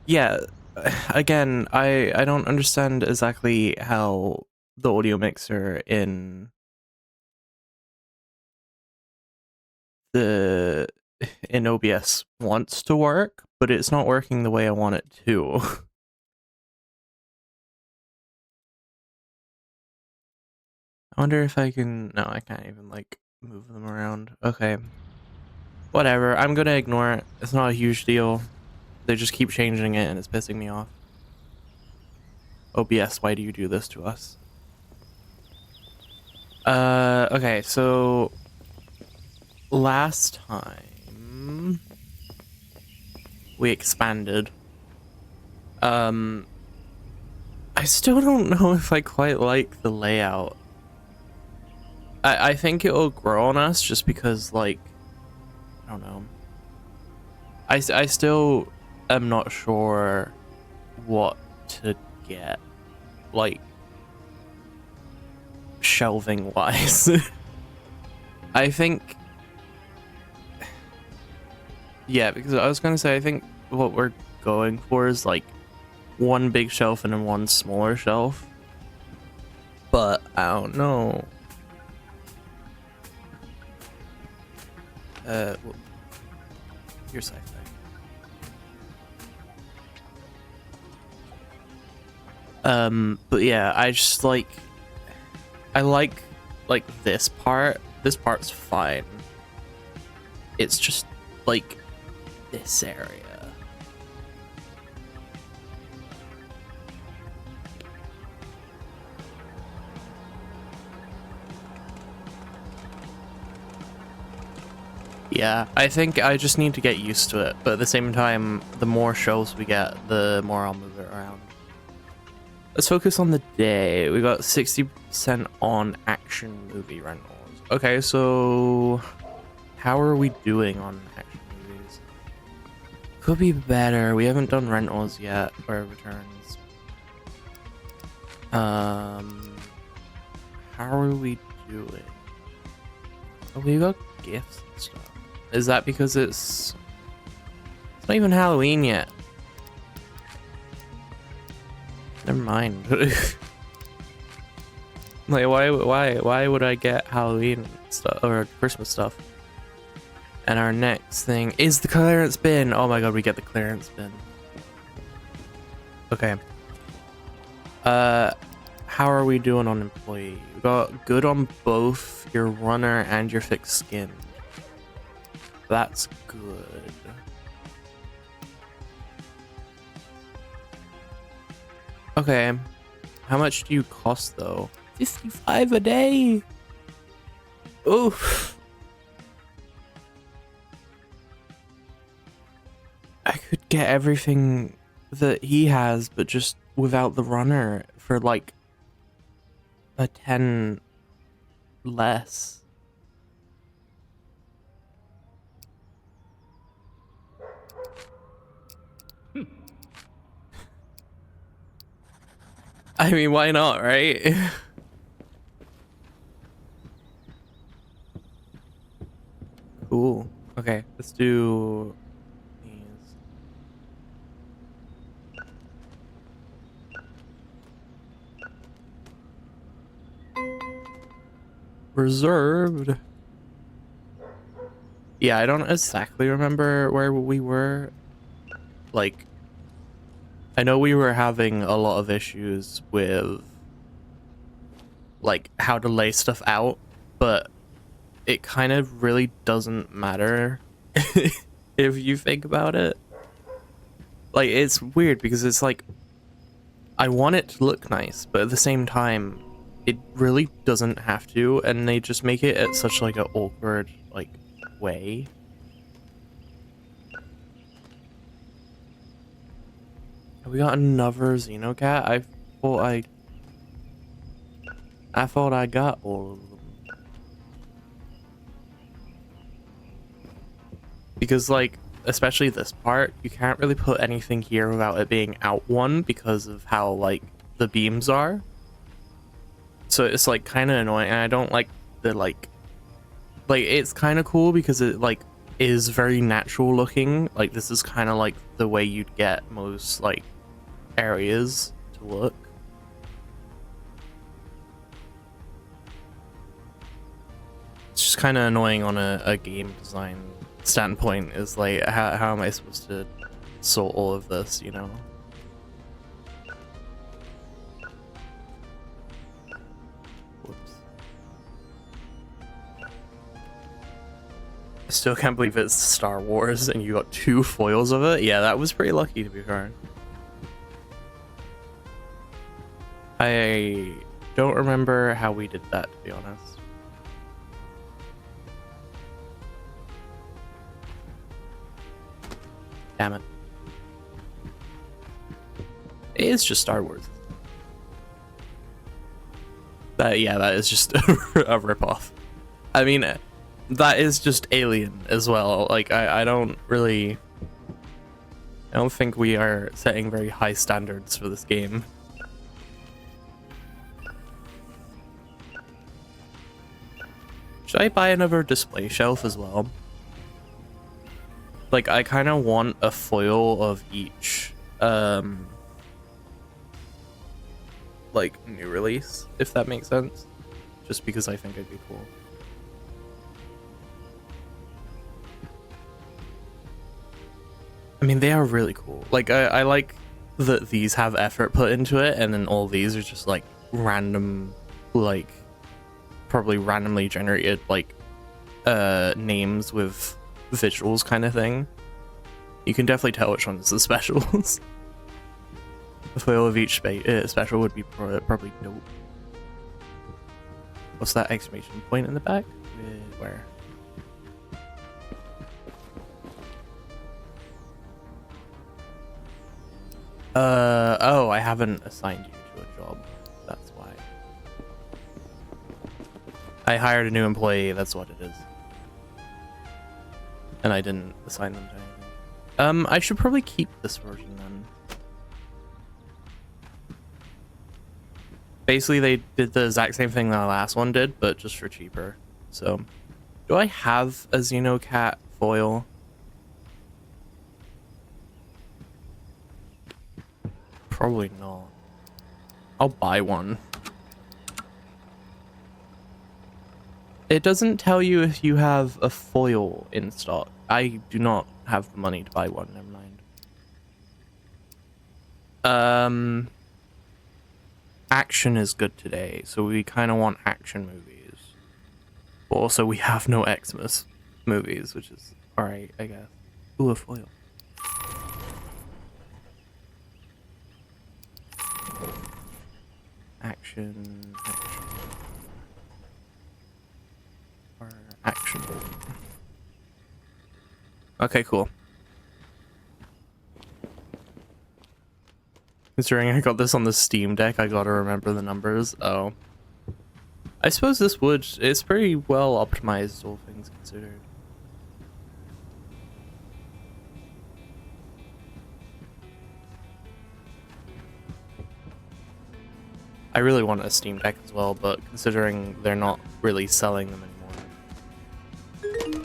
yeah, again, I don't understand exactly how the audio mixer the in OBS wants to work, but it's not working the way I want it to. I wonder if I can... No, I can't even, like, move them around. Okay. Whatever, I'm gonna ignore it. It's not a huge deal. They just keep changing it and it's pissing me off. OBS, why do you do this to us? Okay, so... Last time... we expanded. I still don't know if I quite like the layout. I think it'll grow on us just because, like, I don't know. I still am not sure what to get, like, shelving wise. I think, yeah, because I was gonna say, I think what we're going for is like one big shelf and then one smaller shelf, but I don't know. Your sci-fi. But yeah, I just like, I like this part. This part's fine. It's just like this area. Yeah, I think I just need to get used to it, but at the same time, the more shelves we get, the more I'll move it around. Let's focus on the day. We got 60% on action movie rentals. Okay, so how are we doing on action movies? Could be better. We haven't done rentals yet, or returns. How are we doing? Oh, we got gifts and stuff. Is that because it's not even Halloween yet? Never mind. Like, why would I get Halloween stuff or Christmas stuff? And our next thing is the clearance bin. Oh my god, we get the clearance bin. Okay. How are we doing on employee? We got good on both your runner and your fixed skin. That's good. Okay. How much do you cost though? 55 a day. Oof. I could get everything that he has, but just without the runner for like a 10 less. I mean, why not, right? Cool. Okay, let's do these. Reserved. Yeah, I don't exactly remember where we were. Like, I know we were having a lot of issues with like how to lay stuff out, but it kind of really doesn't matter if you think about it. Like, it's weird because it's like I want it to look nice, but at the same time it really doesn't have to, and they just make it at such like an awkward like way. We got another Xenocat. I thought I got all of them. Because, like, especially this part, you can't really put anything here without it being out one because of how, like, the beams are. So it's, like, kind of annoying, and I don't like the, like, it's kind of cool because it, like, is very natural looking. Like, this is kind of like the way you'd get most like areas to look. It's just kind of annoying on a game design standpoint, is like, how am I supposed to sort all of this, you know? Whoops. I still can't believe it's Star Wars and you got 2 foils of it. Yeah, that was pretty lucky, to be fair. I don't remember how we did that, to be honest. Damn it. It is just Star Wars. Yeah, that is just a ripoff. I mean, that is just Alien as well. Like, I don't think we are setting very high standards for this game. Should I buy another display shelf as well? Like, I kind of want a foil of each, like, new release, if that makes sense. Just because I think it'd be cool. I mean, they are really cool. Like, I like that these have effort put into it, and then all these are just, like, random, like, probably randomly generated, like, names with visuals kind of thing. You can definitely tell which ones are the specials. The foil of each special would be probably dope. What's that exclamation point in the back? Where? Oh, I haven't assigned you to a job. That's why. I hired a new employee, that's what it is. And I didn't assign them to anything. I should probably keep this version then. Basically, they did the exact same thing that the last one did, but just for cheaper. So, do I have a Xenocat foil? Probably not. I'll buy one. It doesn't tell you if you have a foil in stock. I do not have the money to buy one, never mind. Action is good today, so we kind of want action movies. But also, we have no Xmas movies, which is alright, I guess. Ooh, a foil. Action. Or action. Okay, cool. Considering I got this on the Steam Deck, I gotta remember the numbers. Oh. I suppose this would... It's pretty well optimized, all things considered. I really want a Steam Deck as well, but considering they're not really selling them anymore.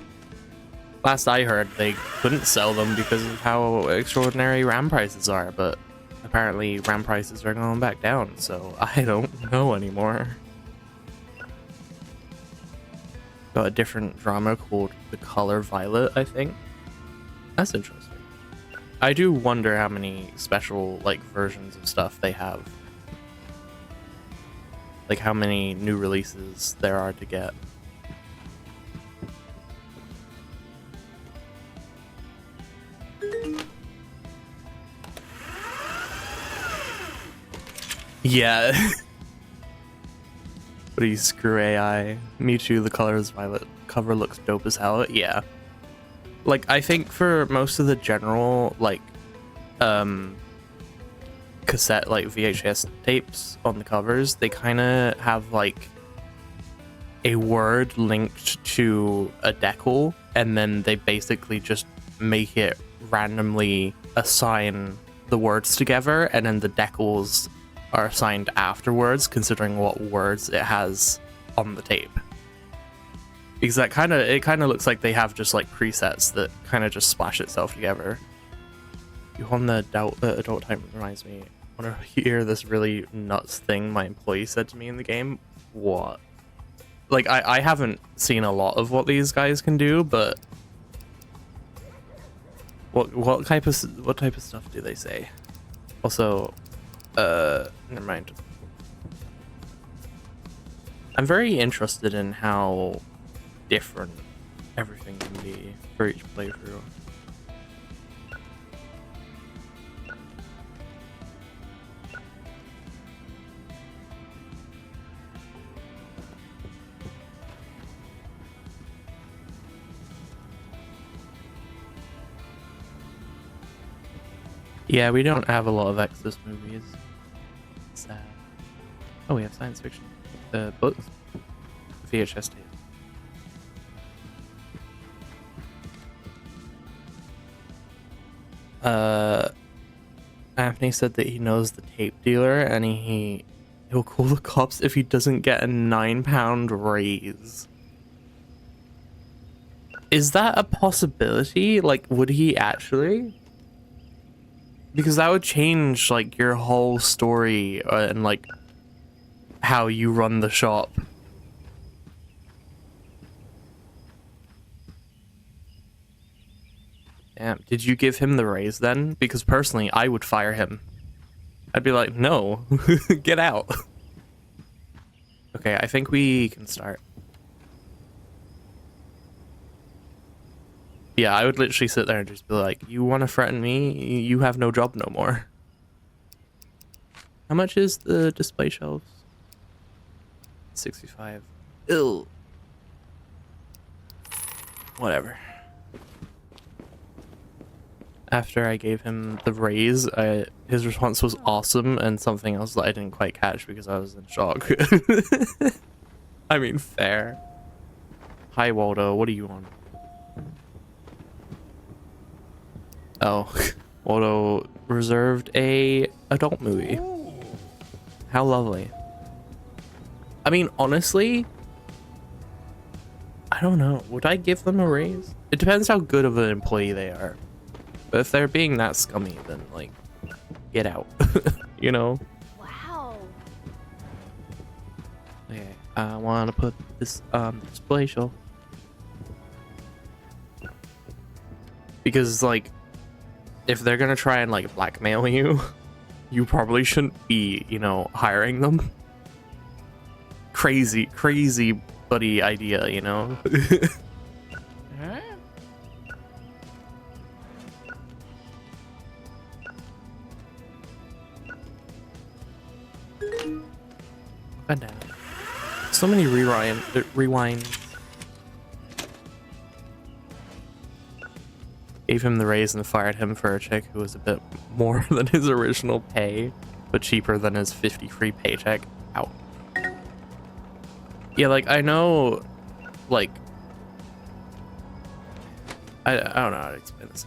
Last I heard, they couldn't sell them because of how extraordinary RAM prices are, but apparently RAM prices are going back down, so I don't know anymore. Got a different drama called The Color Violet, I think. That's interesting. I do wonder how many special, like, versions of stuff they have. Like, how many new releases there are to get. Yeah. What do you screw AI? Mewtwo, The Color is Violet cover looks dope as hell. Yeah. Like, I think for most of the general, like, cassette, like, VHS tapes on the covers, they kind of have, like, a word linked to a decal, and then they basically just make it randomly assign the words together, and then the decals are assigned afterwards, considering what words it has on the tape. Because that it kind of looks like they have just like presets that kind of just splash itself together. You on the adult time reminds me. I want to hear this really nuts thing my employee said to me in the game. What? Like I haven't seen a lot of what these guys can do, but what type of stuff do they say? Also, never mind. I'm very interested in how different everything can be for each playthrough. Yeah, we don't have a lot of Exodus movies. Sad. Oh, we have science fiction. Books. VHS tape. Anthony said that he knows the tape dealer and he'll call the cops if he doesn't get a £9 raise. Is that a possibility? Like, would he actually? Because that would change like your whole story and like how you run the shop. Damn, did you give him the raise then? Because personally, I would fire him. I'd be like, no, get out. Okay, I think we can start. Yeah, I would literally sit there and just be like, you want to threaten me? You have no job no more. How much is the display shelves? 65. Ew. Whatever. After I gave him the raise, his response was awesome and something else that I didn't quite catch because I was in shock. I mean, fair. Hi, Waldo. What do you want? Oh, Waldo reserved a adult movie. How lovely. I mean, honestly, I don't know. Would I give them a raise? It depends how good of an employee they are. But if they're being that scummy, then like, get out. You know? Wow. Okay, I want to put this on the display shelf. Because like, if they're gonna try and like blackmail you, you probably shouldn't be, you know, hiring them. Crazy buddy idea, you know? Huh? God damn. So many rewinds. Gave him the raise and fired him for a chick who was a bit more than his original pay, but cheaper than his 50 free paycheck. Out. Yeah, like, I know, like, I don't know how to explain this.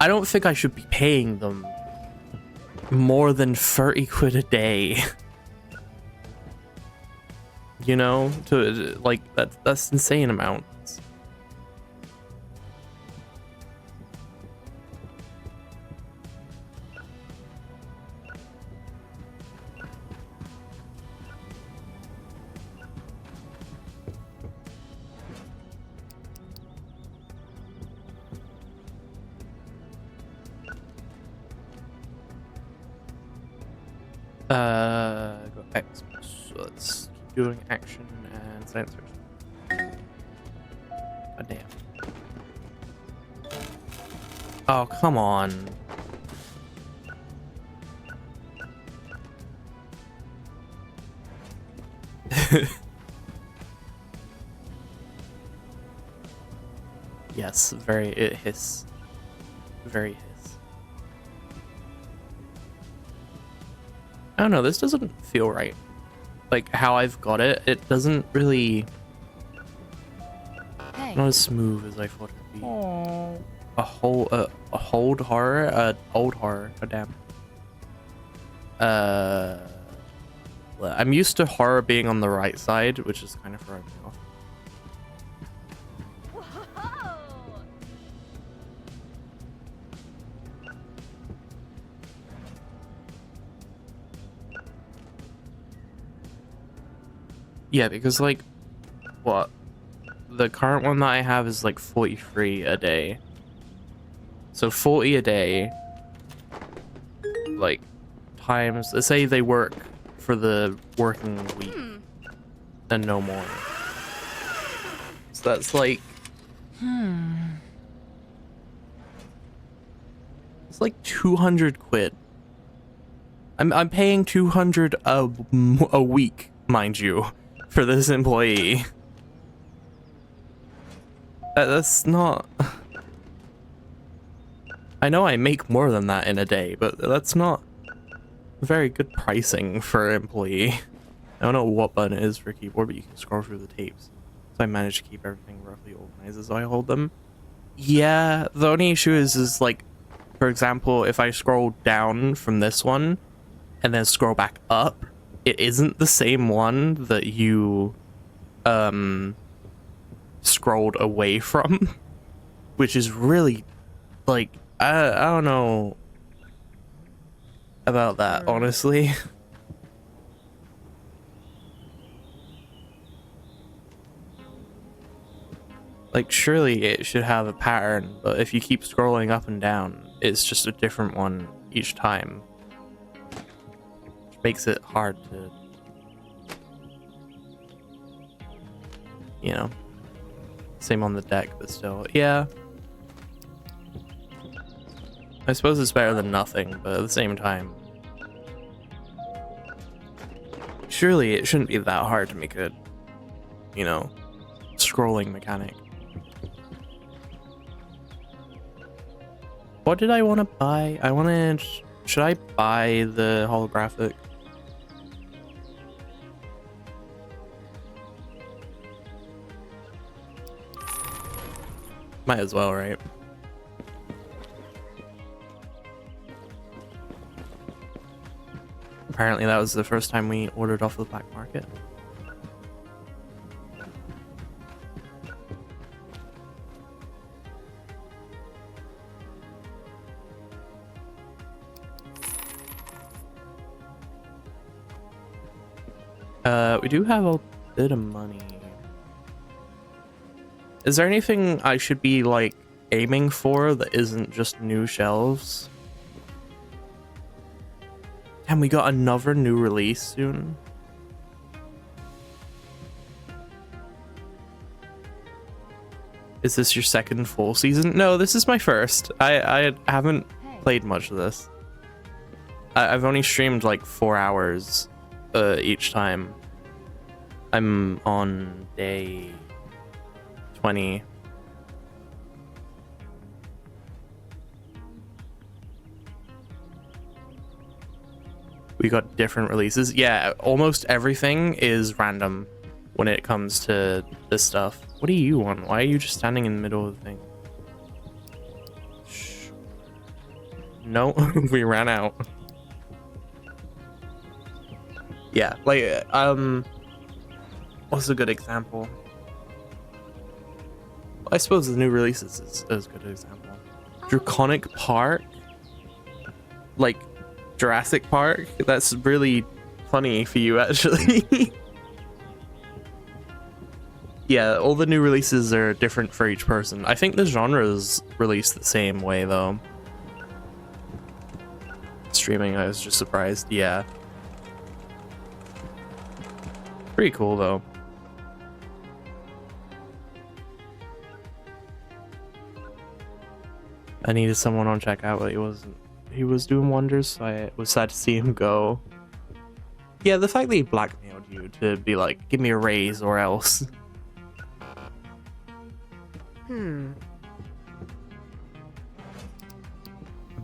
I don't think I should be paying them more than 30 quid a day. You know, to like that's insane amount. Go X. So let's keep doing action and science fiction. God damn. Oh, come on. Yes, it hiss. Very hiss. I don't know, this doesn't feel right. Like how I've got it, it doesn't really not as smooth as I thought it'd be. Aww. A hold horror, old horror, god damn. I'm used to horror being on the right side, which is kind of throwing me off. Yeah, because like, what? The current one that I have is like 43 a day. So 40 a day, like, times, let's say they work for the working week and no more. So that's like, it's like 200 quid. I'm paying 200 a week, mind you, for this employee. That's not... I know I make more than that in a day, but that's not very good pricing for an employee. I don't know what button it is for keyboard, but you can scroll through the tapes. So I managed to keep everything roughly organized as I hold them. Yeah, the only issue is like, for example, if I scroll down from this one and then scroll back up, it isn't the same one that you scrolled away from, which is really like, I don't know about that, honestly. Like, surely it should have a pattern, but if you keep scrolling up and down, it's just a different one each time. Which makes it hard to, you know, same on the deck, but still, yeah. I suppose it's better than nothing, but at the same time, surely it shouldn't be that hard to make a, you know, scrolling mechanic. What did I want to buy? I wanted... Should I buy the holographic? Might as well, right? Apparently that was the first time we ordered off the black market. We do have a bit of money. Is there anything I should be, like, aiming for that isn't just new shelves? Damn, we got another new release soon. Is this your second full season? No, this is my first. I haven't played much of this. I've only streamed like 4 hours each time. I'm on day 20. We got different releases. Yeah, almost everything is random when it comes to this stuff. What do you want? Why are you just standing in the middle of the thing? Shh. No, we ran out. Yeah, like, what's a good example? I suppose the new releases is a good example. Draconic Park? Like, Jurassic Park? That's really funny for you, actually. Yeah, all the new releases are different for each person. I think the genres released the same way, though. Streaming, I was just surprised. Yeah. Pretty cool, though. I needed someone on checkout, but he was doing wonders, so I was sad to see him go. Yeah, the fact that he blackmailed you to be like, give me a raise or else.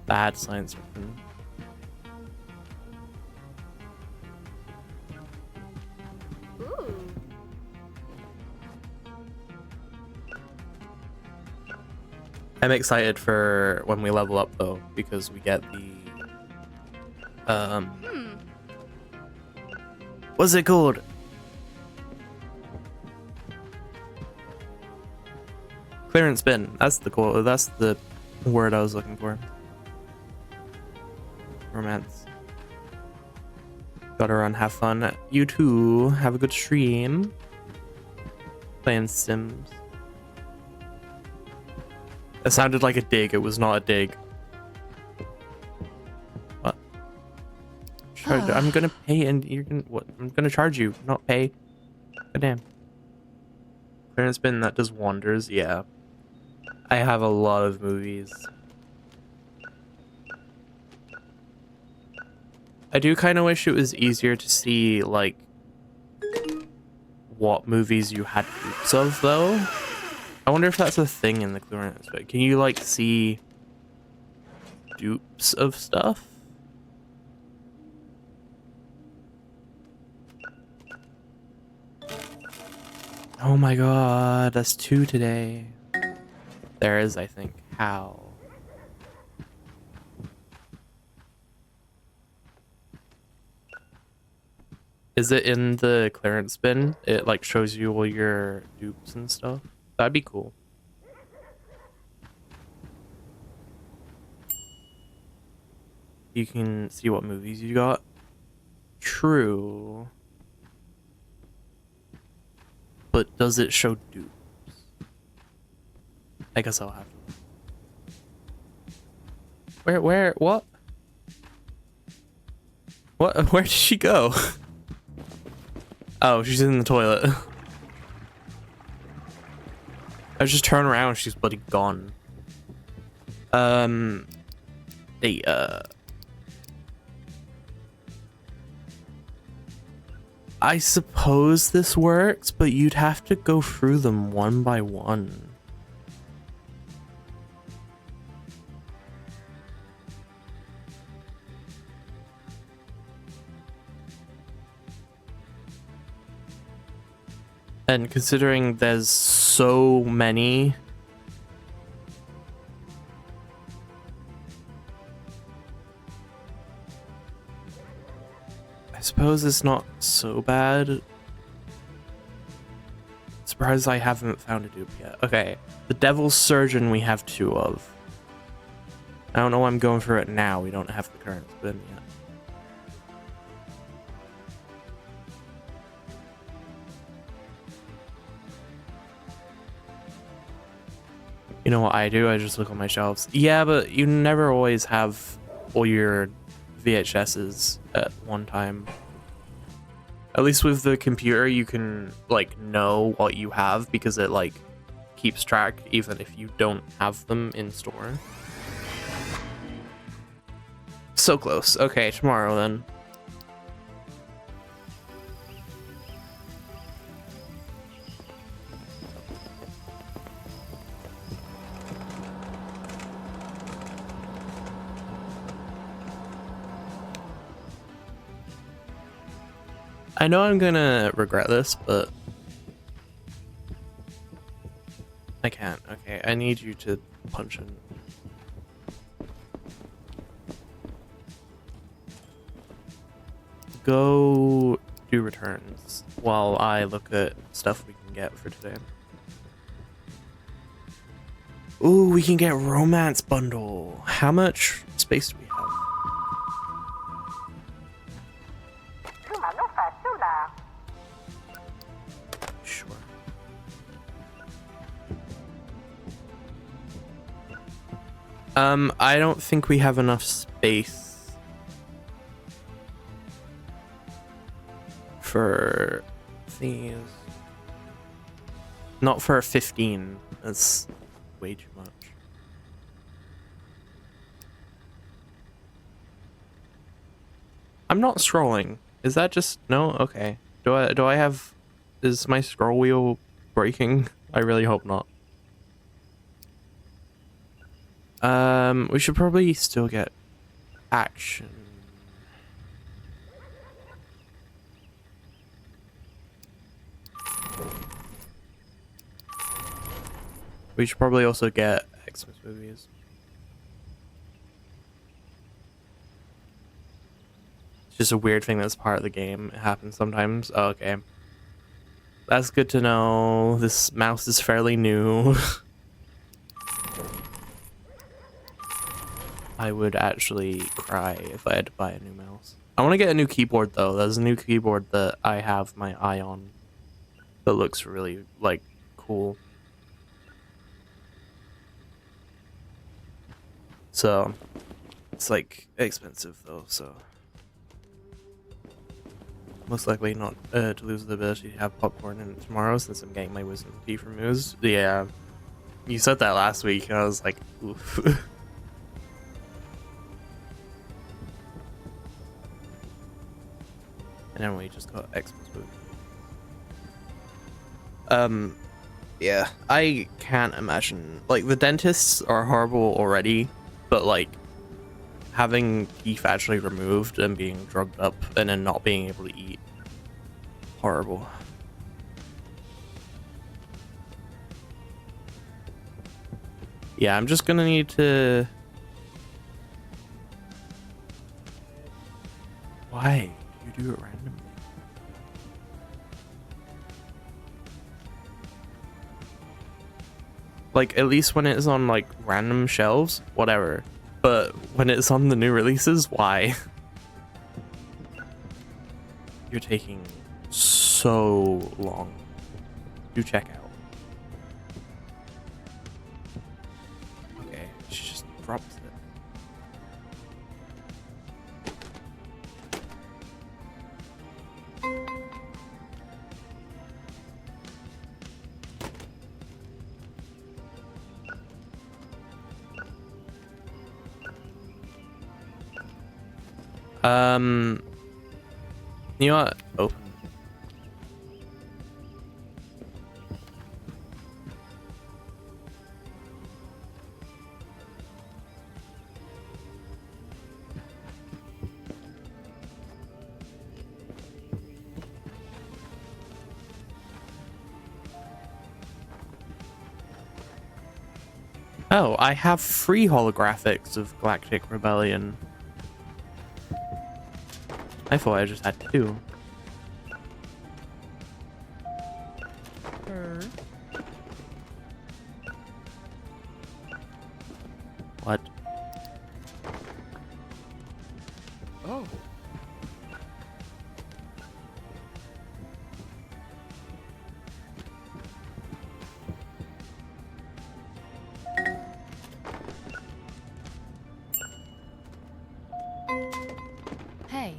Bad science fiction. Ooh. I'm excited for when we level up though, because we get the what's it called? Clearance bin. That's the word I was looking for. Romance. Gotta run, have fun. You too. Have a good stream. Playing Sims. It sounded like a dig. It was not a dig. What? I'm gonna pay and you're gonna what? I'm gonna charge you, not pay. God damn. Clearance bin that does wonders. Yeah. I have a lot of movies. I do kind of wish it was easier to see like what movies you had groups of though. I wonder if that's a thing in the clearance, but can you like see dupes of stuff? Oh my god, that's 2 today. There is, I think. How? Is it in the clearance bin? It like shows you all your dupes and stuff? That'd be cool. You can see what movies you got. True. But does it show dupes? I guess I'll have to. Where, what? What, where did she go? Oh, she's in the toilet. I just turn around, she's bloody gone. I suppose this works, but you'd have to go through them one by one. And considering there's so many, I suppose it's not so bad. Surprised I haven't found a dupe yet. Okay, the Devil's Surgeon we have 2 of. I don't know why I'm going for it now. We don't have the current spin yet. You know what I do? I just look on my shelves. Yeah, but you never always have all your VHSs at one time. At least with the computer, you can like know what you have because it like keeps track even if you don't have them in store. So close. Okay, tomorrow then. I know I'm gonna regret this, but I can't. Okay, I need you to punch in. Go do returns while I look at stuff we can get for today. Ooh, we can get romance bundle. How much space do we have? Sure. I don't think we have enough space for these. Not for a 15. That's way too much. I'm not scrolling. Is that just no? Okay. Do I have? Is my scroll wheel breaking? I really hope not. We should probably still get action. We should probably also get Xmas movies. It's just a weird thing that's part of the game. It happens sometimes. Oh, okay. That's good to know. This mouse is fairly new. I would actually cry if I had to buy a new mouse. I want to get a new keyboard though. There's a new keyboard that I have my eye on that looks really like cool. So it's like expensive though, so most likely not to lose the ability to have popcorn in tomorrow since I'm getting my wisdom teeth removed. Yeah, you said that last week and I was like, oof. And then we just got exposed. Yeah, I can't imagine. Like, the dentists are horrible already, but like having teeth actually removed and being drugged up and then not being able to eat, horrible. Yeah, I'm just gonna need to. Why? You do it randomly. Like, at least when it's on like random shelves, whatever. But when it's on the new releases, why? You're taking so long. Do check out. Okay, she just drops it. You know what? Open. Oh, I have 3 holographics of Galactic Rebellion. I thought I just had 2. What? Oh. Hey.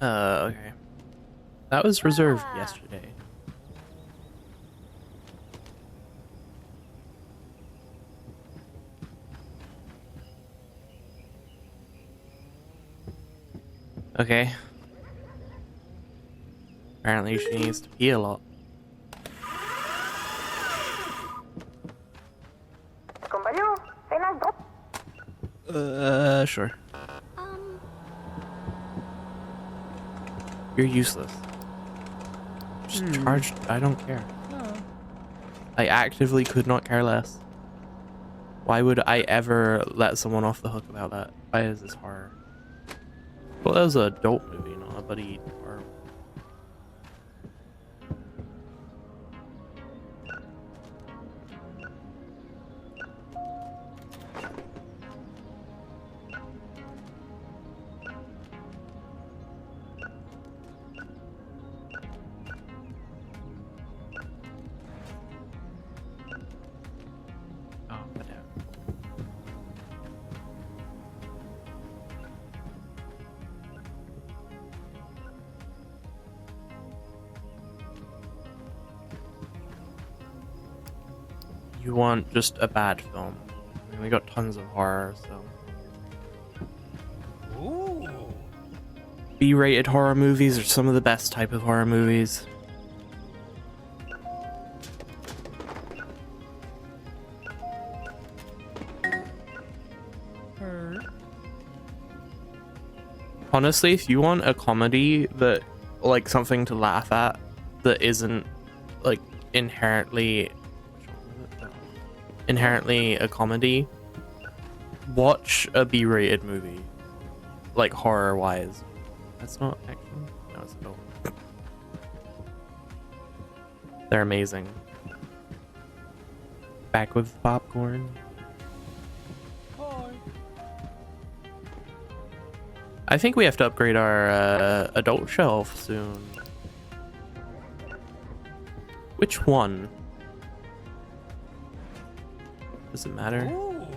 Okay. That was reserved Ah. yesterday. Okay. Apparently she needs to pee a lot. Sure. You're useless. Just charged. I don't care. I actively could not care less. Why would I ever let someone off the hook about that? Why is this horror? Well, that was an adult movie, not a buddy horror. Oh, whatever. You want just a bad film. I mean, we got tons of horror, so. Ooh. B-rated horror movies are some of the best type of horror movies. Honestly, if you want a comedy that, like, something to laugh at that isn't, like, inherently a comedy, watch a B-rated movie, like, horror-wise. That's not action? No, it's adult. They're amazing. Back with popcorn. Hi. I think we have to upgrade our adult shelf soon. Which one? Does it matter? Ooh.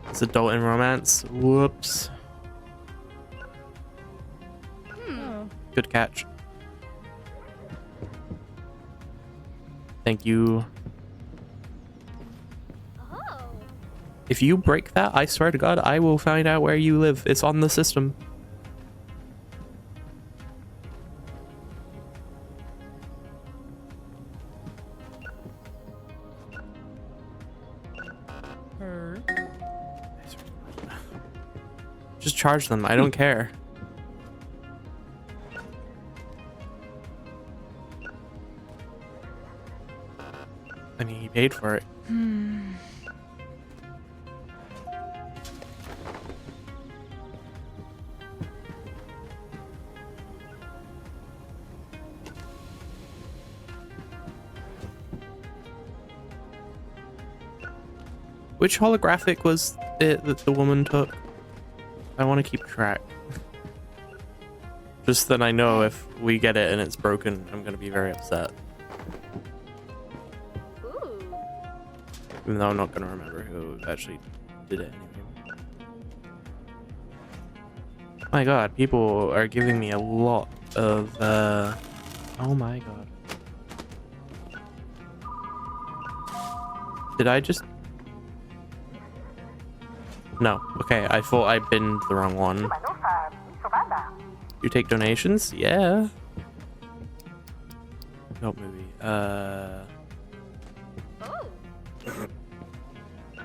It's adult and romance. Whoops. Good catch. Thank you. If you break that, I swear to God, I will find out where you live. It's on the system. Just charge them. I don't care. I mean, he paid for it. Which holographic was it that the woman took? I want to keep track. Just then I know if we get it and it's broken, I'm going to be very upset. Even though I'm not going to remember who actually did it anyway. My god, people are giving me a lot of, oh my god. Did I just... No. Okay, I thought I binned the wrong one. You take donations? Yeah. Adult movie.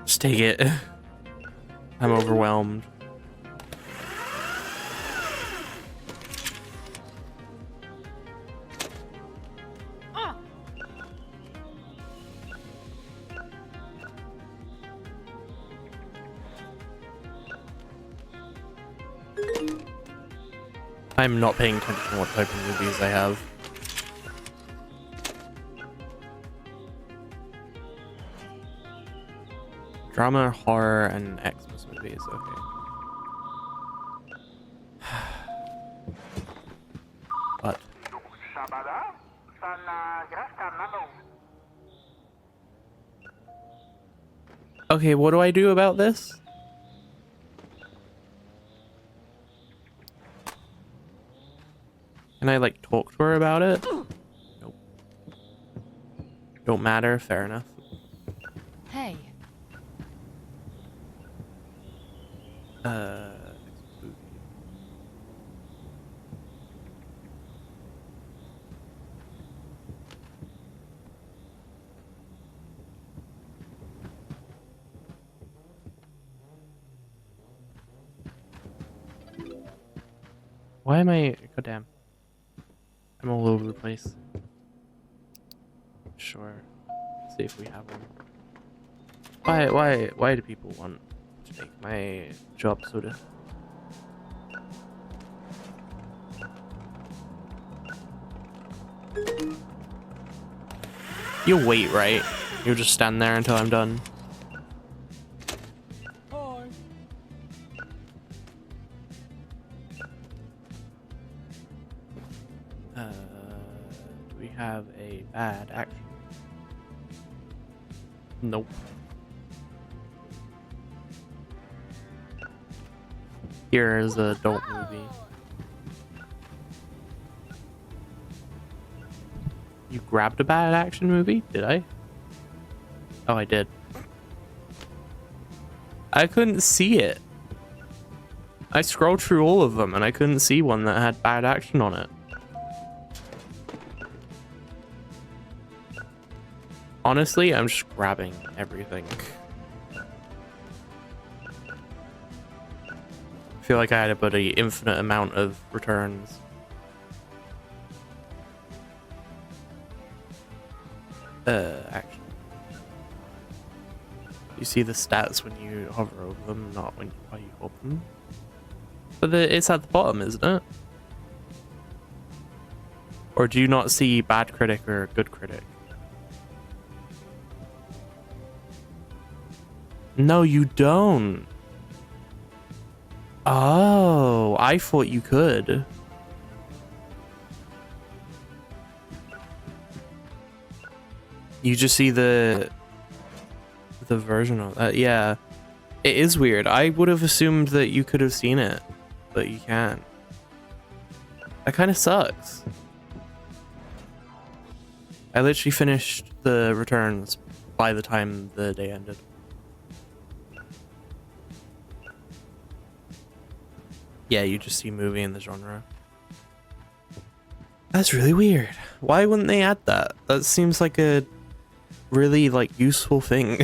Just take it. I'm overwhelmed. I'm not paying attention to what type of movies I have. Drama, horror, and Xmas movies. Okay. What? Okay, what do I do about this? Can I like talk to her about it? Nope. Don't matter. Fair enough. Hey. Why am I? Goddamn. I'm all over the place. Sure. Let's see if we have one. Why do people want to make my job so difficult? You'll wait, right? You'll just stand there until I'm done. Hi. Do we have a bad action? Nope. Here is an adult movie. You grabbed a bad action movie? Did I? Oh, I did. I couldn't see it. I scrolled through all of them and I couldn't see one that had bad action on it. Honestly, I'm just grabbing everything. I feel like I had about an infinite amount of returns. Action. You see the stats when you hover over them, not when while you open them. But it's at the bottom, isn't it? Or do you not see bad critic or good critic? No, you don't. Oh, I thought you could. You just see the version of that. Yeah, it is weird. I would have assumed that you could have seen it, but you can't. That kind of sucks. I literally finished the returns by the time the day ended. Yeah, you just see movie in the genre. That's really weird. Why wouldn't they add that? That seems like a really like useful thing.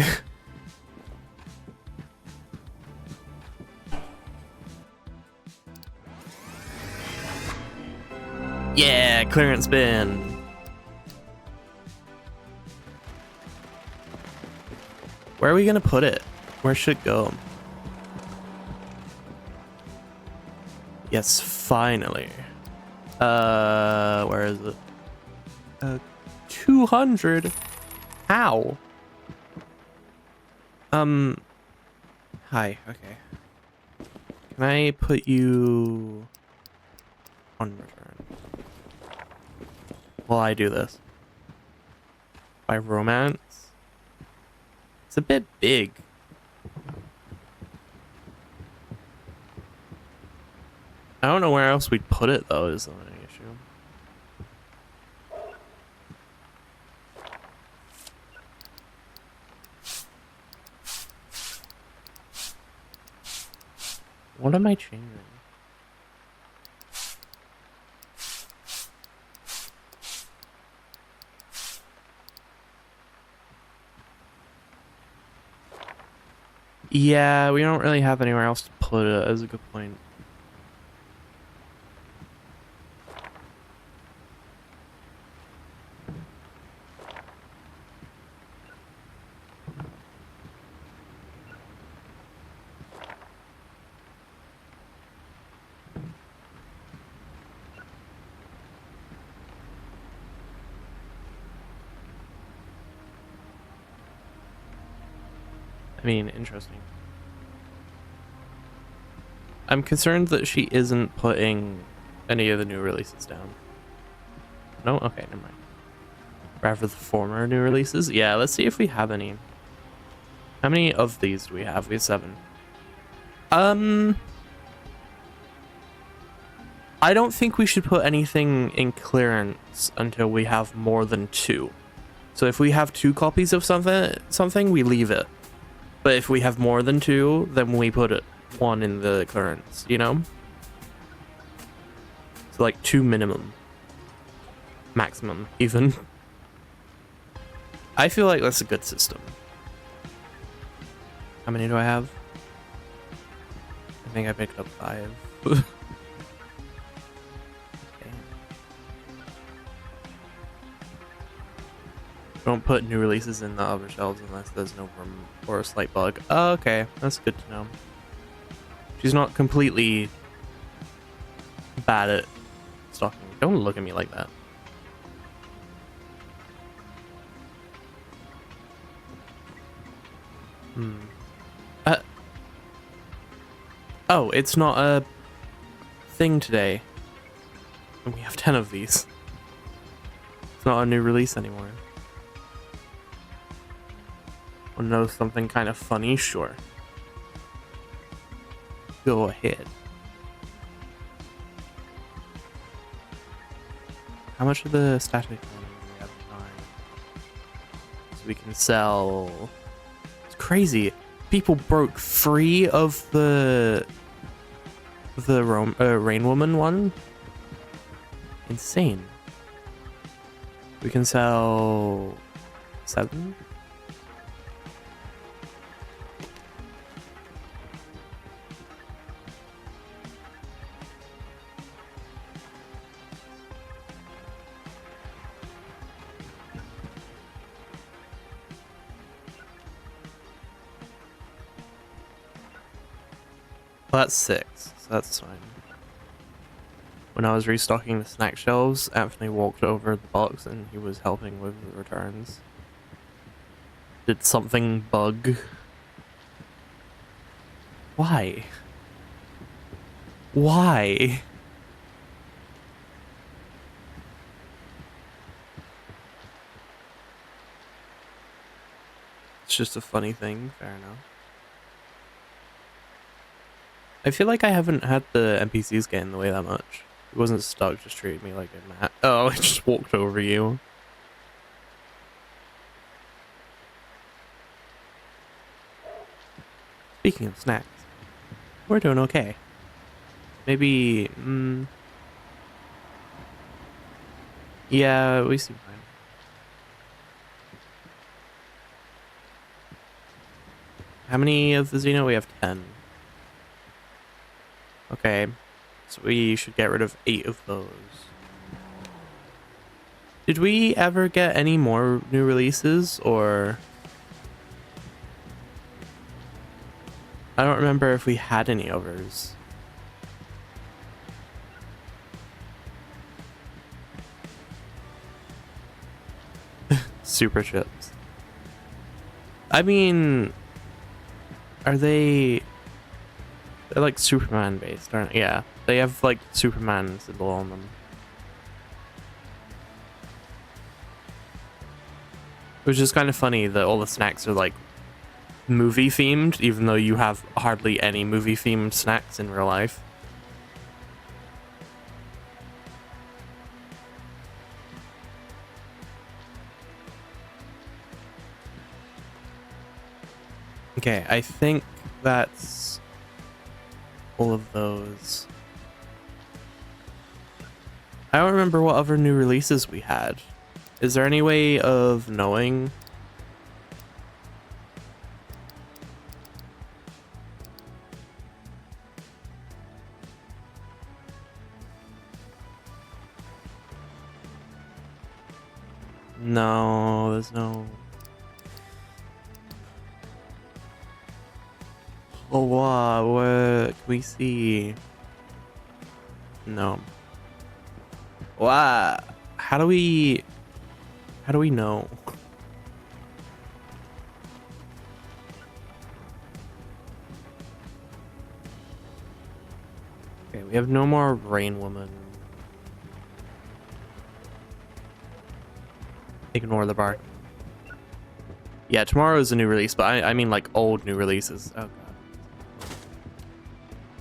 Yeah, clearance bin. Where are we gonna put it? Where should it go? Yes, finally. Where is it? 200. How? Hi. Okay. Can I put you on return? While I do this. By romance? It's a bit big. I don't know where else we'd put it though, is the only issue. What am I changing? Yeah, we don't really have anywhere else to put it. That's a good point. I mean, interesting. I'm concerned that she isn't putting any of the new releases down. No? Okay, never mind. Rather the former new releases? Yeah, let's see if we have any. How many of these do we have? We have 7. I don't think we should put anything in clearance until we have more than 2. So if we have 2 copies of something, we leave it. But if we have more than 2, then we put it 1 in the clearance, you know? So like 2 minimum. Maximum, even. I feel like that's a good system. How many do I have? I think I picked up 5. Don't put new releases in the other shelves unless there's no room or a slight bug. Oh, okay, that's good to know. She's not completely bad at stocking. Don't look at me like that. Oh, it's not a thing today. And we have 10 of these. It's not a new release anymore. Want to know something kind of funny? Sure. Go ahead. How much of the static money do we have? 9. So we can sell. It's crazy. People broke free of the Rain Woman one. Insane. We can sell 7. Well, that's 6, so that's fine. When I was restocking the snack shelves, Anthony walked over the box and he was helping with the returns. Did something bug? Why? Why? It's just a funny thing. Fair enough. I feel like I haven't had the NPCs get in the way that much. It wasn't stuck, just treated me like a mat. Oh, I just walked over you. Speaking of snacks, we're doing okay. Maybe, yeah, we seem fine. How many of the Xeno? We have 10. Okay, so we should get rid of 8 of those. Did we ever get any more new releases, or... I don't remember if we had any others. Super chips. I mean... Are they... They're like Superman based, aren't they? Yeah, they have like Superman symbol on them. Which is kind of funny that all the snacks are like movie themed, even though you have hardly any movie themed snacks in real life. Okay, I think that's all of those. I don't remember what other new releases we had. Is there any way of knowing? No, there's no... Oh, wow, what can we see? No. Wow. How do we know? Okay, we have no more Rain Woman. Ignore the bar. Yeah, tomorrow is a new release, but I mean like old new releases. Oh god.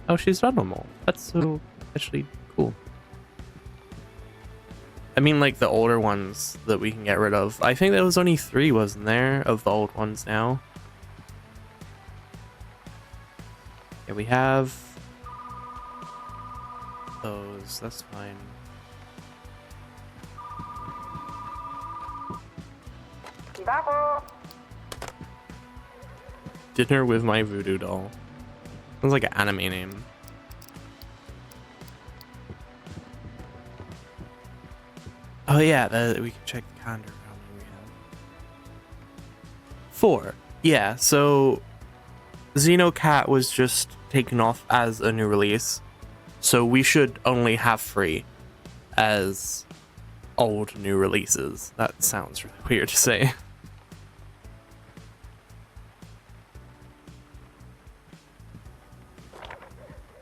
Oh, she's not normal. That's so actually cool. I mean like the older ones that we can get rid of. I think there was only 3, wasn't there, of the old ones now? Yeah, we have those. That's fine. Dinner with my voodoo doll. Sounds like an anime name. Oh yeah, we can check the calendar. How many we have? 4. Yeah, so Xenocat was just taken off as a new release, so we should only have 3 as old new releases. That sounds really weird to say.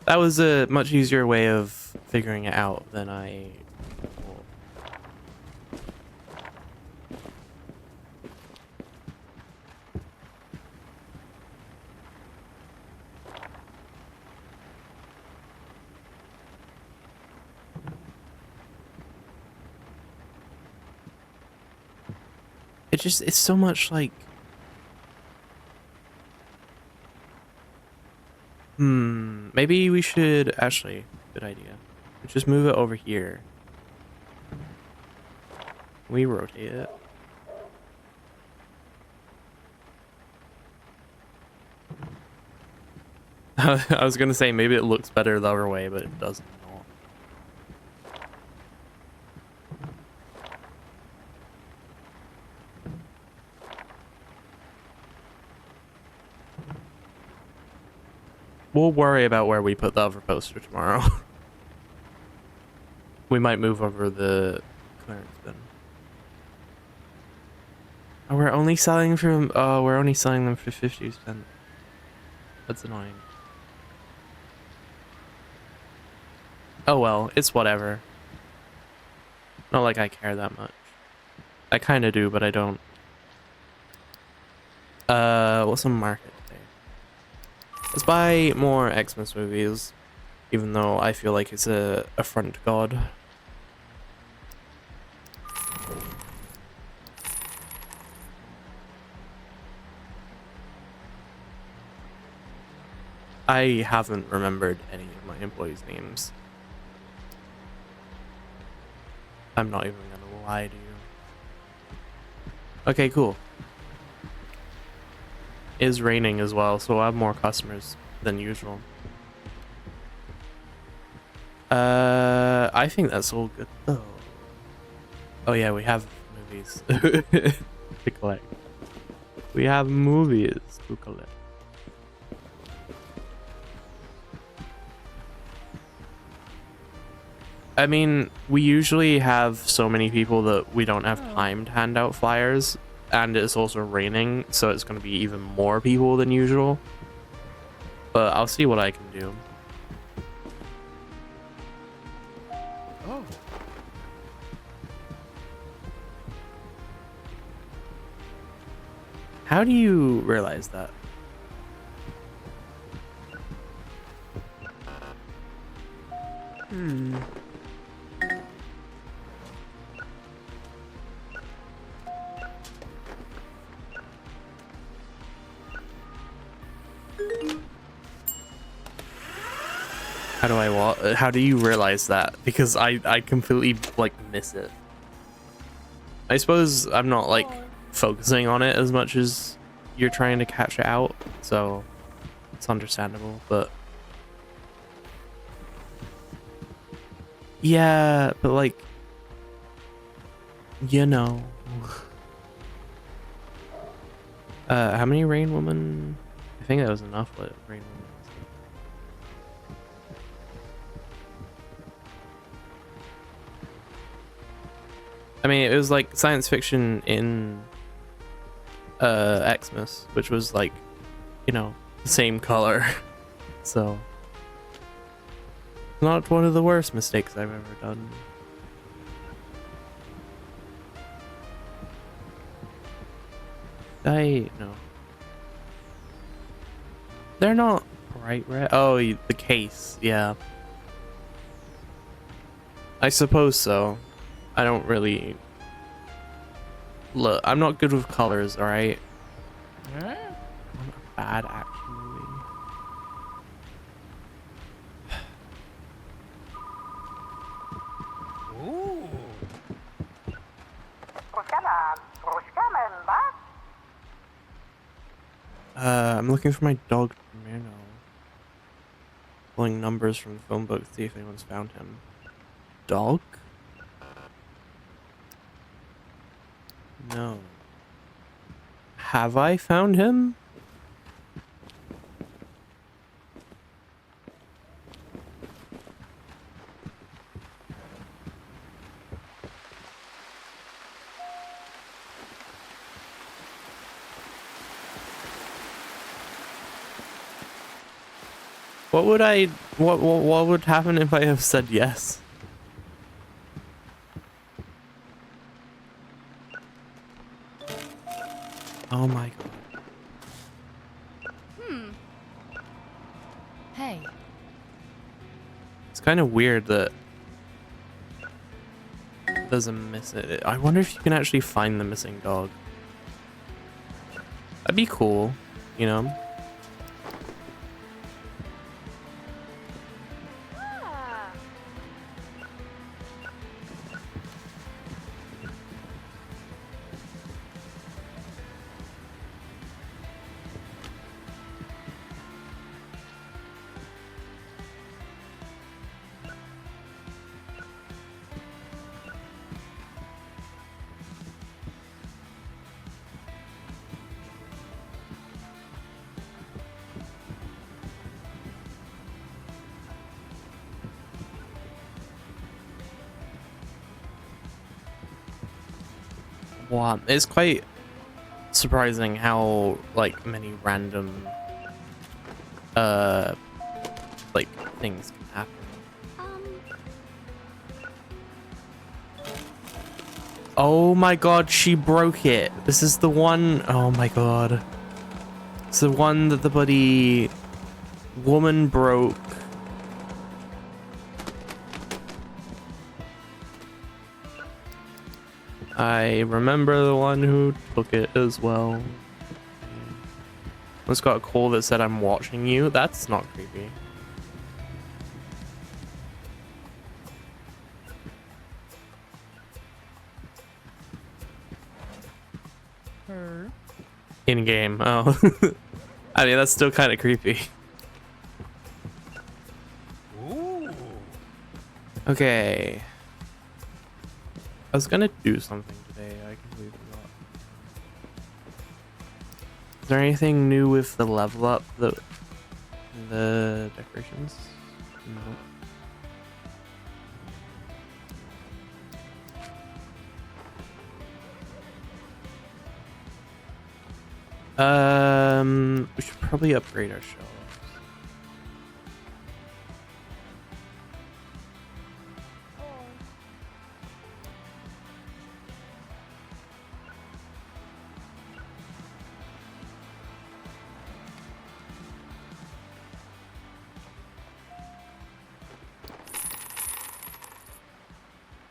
That was a much easier way of figuring it out than I... It's so much like... Maybe we should... Actually, good idea. Just move it over here. We rotate it. I was gonna say maybe it looks better the other way, but it doesn't. We'll worry about where we put the other poster tomorrow. We might move over the clearance bin. Oh, we're only selling them for 50 cents. That's annoying. Oh well, it's whatever. Not like I care that much. I kind of do, but I don't. What's on market today? Let's buy more Xmas movies, even though I feel like it's a affront to God. I haven't remembered any of my employees' names. I'm not even gonna lie to you. Okay, cool. It is raining as well, so I have more customers than usual. I think that's all good though. Oh yeah, we have movies to collect. We have movies to collect. I mean, we usually have so many people that we don't have time to hand out flyers, and it's also raining, so it's going to be even more people than usual. But I'll see what I can do. Oh. How do you realize that? How do you realize that? Because I completely like miss it. I suppose I'm not like focusing on it as much as you're trying to catch it out, so it's understandable, but yeah, but like, you know. How many Rain Woman? I think that was enough with Rain Woman. I mean, it was like science fiction in Xmas, which was like, you know, the same color. So not one of the worst mistakes I've ever done. No. They're not bright red. Oh, the case. Yeah. I suppose so. I don't really look. I'm not good with colors. All right. Huh? I'm a bad action movie. Ooh. I'm looking for my dog Mano. Pulling numbers from the phone book to see if anyone's found him. Dog? No. Have I found him? What would what would happen if I have said yes? Oh my god. Hey. It's kind of weird that there's a missing. I wonder if you can actually find the missing dog. That'd be cool, you know? Wow, it's quite surprising how like many random like things can happen. Oh my god, she broke it. This is the one. Oh my god. It's the one that the bloody woman broke. I remember the one who took it as well. It's got a call that said I'm watching you. That's not creepy. Her. In game. Oh. I mean, that's still kind of creepy. Ooh. Okay. I was gonna do something today. I completely forgot. Is there anything new with the level up? The decorations? Nope. We should probably upgrade our shelves.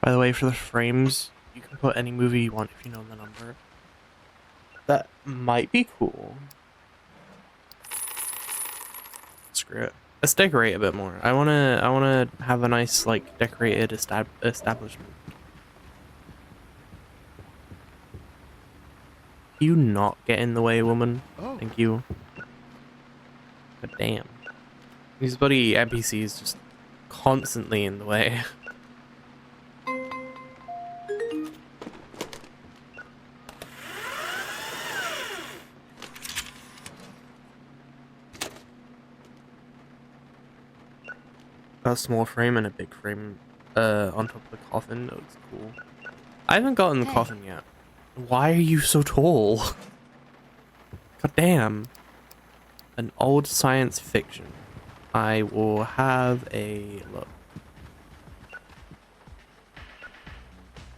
By the way, for the frames, you can put any movie you want if you know the number. That might be cool. Screw it. Let's decorate a bit more. I wanna have a nice like decorated establishment. You not get in the way, woman. Oh. Thank you. God damn. These bloody NPCs just constantly in the way. A small frame and a big frame on top of the coffin. That looks cool. I haven't gotten the Hey. coffin yet. Why are you so tall? God damn. An old science fiction. I will have a look.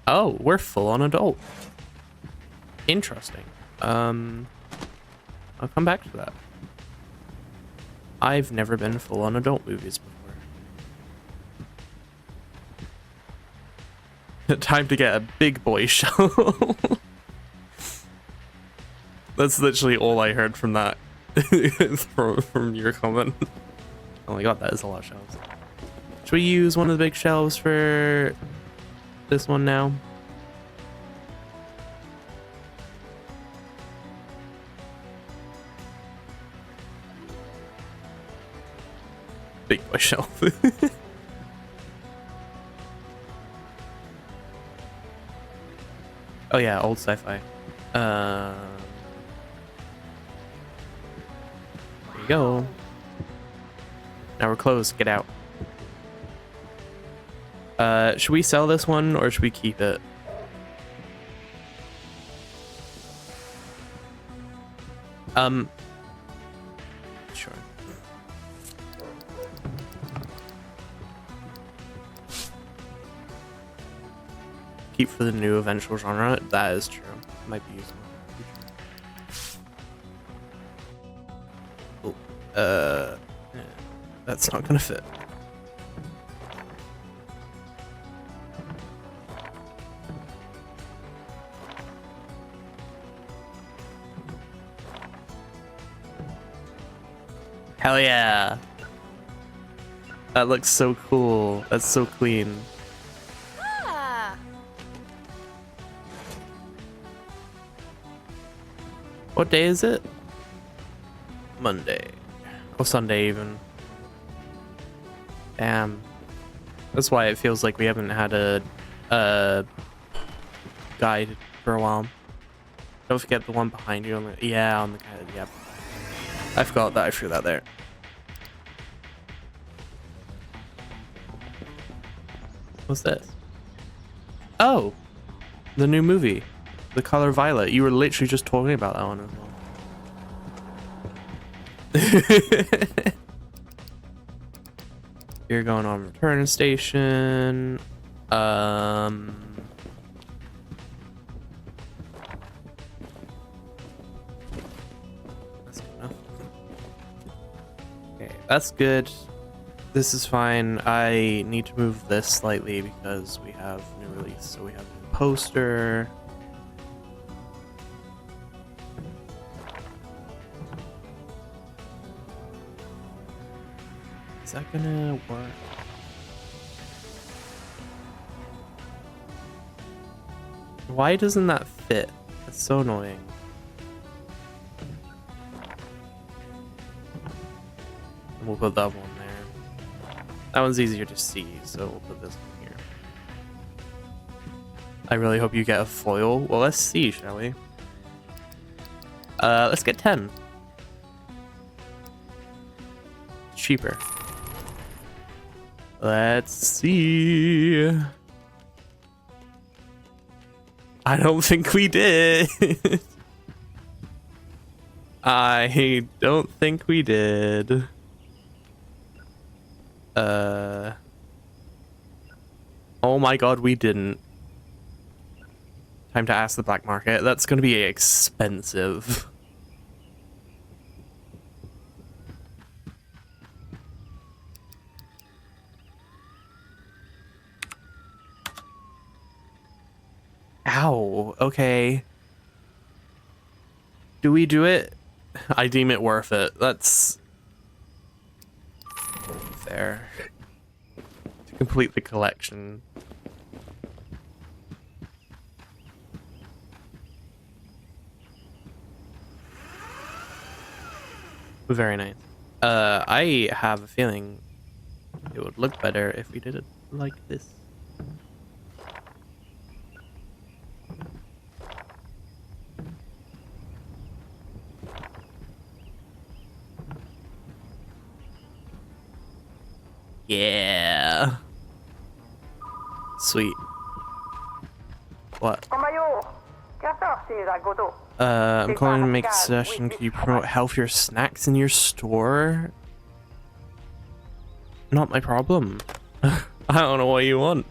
Oh, we're full on adult. Interesting. I'll come back to that. I've never been full on adult movies before. Time to get a big boy show. That's literally all I heard from that. from your comment. Oh my god, that is a lot of shelves. Should we use one of the big shelves for this one now? Big boy shelf. Oh yeah, old sci-fi. There you go. Now we're closed. Get out. Should we sell this one or should we keep it? Sure. Keep for the new eventual genre. That is true. Might be useful. Oh, yeah, that's not gonna fit. Hell yeah. That looks so cool. That's so clean. Ah! What day is it? Monday. Or Sunday even. Damn. That's why it feels like we haven't had a guide for a while. Don't forget the one behind you on the on the guide. Yep. I forgot that I threw that there. What's this? Oh, the new movie, The Color Violet. You were literally just talking about that one as well. You're going on return station. That's good. This is fine. I need to move this slightly because we have new release. So we have new poster. Is that gonna work? Why doesn't that fit? That's so annoying. We'll put that one there. That one's easier to see, so we'll put this one here. I really hope you get a foil. Well, let's see, shall we? Let's get 10. It's cheaper. Let's see. I don't think we did. I don't think we did. Oh my god, we didn't. Time to ask the black market. That's gonna be expensive. Ow, okay. Do we do it? I deem it worth it. That's fair. To complete the collection. Very nice. I have a feeling it would look better if we did it like this. Yeah. Sweet. What? I'm calling to make a suggestion. Can you promote healthier snacks in your store? Not my problem. I don't know what you want.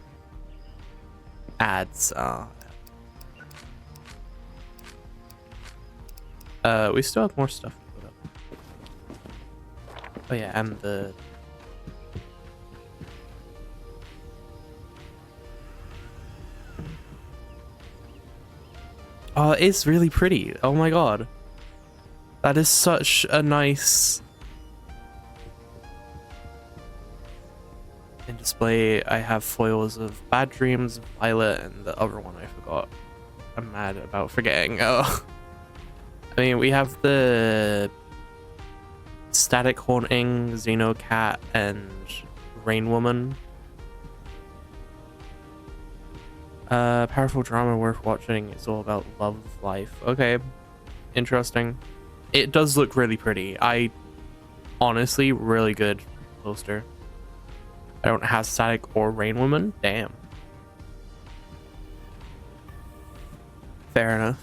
Ads. We still have more stuff to put up. Oh yeah, and the... Oh, it's really pretty. Oh my god. That is such a nice... In display, I have foils of Bad Dreams, Violet, and the other one I forgot. I'm mad about forgetting. Oh. I mean, we have the... Static Haunting, Xenocat, and Rain Woman. Powerful drama worth watching. It's all about love of life. Okay. Interesting. It does look really pretty. Honestly, really good poster. I don't have Static or Rain Woman. Damn. Fair enough.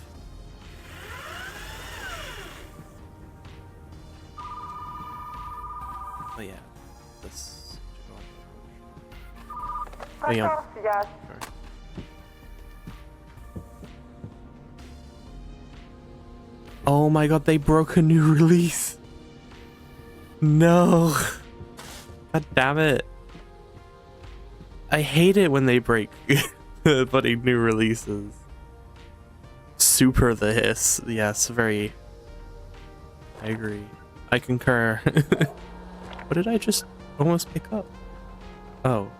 Oh yeah. This. Oh yeah. Oh my god, they broke a new release. No. God damn it. I hate it when they break bloody new releases. Super the hiss. Yes, very. I agree. I concur. What did I just almost pick up? Oh.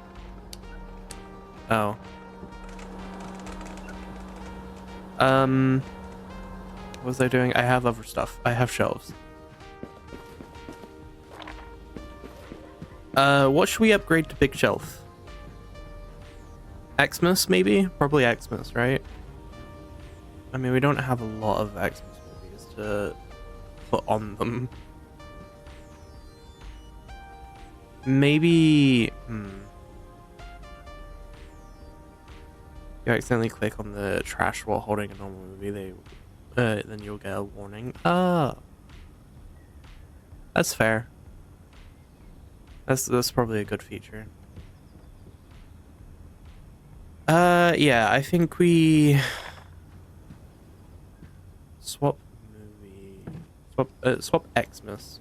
Oh. What was I doing? I have other stuff. I have shelves. What should we upgrade to big shelf? Xmas, maybe? Probably Xmas, right? I mean, we don't have a lot of Xmas movies to put on them. Maybe... You accidentally click on the trash while holding a normal movie, then you'll get a warning. Ah, that's fair. That's probably a good feature. Yeah, I think we swap movie, swap Xmas.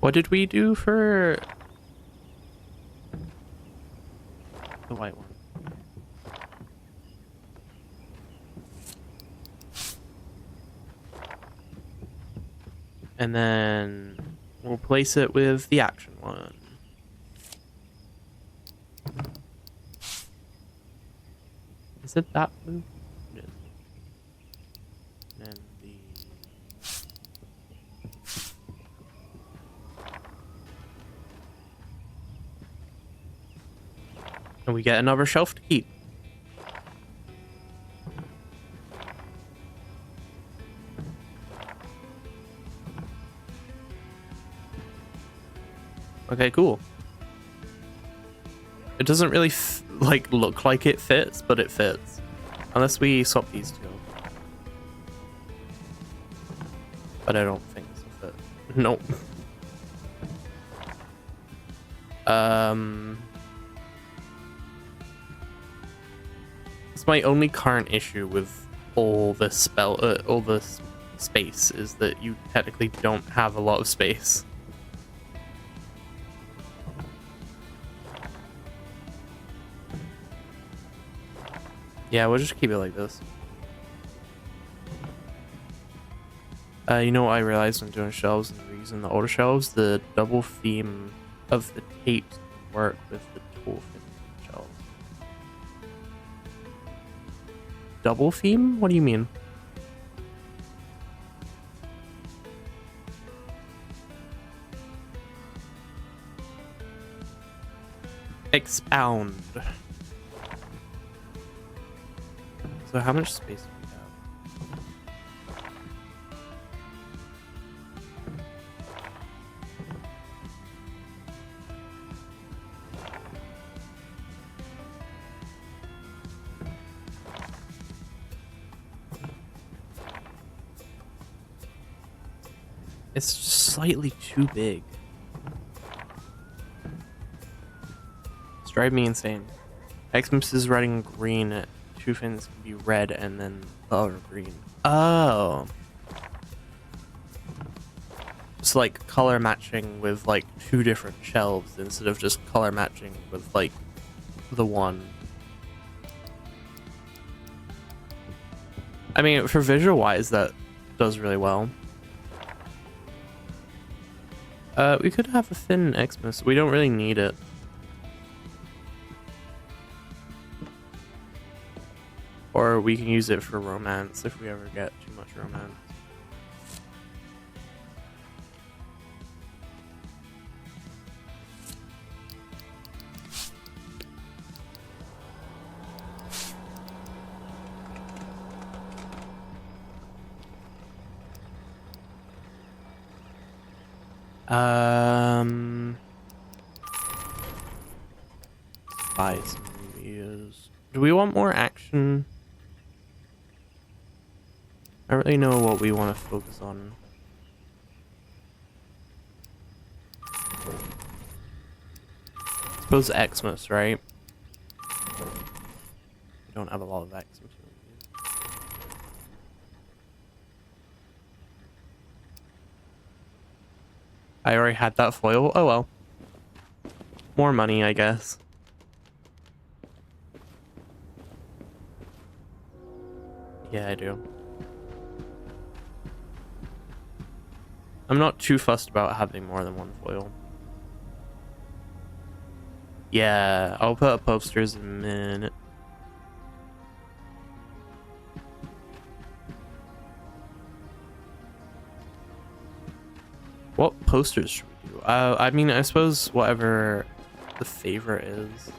What did we do for the white one? And then we'll place it with the action one. Is it that blue? It is. And then and we get another shelf to keep. Okay, cool. It doesn't really like look like it fits, but it fits. Unless we swap these two. But I don't think this will fit. Nope. It's my only current issue with all the space is that you technically don't have a lot of space. Yeah, we'll just keep it like this. You know what I realized when doing shelves and reusing the older shelves? The double theme of the tape work with the tool fit shelves. Double theme? What do you mean? Expound. So how much space do we have? It's just slightly too big. It's driving me insane. Xmas is running green. Two fins can be red and then the other green. Oh. It's like color matching with like two different shelves instead of just color matching with like the one. I mean, for visual wise, that does really well. We could have a thin Xmas. We don't really need it. Or we can use it for romance if we ever get too much romance. Buy some videos. Do we want more action? I don't really know what we want to focus on. I suppose Xmas, right? We don't have a lot of Xmas. I already had that foil. Oh well. More money, I guess. Yeah, I do. I'm not too fussed about having more than one foil. Yeah, I'll put up posters in a minute. What posters should we do? I mean, I suppose whatever the favorite is.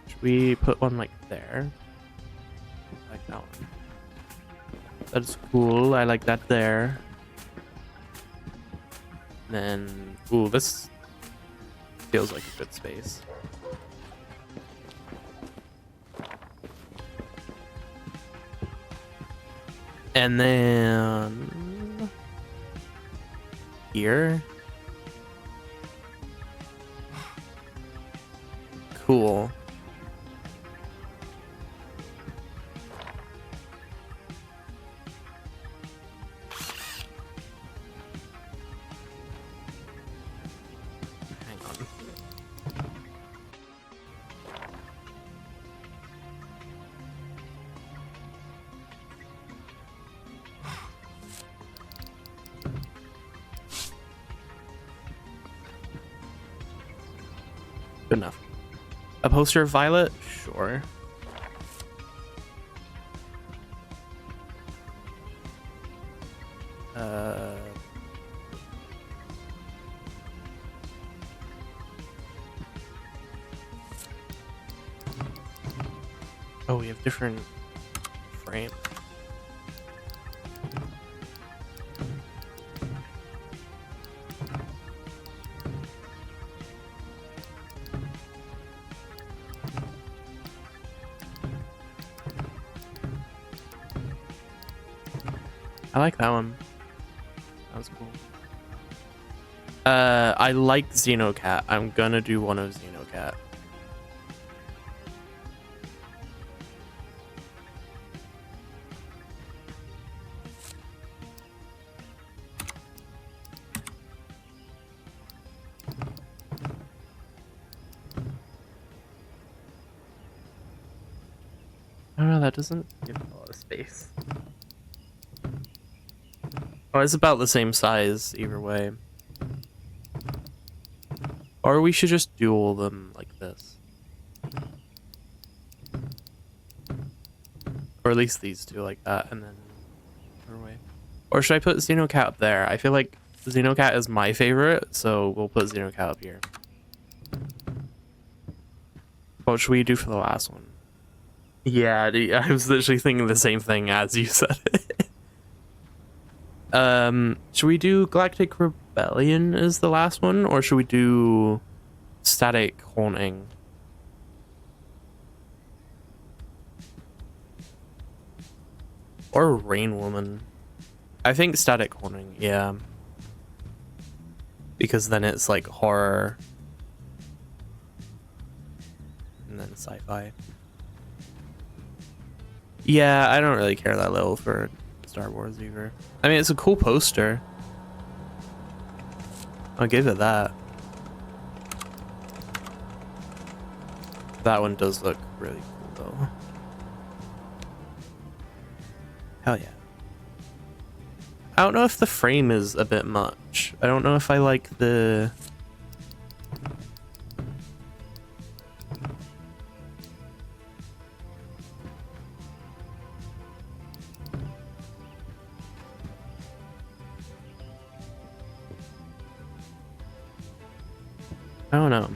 Should we put one like there? I like that one. That's cool. I like that there. Then, ooh, this feels like a good space. And then here. Cool. Good enough. A poster of Violet? Sure. Oh, we have different frames. I like that one. That was cool. I like Xenocat. I'm gonna do one of Xenocat. I don't know, that doesn't give a lot of space. Oh, it's about the same size either way. Or we should just dual them like this. Or at least these two like that, and then other way. Or should I put Xenocat up there? I feel like Xenocat is my favorite, so we'll put Xenocat up here. What should we do for the last one? Yeah, I was literally thinking the same thing as you said it. Should we do Galactic Rebellion as the last one, or should we do Static Haunting? Or Rain Woman? I think Static Haunting, yeah. Because then it's like horror. And then sci-fi. Yeah, I don't really care that little for Star Wars either. I mean, it's a cool poster. I'll give it that. That one does look really cool though. Hell yeah. I don't know if the frame is a bit much. I don't know if I like the... I don't know.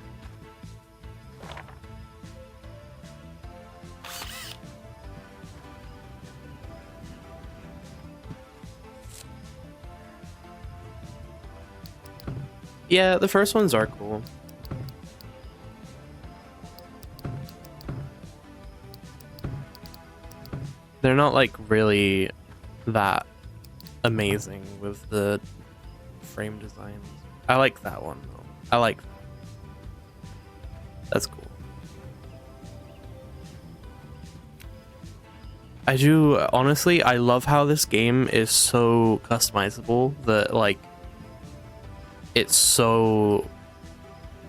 Yeah, the first ones are cool. They're not like really that amazing with the frame designs. I like that one though. I like that. That's cool. I do, honestly, I love how this game is so customizable that like it's so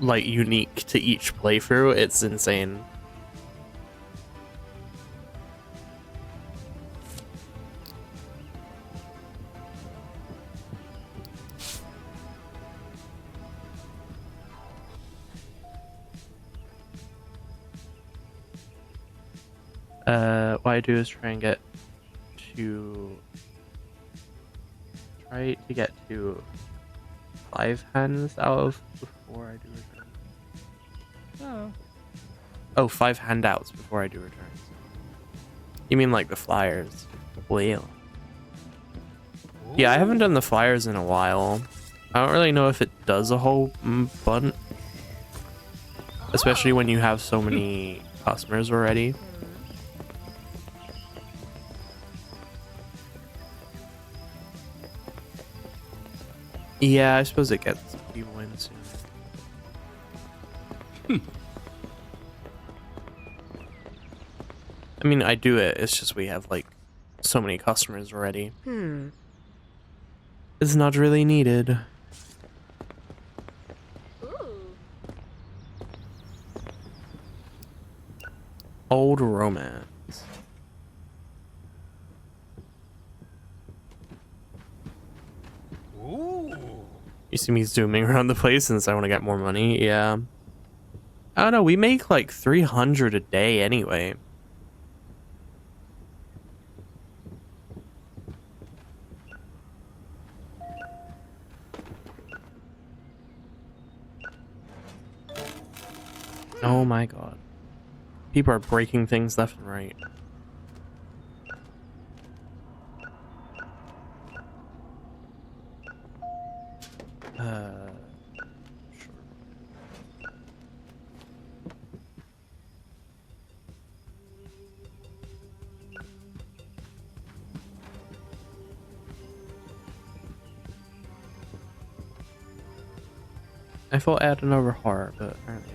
like unique to each playthrough. It's insane. What I do is try to get to 5 hands out of before I do returns. Oh, 5 handouts before I do returns. You mean like the flyers? Well, yeah, I haven't done the flyers in a while. I don't really know if it does a whole bunch, especially when you have so many customers already. Yeah, I suppose it gets people in soon. I mean, I do it. It's just we have like so many customers already. It's not really needed. Old romance. Ooh. You see me zooming around the place since I want to get more money. Yeah. I don't know, we make like 300 a day anyway. Oh my god. People are breaking things left and right. Sure. I thought I had another horror, but apparently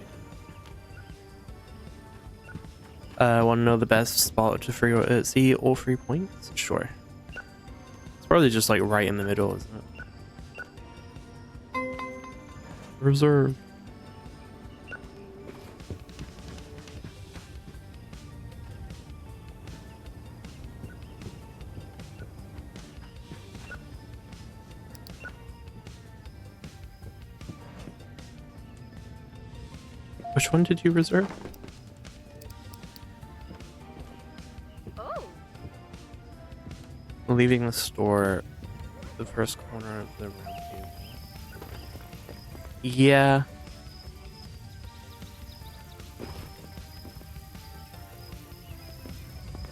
I want to know the best spot to see all 3 points? Sure. It's probably just like right in the middle, isn't it? Reserve. Which one did you reserve? Oh. Leaving the store, the first corner of the round table. Yeah.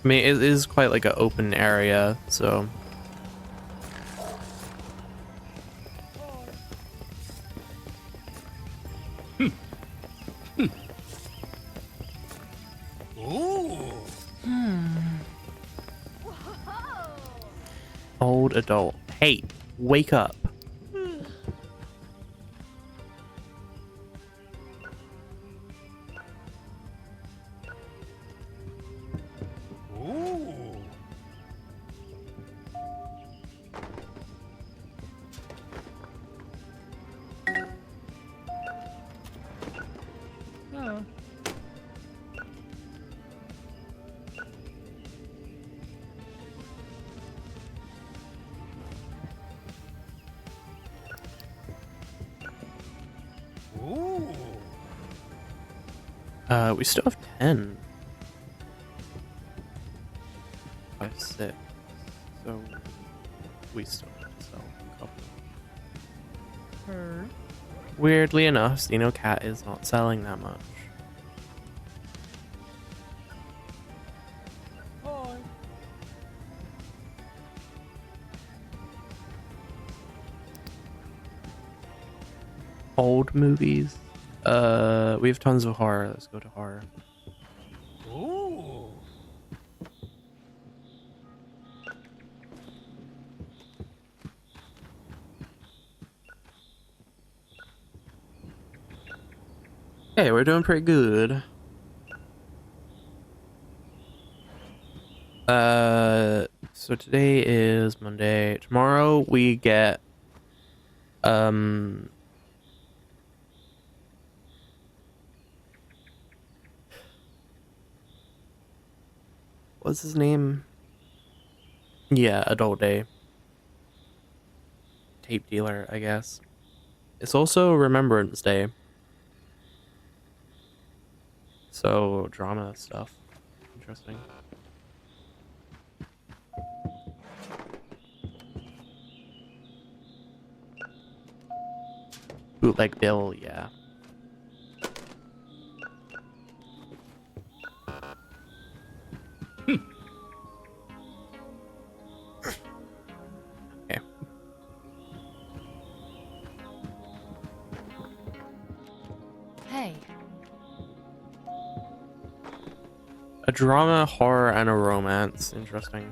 I mean, it is quite like an open area, so. Ooh. Old adult. Hey, wake up. Ooh. Oh. Ooh. We still have 10. 5, 6. So we still have to sell a couple. Weirdly enough, Steno Cat is not selling that much. Hi. Old movies. We have tons of horror. Let's go to horror. Ooh. Okay, we're doing pretty good. So today is Monday. Tomorrow we get what's his name? Yeah, Adult Day. Tape dealer, I guess. It's also Remembrance Day. So drama stuff. Interesting. Bootleg Bill, yeah. Okay. Hey. A drama, horror, and a romance. Interesting.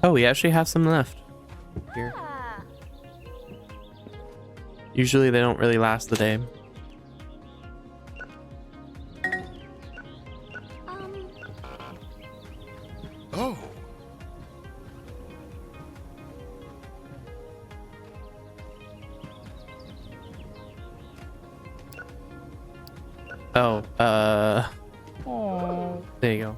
Oh, we actually have some left here. Ah. Usually they don't really last the day. Oh. Oh, there you go.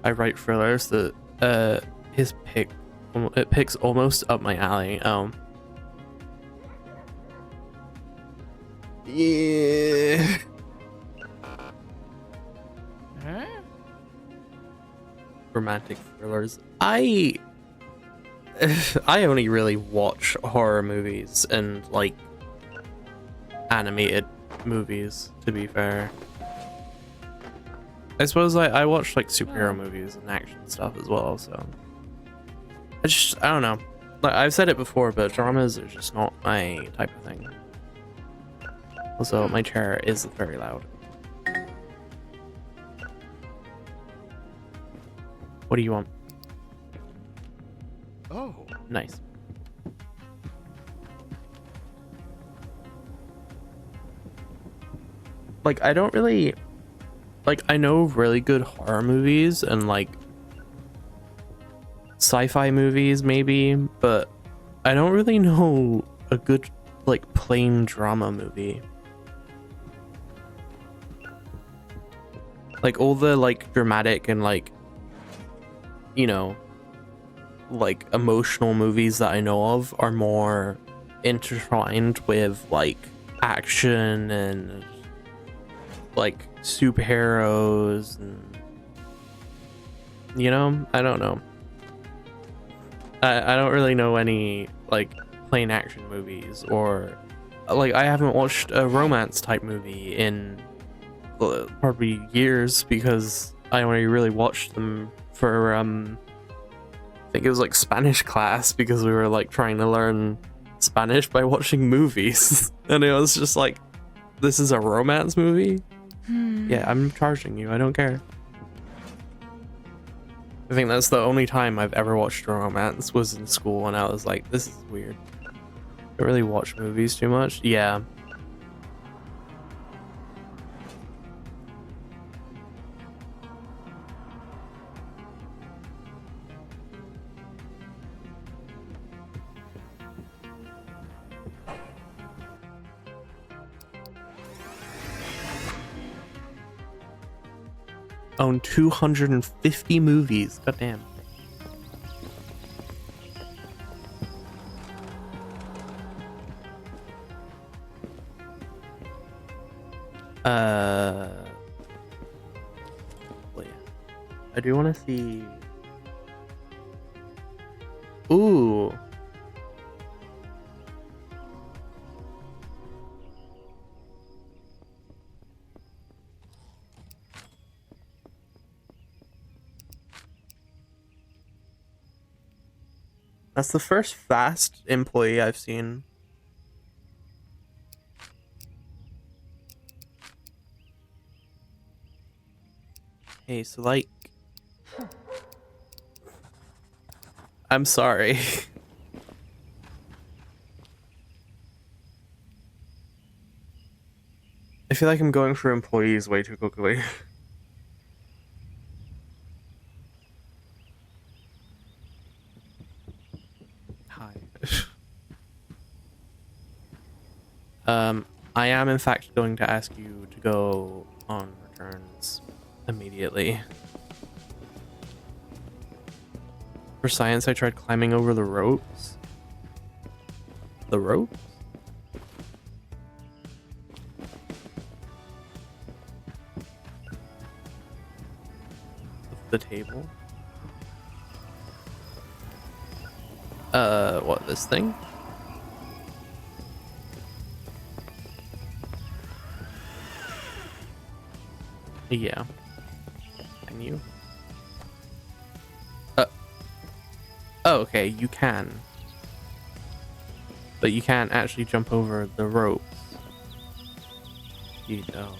I write thrillers that, his pick, it picks almost up my alley. Yeah. Huh? Romantic thrillers. I only really watch horror movies and like animated movies, to be fair. I suppose I watch like superhero movies and action stuff as well, so I don't know. Like I've said it before, but dramas are just not my type of thing. Also, my chair is very loud. What do you want? Oh. Nice. Like, I don't really... Like, I know really good horror movies and, like, sci-fi movies, maybe, but I don't really know a good, like, plain drama movie. Like, all the, like, dramatic and, like, you know, like, emotional movies that I know of are more intertwined with, like, action and, like, superheroes and, you know, I don't know. I don't really know any, like, plain action movies, or, like, I haven't watched a romance type movie in probably years, because I only really watched them for, I think it was, like, Spanish class, because we were, like, trying to learn Spanish by watching movies. And it was just like, this is a romance movie? Yeah, I'm charging you, I don't care. I think that's the only time I've ever watched a romance was in school, and I was like, this is weird. I don't really watch movies too much. Yeah. Own 250 movies. God damn. Well, yeah. I do want to see. Ooh. That's the first fast employee I've seen. Hey, so like... I'm sorry. I feel like I'm going for employees way too quickly. Hi. I am in fact going to ask you to go on returns immediately. For science, I tried climbing over the ropes. The ropes? The table? What, this thing? Yeah. Can you? Oh, okay, you can. But you can't actually jump over the ropes. You know.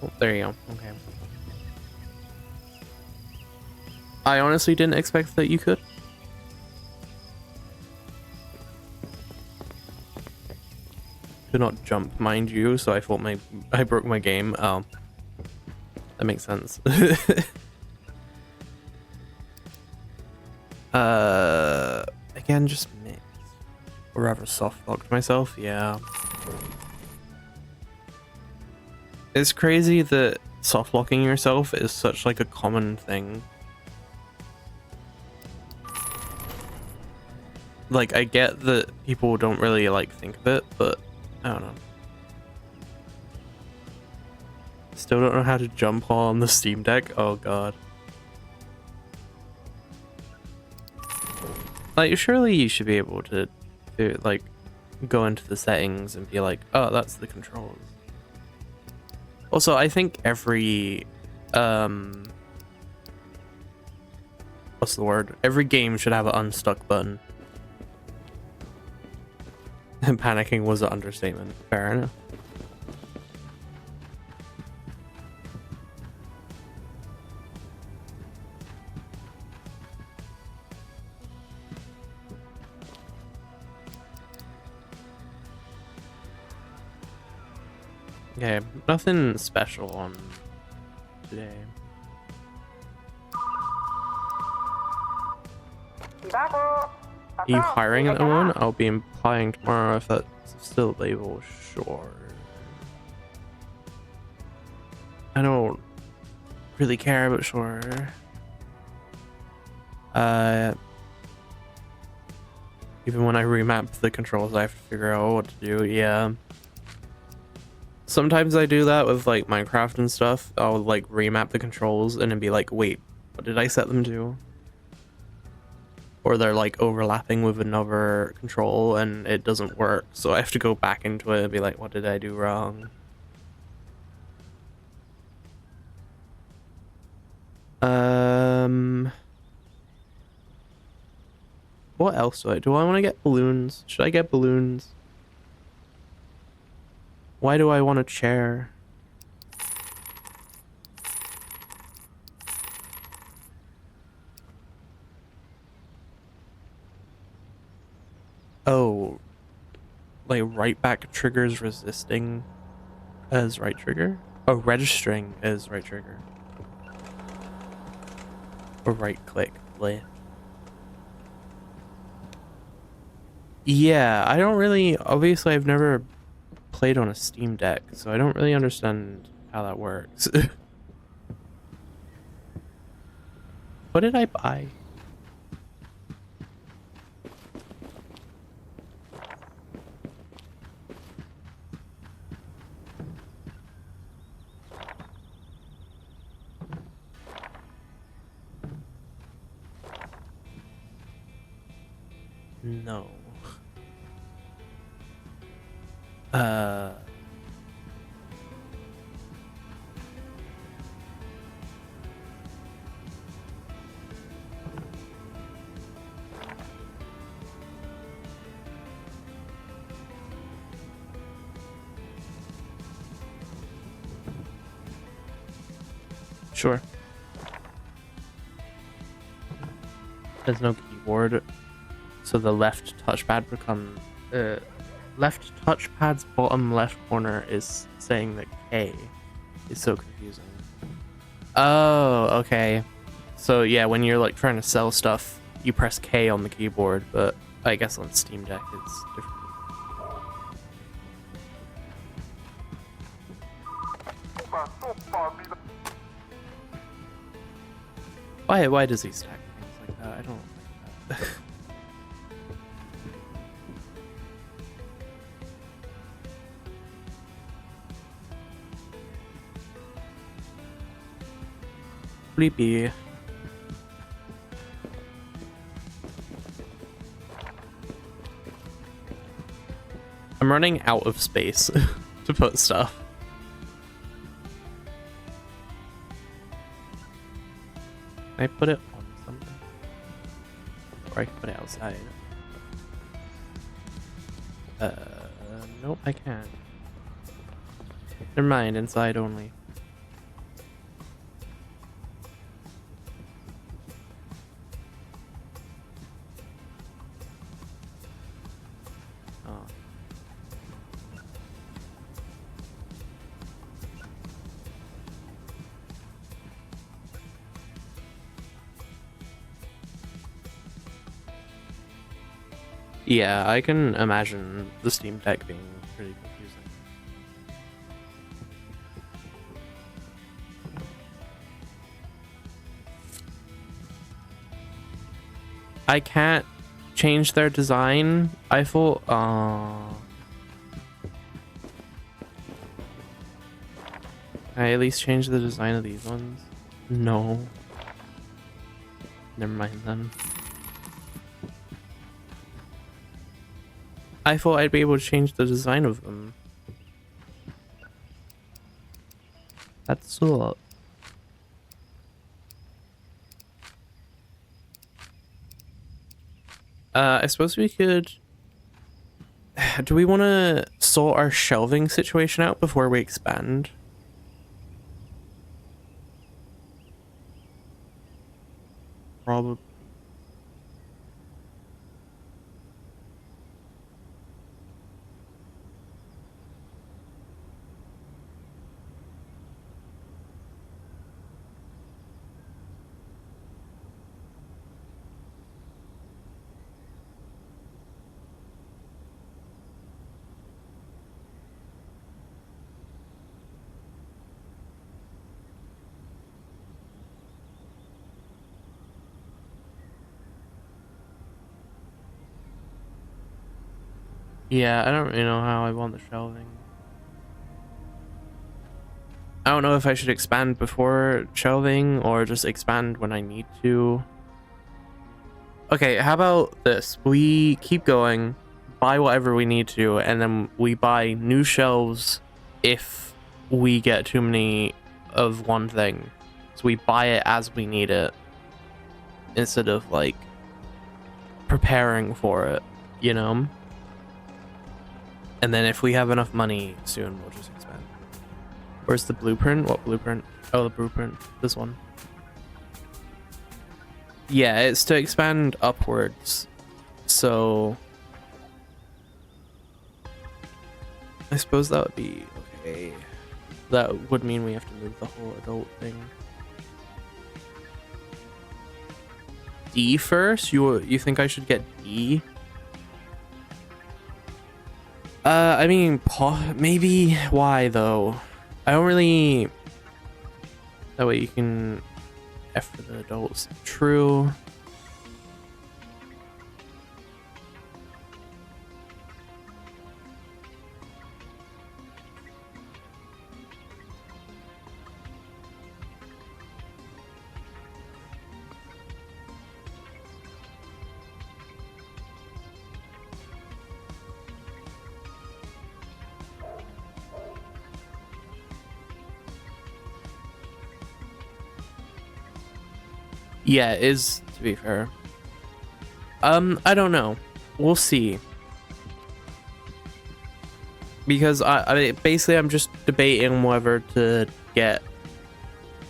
Oh, there you go. Okay. I honestly didn't expect that you could. Could not jump, mind you, so I thought I broke my game. Oh. That makes sense. Again, just mix. Or rather soft locked myself, yeah. It's crazy that soft locking yourself is such like a common thing. Like, I get that people don't really like think of it, but I don't know. Still don't know how to jump on the Steam Deck. Oh god. Like, surely you should be able to do, like, go into the settings and be like, oh, that's the controls. Also, I think every what's the word? Every game should have an unstuck button. And panicking was an understatement. Fair enough. Okay, nothing special on today. Are you hiring at the moment? I'll be applying tomorrow if that's still available. Sure. I don't really care, but sure. Even when I remap the controls, I have to figure out what to do. Yeah. Sometimes I do that with like Minecraft and stuff. I'll like remap the controls and then be like, wait, what did I set them to? Or they're like overlapping with another control and it doesn't work. So I have to go back into it and be like, what did I do wrong? What else do I want to get balloons? Should I get balloons? Why do I want a chair? Oh, like right back triggers resisting as right trigger? Oh, registering as right trigger. Or right click. Play. Yeah, I don't really, obviously I've never played on a Steam Deck, so I don't really understand how that works. What did I buy? No. Sure. There's no keyboard, so the left touchpad becomes left touchpad's bottom left corner is saying that K. It's so confusing. Oh, okay. So yeah, when you're like trying to sell stuff, you press K on the keyboard, but I guess on Steam Deck it's different. Why does he stack things like that? I don't like that. Sleepy. I'm running out of space to put stuff. Can I put it on something? Or I can put it outside. Nope, I can't. Never mind, inside only. Oh. Yeah, I can imagine the Steam Deck being pretty confusing. I can't change their design. I thought, can I at least change the design of these ones? No. Never mind then. I thought I'd be able to change the design of them. That's all. I suppose we could... Do we want to sort our shelving situation out before we expand? Probably. Yeah, I don't really know how I want the shelving. I don't know if I should expand before shelving or just expand when I need to. Okay, how about this? We keep going, buy whatever we need to, and then we buy new shelves if we get too many of one thing. So we buy it as we need it instead of like preparing for it, you know? And then if we have enough money soon, we'll just expand. Where's the blueprint? What blueprint? Oh, the blueprint. This one. Yeah, it's to expand upwards. So I suppose that would be okay. That would mean we have to move the whole adult thing. D first? You think I should get D? I mean, maybe. Why though? I don't really. That way you can F for the adults. True. Yeah, it is, to be fair. I don't know. We'll see. Because I basically I'm just debating whether to get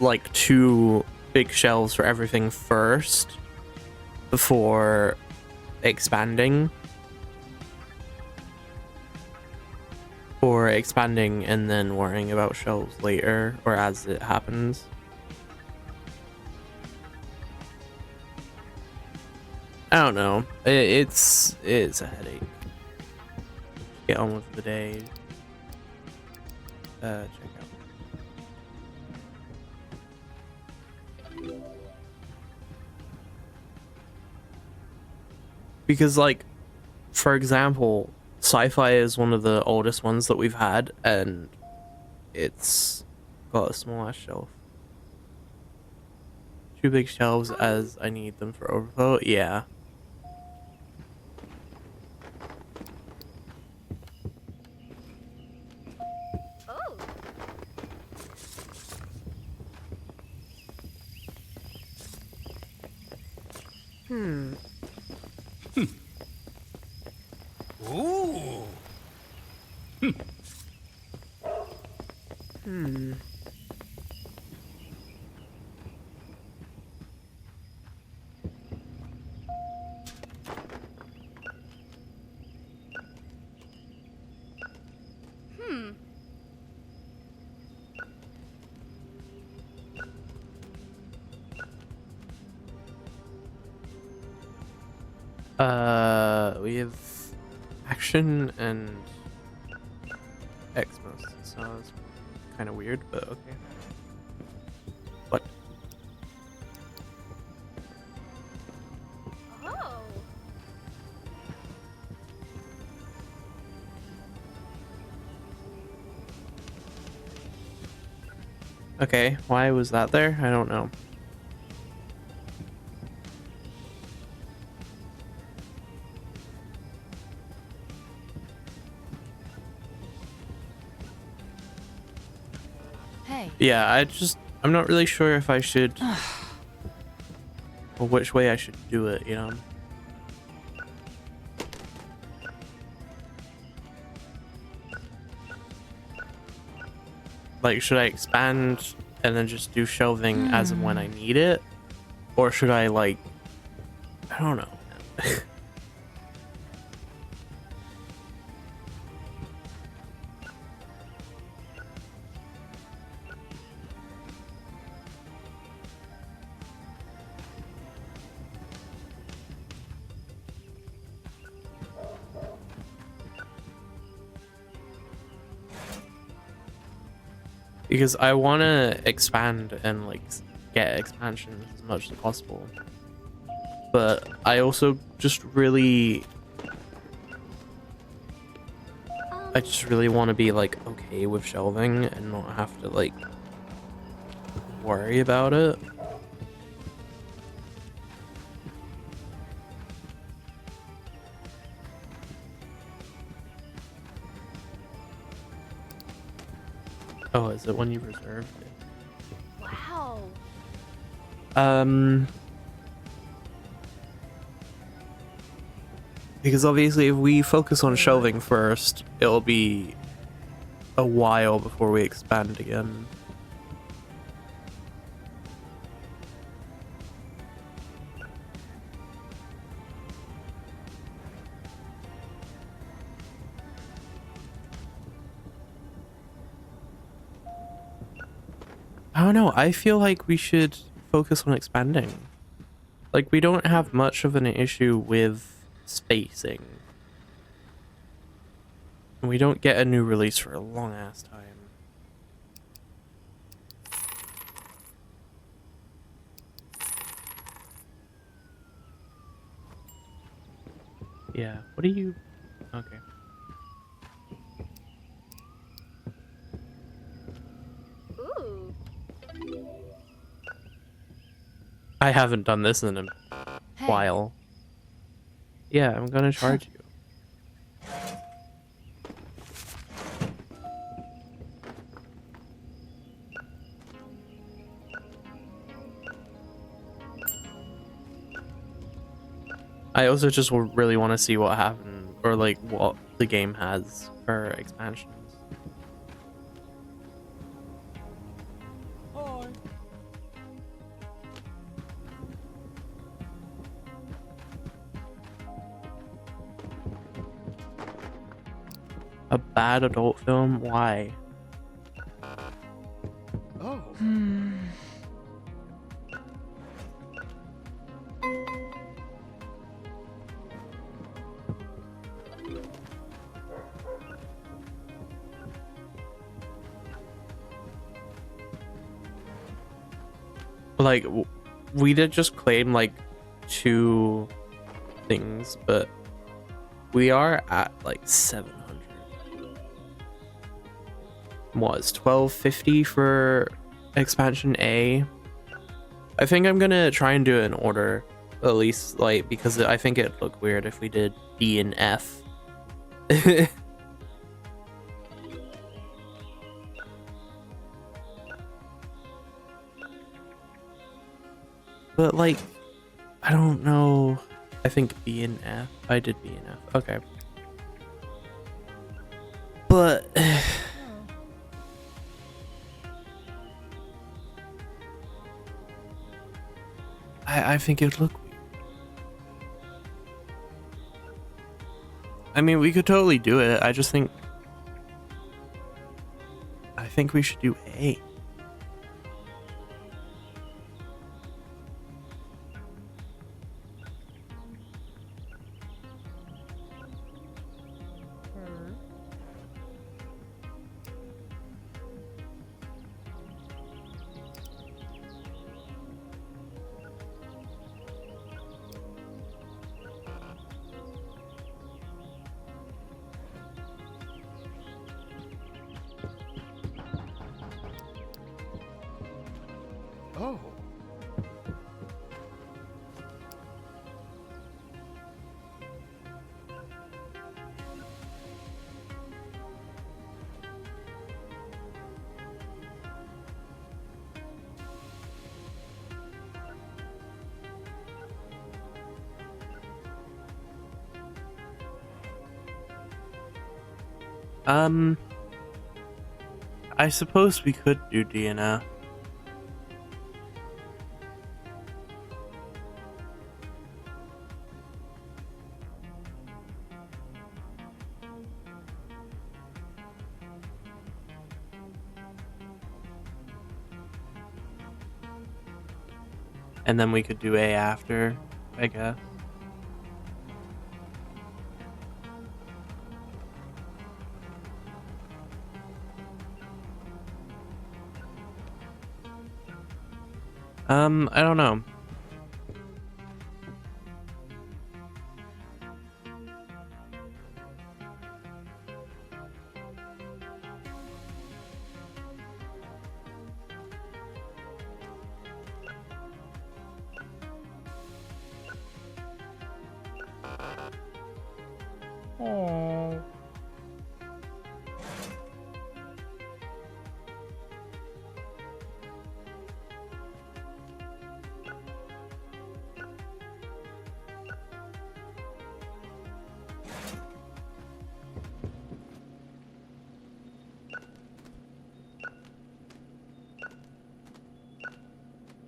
like 2 big shelves for everything first before expanding. Or expanding and then worrying about shelves later or as it happens. I don't know. It's a headache. Get on with the day. Check out. Because like, for example, sci-fi is one of the oldest ones that we've had, and it's got a small ass shelf. 2 big shelves as I need them for overflow. Yeah. Oh. Ooh. Hmm. we have action and X most, so it's kind of weird, but okay. What? Oh. Okay, why was that there? I don't know. Hey. Yeah, I'm not really sure if I should or which way I should do it, you know. Like, should I expand and then just do shelving as and when I need it? Or should I, like, I don't know. Because I want to expand and, like, get expansions as much as possible. But I also just really... I just really want to be, like, okay with shelving and not have to, like, worry about it. Oh, is it when you reserved it? Wow. Because obviously if we focus on shelving first, it'll be a while before we expand again. I don't know, I feel like we should focus on expanding. Like, we don't have much of an issue with spacing. And we don't get a new release for a long ass time. Yeah, what do you... Okay. Ooh. I haven't done this in a Hey. while. Yeah, I'm gonna charge you. I also just really want to see what happened, or like what the game has for expansions. A bad adult film? Why? Oh. Like, we did just claim like 2 things, but we are at like 700. Was 1250 for expansion A. I think I'm gonna try and do it in order, at least, like, because I think it'd look weird if we did B and F. But like, I don't know. I think B and F. I did B and F. Okay. But I think it'd look weird. I mean, we could totally do it. I think we should do A. Oh. I suppose we could do DNF. And then we could do A after, I guess. I don't know. Oh.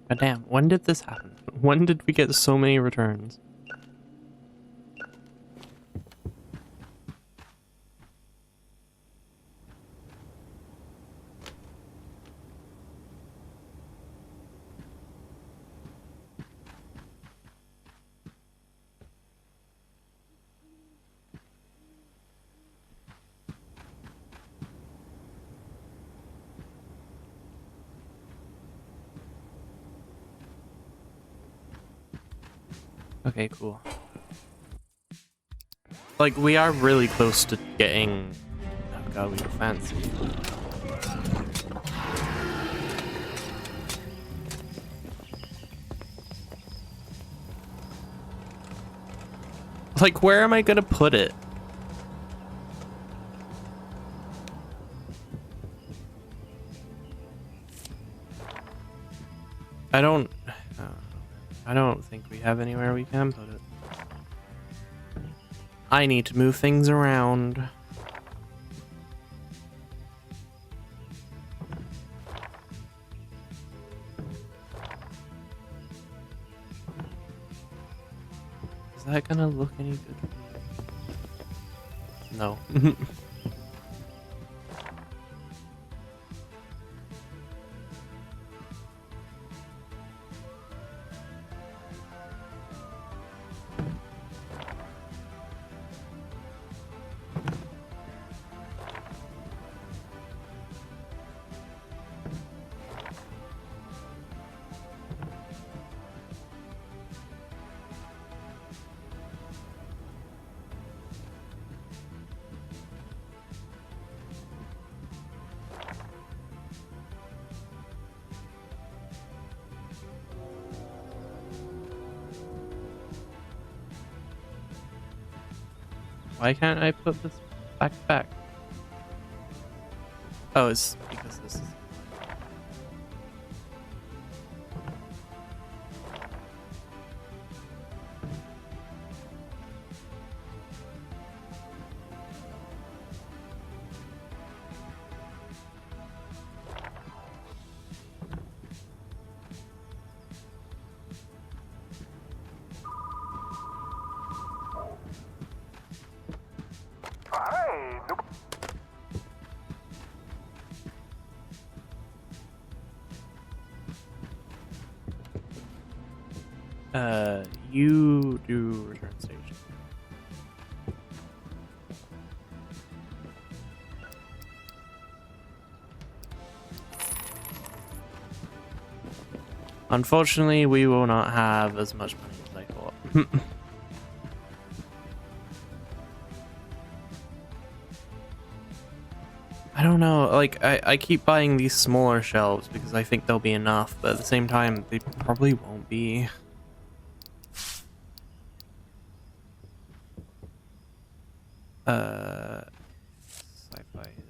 But damn, when did this happen? When did we get so many returns? Okay, cool. Like, we are really close to getting... Oh god, we go fancy. Like, where am I gonna put it? I don't think we have anywhere we can put it. I need to move things around. Is that gonna look any good? No. Why can't I put this back? Oh, it's because this is... You do return station. Unfortunately, we will not have as much money as I thought. I don't know, like, I keep buying these smaller shelves because I think they'll be enough, but at the same time, they probably won't be. Sci-fi is...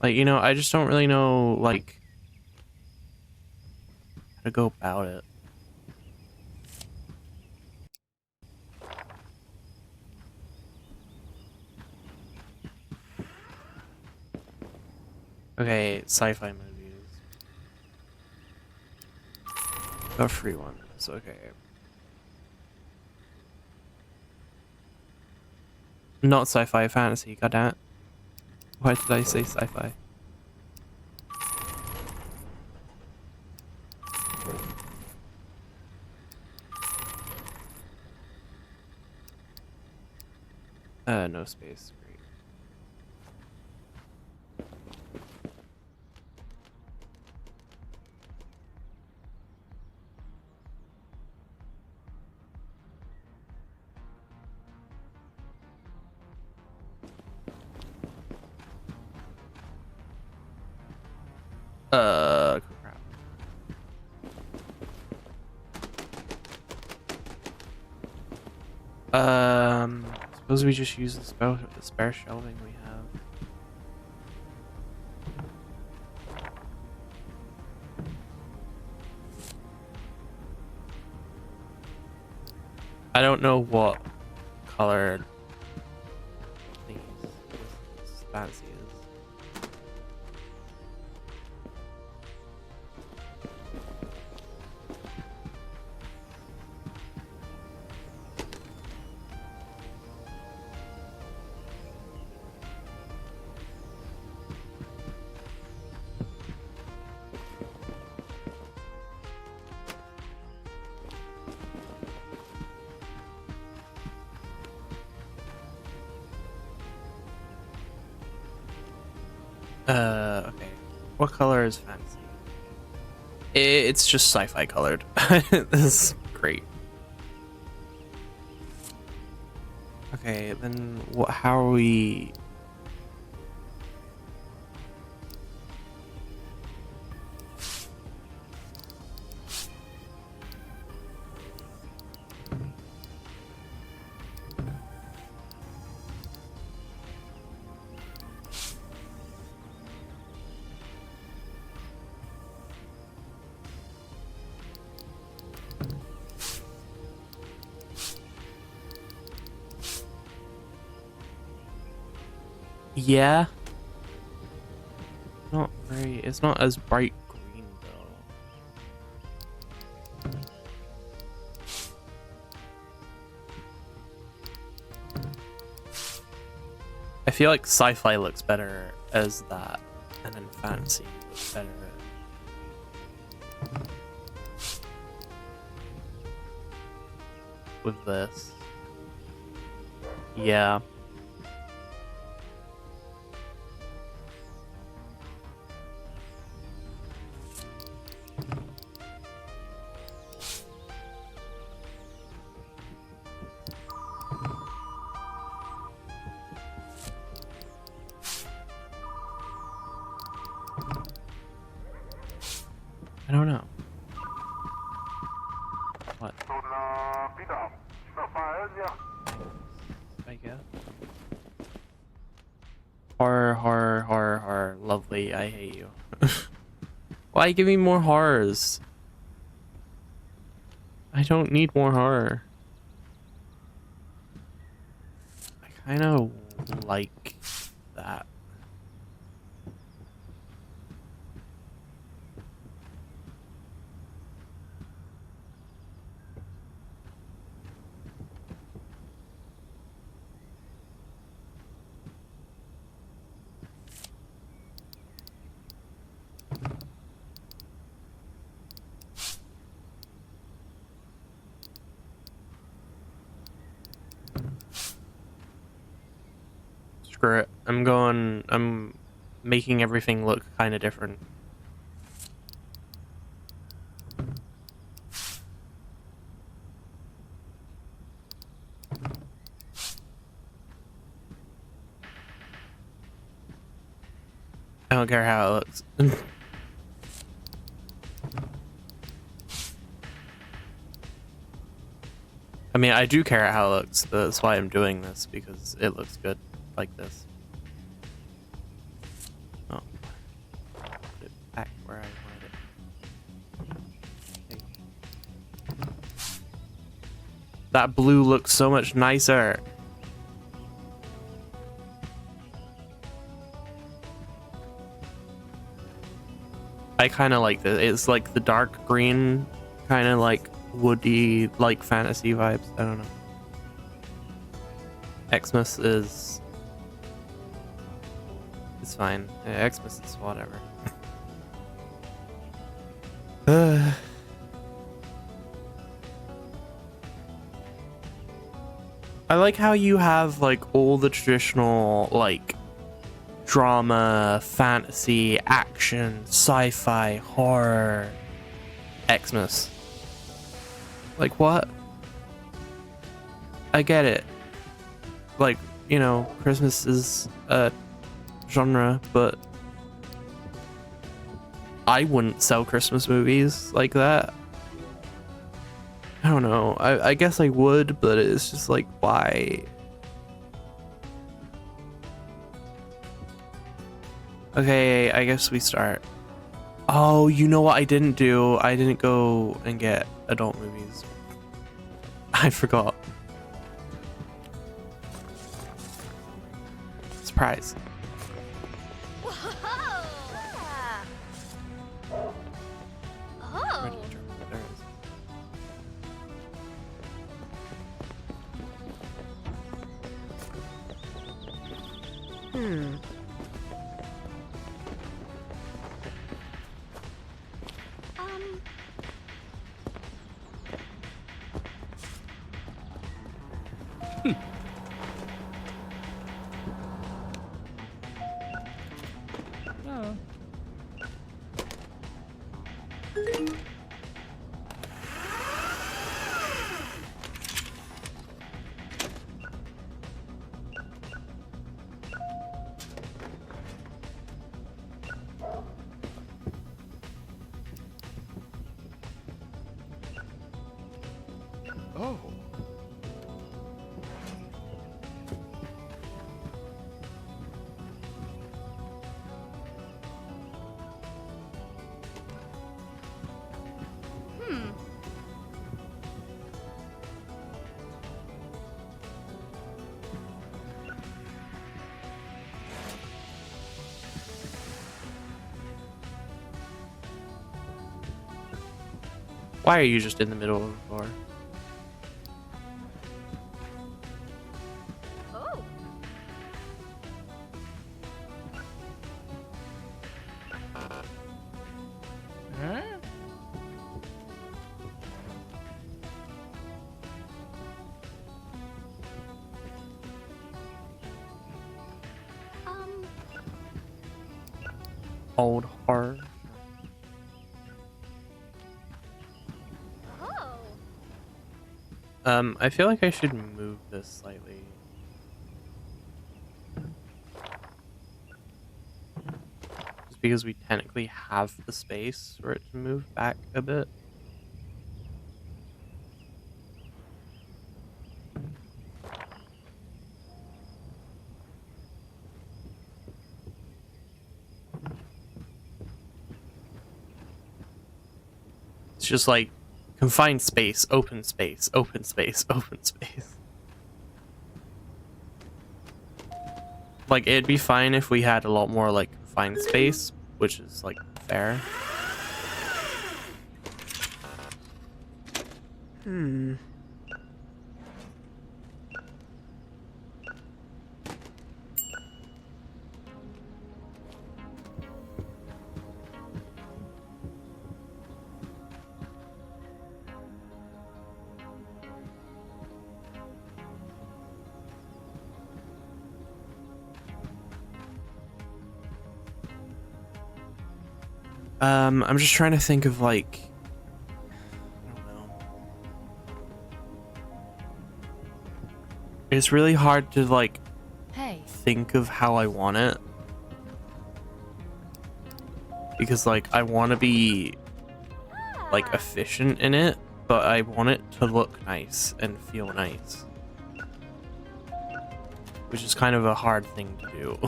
Like, you know, I just don't really know, like, how to go about it. Okay, sci-fi movies. The free ones, okay. Not sci-fi, fantasy, goddammit. Why did I say sci-fi? No space, great. Crap. Suppose we just use the spare shelving we have. I don't know what color this fancy is. Okay. What color is fancy? It's just sci-fi colored. This is great. Okay, then what? How are we? Yeah. Not very. It's not as bright green though. I feel like sci-fi looks better as that, and then fantasy looks better with this. Yeah. I don't know. What? I guess. Horror, horror, horror, horror. Lovely. I hate you. Why give me more horrors? I don't need more horror. I kind of like that. Screw it. I'm making everything look kind of different. don't care how it looks. I mean, I do care how it looks. That's why I'm doing this, because it looks good like this. Oh. Put it back where I wanted it. Okay. That blue looks so much nicer. I kind of like this. It's like the dark green, kind of like woody, like fantasy vibes. I don't know. Xmas is... It's fine. Yeah, Xmas is whatever. I like how you have like all the traditional like drama, fantasy, action, sci-fi, horror, Xmas. Like what? I get it. Like, you know, Christmas is a genre, but I wouldn't sell Christmas movies like that. I don't know. I guess I would, but it's just like, why? Okay, I guess we start. Oh, you know what I didn't do? I didn't go and get adult movies. I forgot. Surprise. Whoa! Oh. There it is. Hmm. Oh. Hmm. Why are you just in the middle of the floor? Oh. Huh? Old horror. Oh. I feel like I should move this slightly. Just because we technically have the space for it to move back a bit. It's just like confined space, open space, open space, open space. Like, it'd be fine if we had a lot more like confined space, which is like fair. Hmm. I'm just trying to think of like, I don't know. It's really hard to like Hey. think of how I want it. because like I want to be like efficient in it, but I want it to look nice and feel nice, which is kind of a hard thing to do.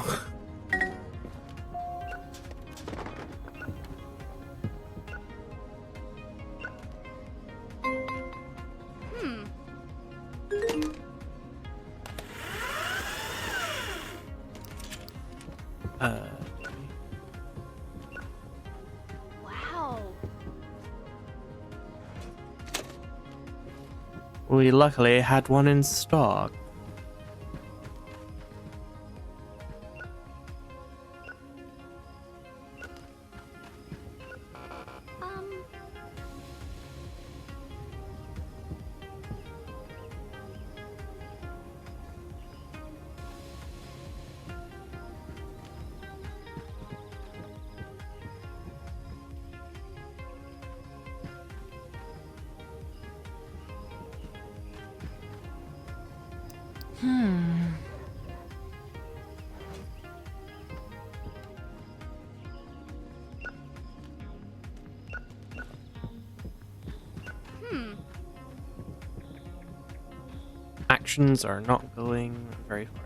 Wow. We luckily had one in stock. Actions are not going very far.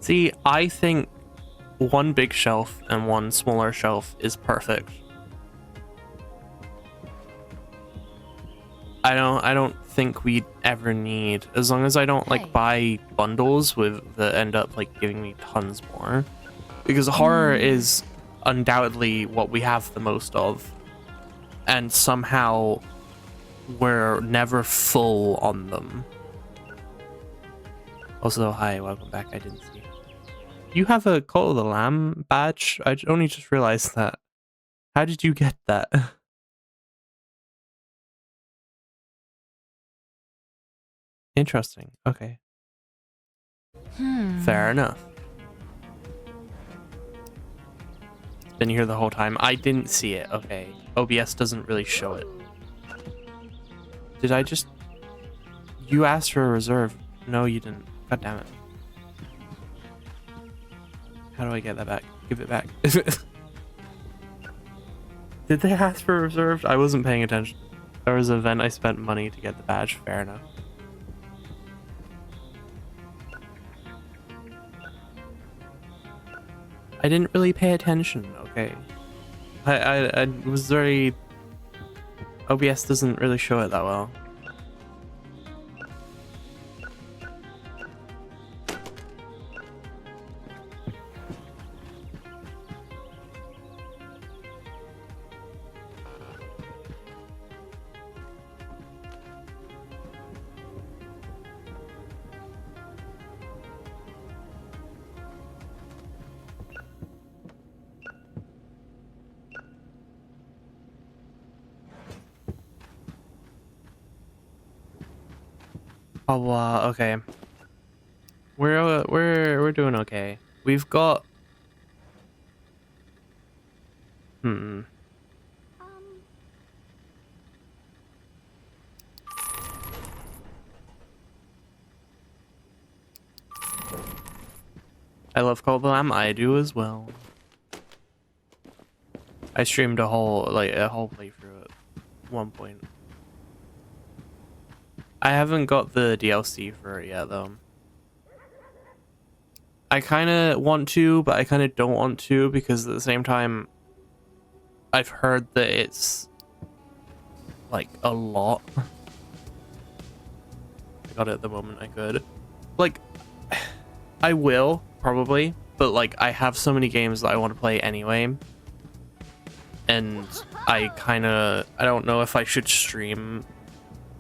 See, I think one big shelf and one smaller shelf is perfect. I don't think we'd ever need, as long as I don't like buy bundles with that end up like giving me tons more. Because horror is undoubtedly what we have the most of, and somehow we're never full on them. Also, hi, welcome back. I didn't see you. You have a Call of the Lamb badge? I only just realized that. How did you get that? Interesting. Okay. Fair enough. Been here the whole time. I didn't see it. Okay. OBS doesn't really show it. Did I just... You asked for a reserve. No, you didn't. God damn it. How do I get that back? Give it back. Did they ask for a reserve? I wasn't paying attention. There was an event I spent money to get the badge. Fair enough. I didn't really pay attention, okay? I was very... OBS doesn't really show it that well. Oh, okay. We're doing okay. We've got... I love Call of the Lamb. I do as well. I streamed a whole playthrough at one point. I haven't got the DLC for it yet, though. I kind of want to, but I kind of don't want to, because at the same time, I've heard that it's like a lot. I got it at the moment I could. Like, I will, probably, but like, I have so many games that I want to play anyway. And I don't know if I should stream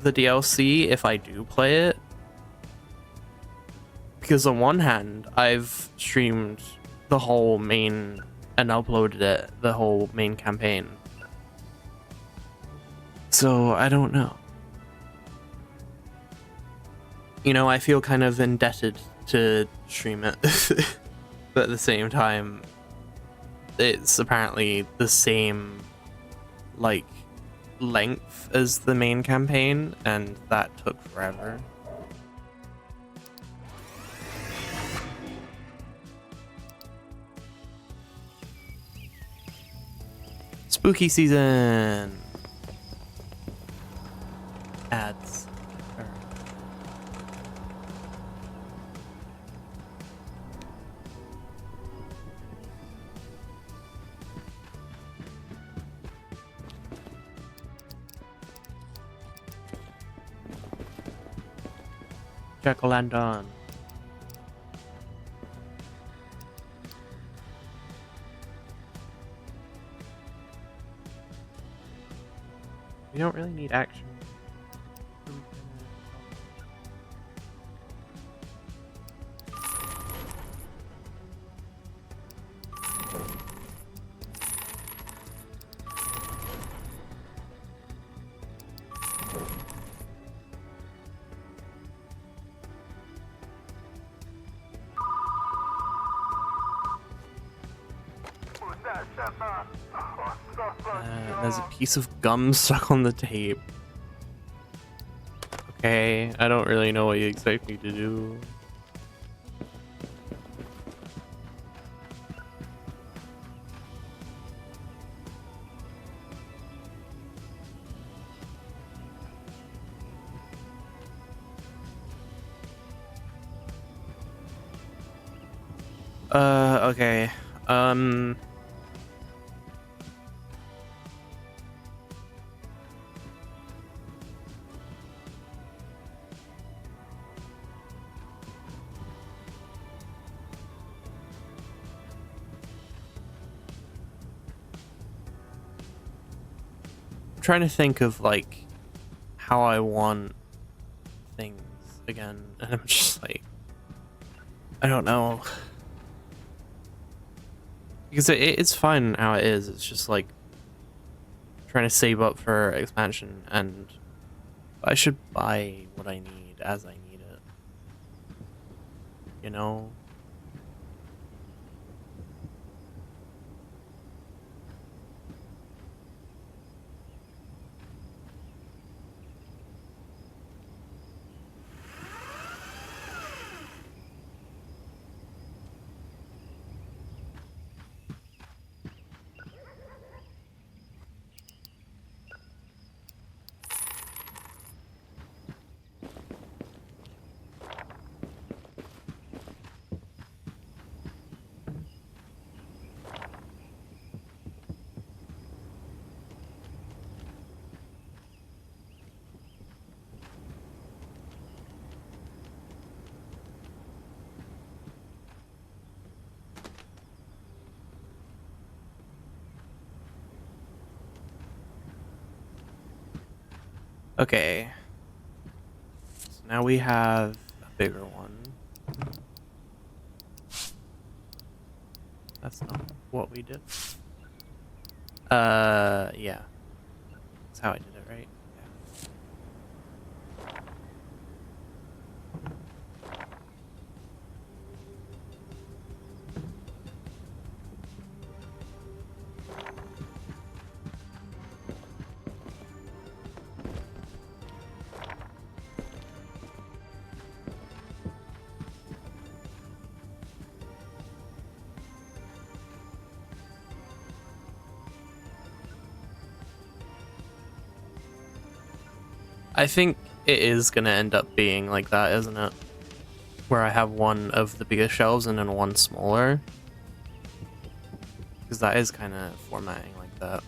the DLC if I do play it, because on one hand I've streamed the whole main and uploaded it, the whole main campaign, so I don't know, you know, I feel kind of indebted to stream it. But at the same time, it's apparently the same like length as the main campaign, and that took forever. Spooky season. Ads. Jack-o'-lantern. We don't really need action. There's a piece of gum stuck on the tape. Okay, I don't really know what you expect me to do. Okay. I'm trying to think of like how I want things again, and I'm just like, I don't know, because it's fine how it is. It's just like trying to save up for expansion, and I should buy what I need as I need it, you know. Okay, so now we have a bigger one. That's not what we did. Yeah. That's how I did it, right? I think it is gonna end up being like that, isn't it? Where I have one of the biggest shelves and then one smaller. Because that is kind of formatting like that.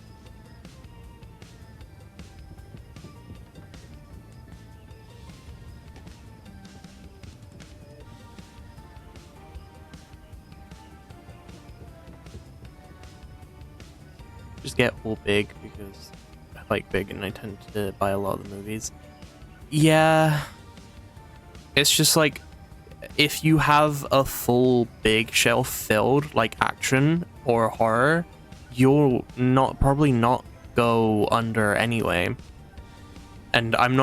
Just get all big because I like big and I tend to buy a lot of the movies. Yeah. It's just like, if you have a full big shelf filled, like action or horror, you'll probably not go under anyway. And I'm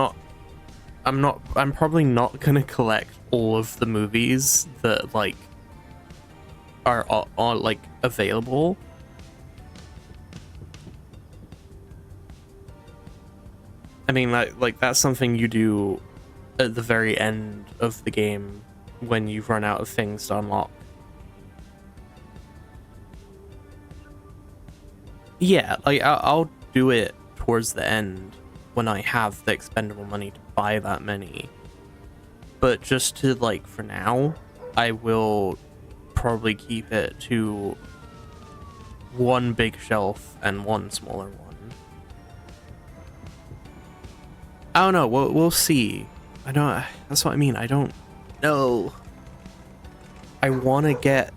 probably not gonna collect all of the movies that like are like available. I mean, like that's something you do at the very end of the game when you've run out of things to unlock. Yeah, like I'll do it towards the end when I have the expendable money to buy that many. But just to, like, for now, I will probably keep it to one big shelf and one smaller one. I don't know, we'll see. I don't, that's what I mean, I don't know. I want to get,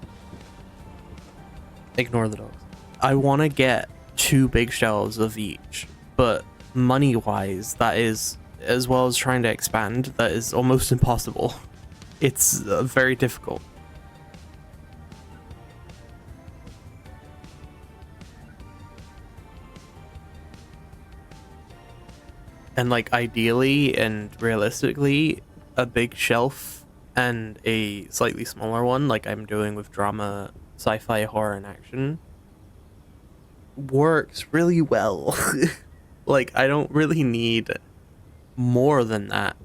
ignore the dogs. I want to get 2 big shelves of each, but money-wise, that is, as well as trying to expand, that is almost impossible. It's very difficult. And like ideally and realistically, a big shelf and a slightly smaller one, like I'm doing with drama, sci-fi, horror, and action, works really well. Like I don't really need more than that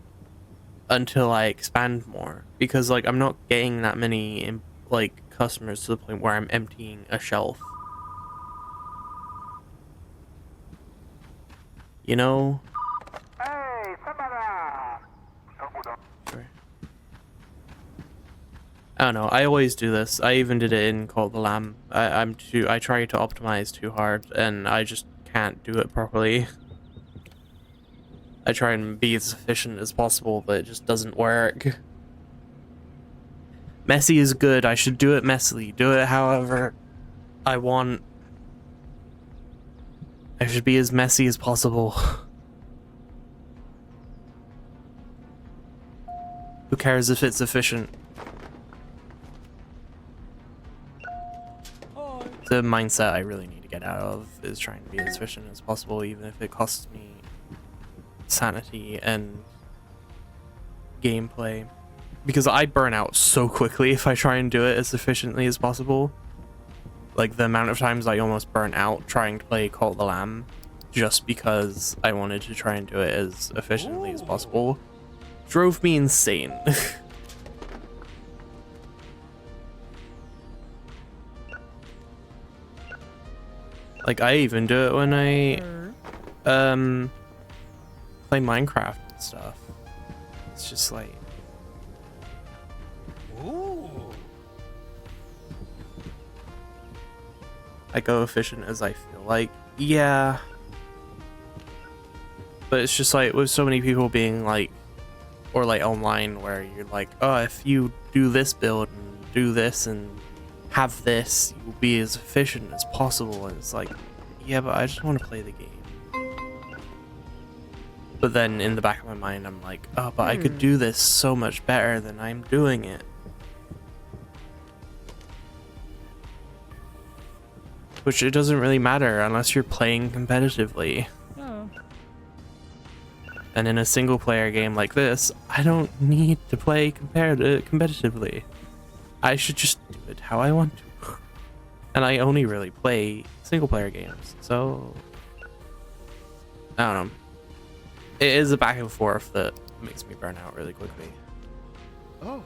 until I expand more, because like I'm not getting that many like customers to the point where I'm emptying a shelf, you know. Sure. I don't know, I always do this. I even did it in Call of the Lamb. I try to optimize too hard and I just can't do it properly. I try and be as efficient as possible, but it just doesn't work. Messy is good. I should do it messily. Do it however I want. I should be as messy as possible. Who cares if it's efficient? The mindset I really need to get out of is trying to be as efficient as possible, even if it costs me sanity and gameplay, because I burn out so quickly if I try and do it as efficiently as possible. Like the amount of times I almost burnt out trying to play Call of the Lamb just because I wanted to try and do it as efficiently as possible drove me insane. Like I even do it when I play Minecraft and stuff. It's just like, Ooh. I go efficient as I feel like. Yeah, but it's just like with so many people being like, or like online where you're like, oh, if you do this build and do this and have this, you'll be as efficient as possible. And it's like, yeah, but I just want to play the game. But then in the back of my mind, I'm like, oh, but I could do this so much better than I'm doing it. Which it doesn't really matter unless you're playing competitively. Oh. And in a single player game like this, I don't need to play competitively. I should just do it how I want to. And I only really play single player games, so I don't know. It is a back and forth that makes me burn out really quickly. Oh.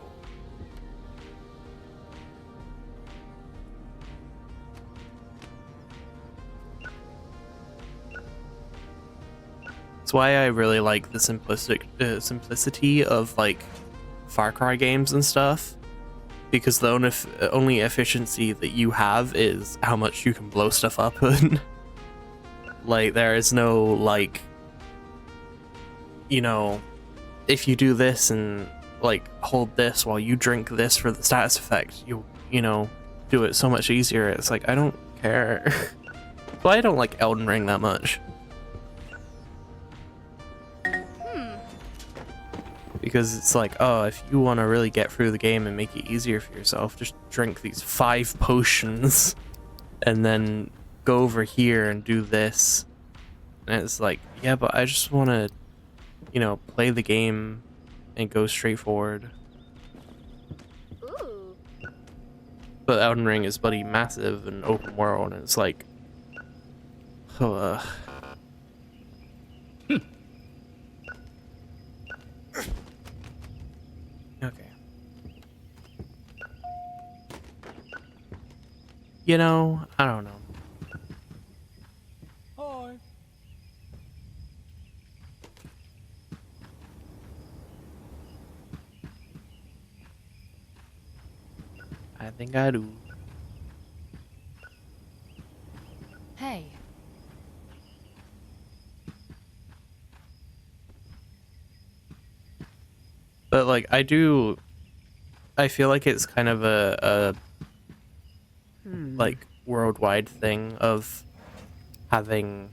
That's why I really like the simplicity of like Far Cry games and stuff, because the only efficiency that you have is how much you can blow stuff up. Like there is no like, you know, if you do this and like hold this while you drink this for the status effect, you know, do it so much easier. It's like I don't care. So I don't like Elden Ring that much. Because it's like, oh, if you want to really get through the game and make it easier for yourself, just drink these 5 potions and then go over here and do this. And it's like, yeah, but I just want to, you know, play the game and go straight forward. Ooh. But Elden Ring is bloody massive and open world, and it's like, oh, Okay. You know, I don't know. Hi. I think I do. Hey. But like I do I feel like it's kind of a like worldwide thing of having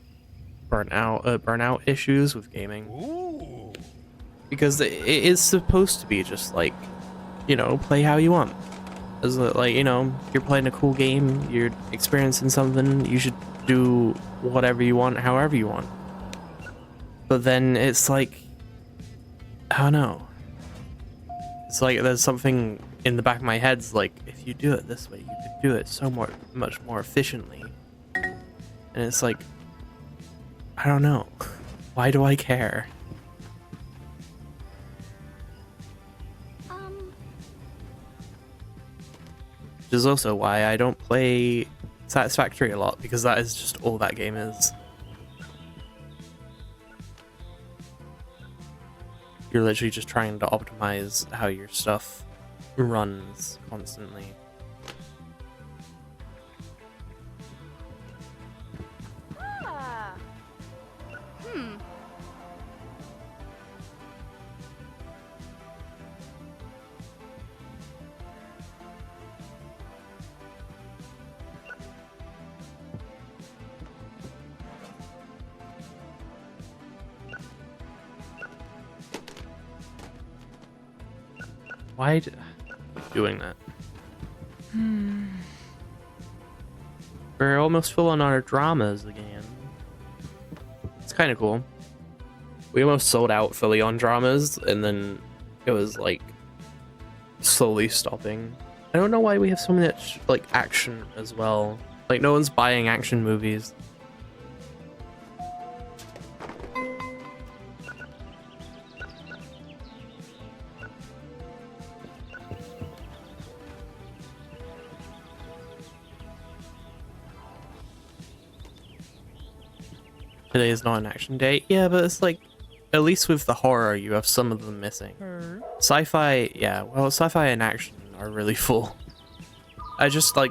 burnout issues with gaming. Ooh. Because it is supposed to be just like, you know, play how you want. As like, you know, you're playing a cool game, you're experiencing something, you should do whatever you want, however you want. But then it's like, I don't know. It's like there's something in the back of my head's like, if you do it this way, you could do it much more efficiently. And it's like, I don't know. Why do I care? Which is also why I don't play Satisfactory a lot, because that is just all that game is. You're literally just trying to optimize how your stuff runs constantly. Ah. Hmm. Why doing that? We're almost full on our dramas again. It's kind of cool. We almost sold out fully on dramas, and then it was like slowly stopping. I don't know why we have so much like action as well. Like no one's buying action movies. Today is not an action day. Yeah, but it's like, at least with the horror, you have some of them missing. Sci-fi, yeah, well, sci-fi and action are really full. I just like,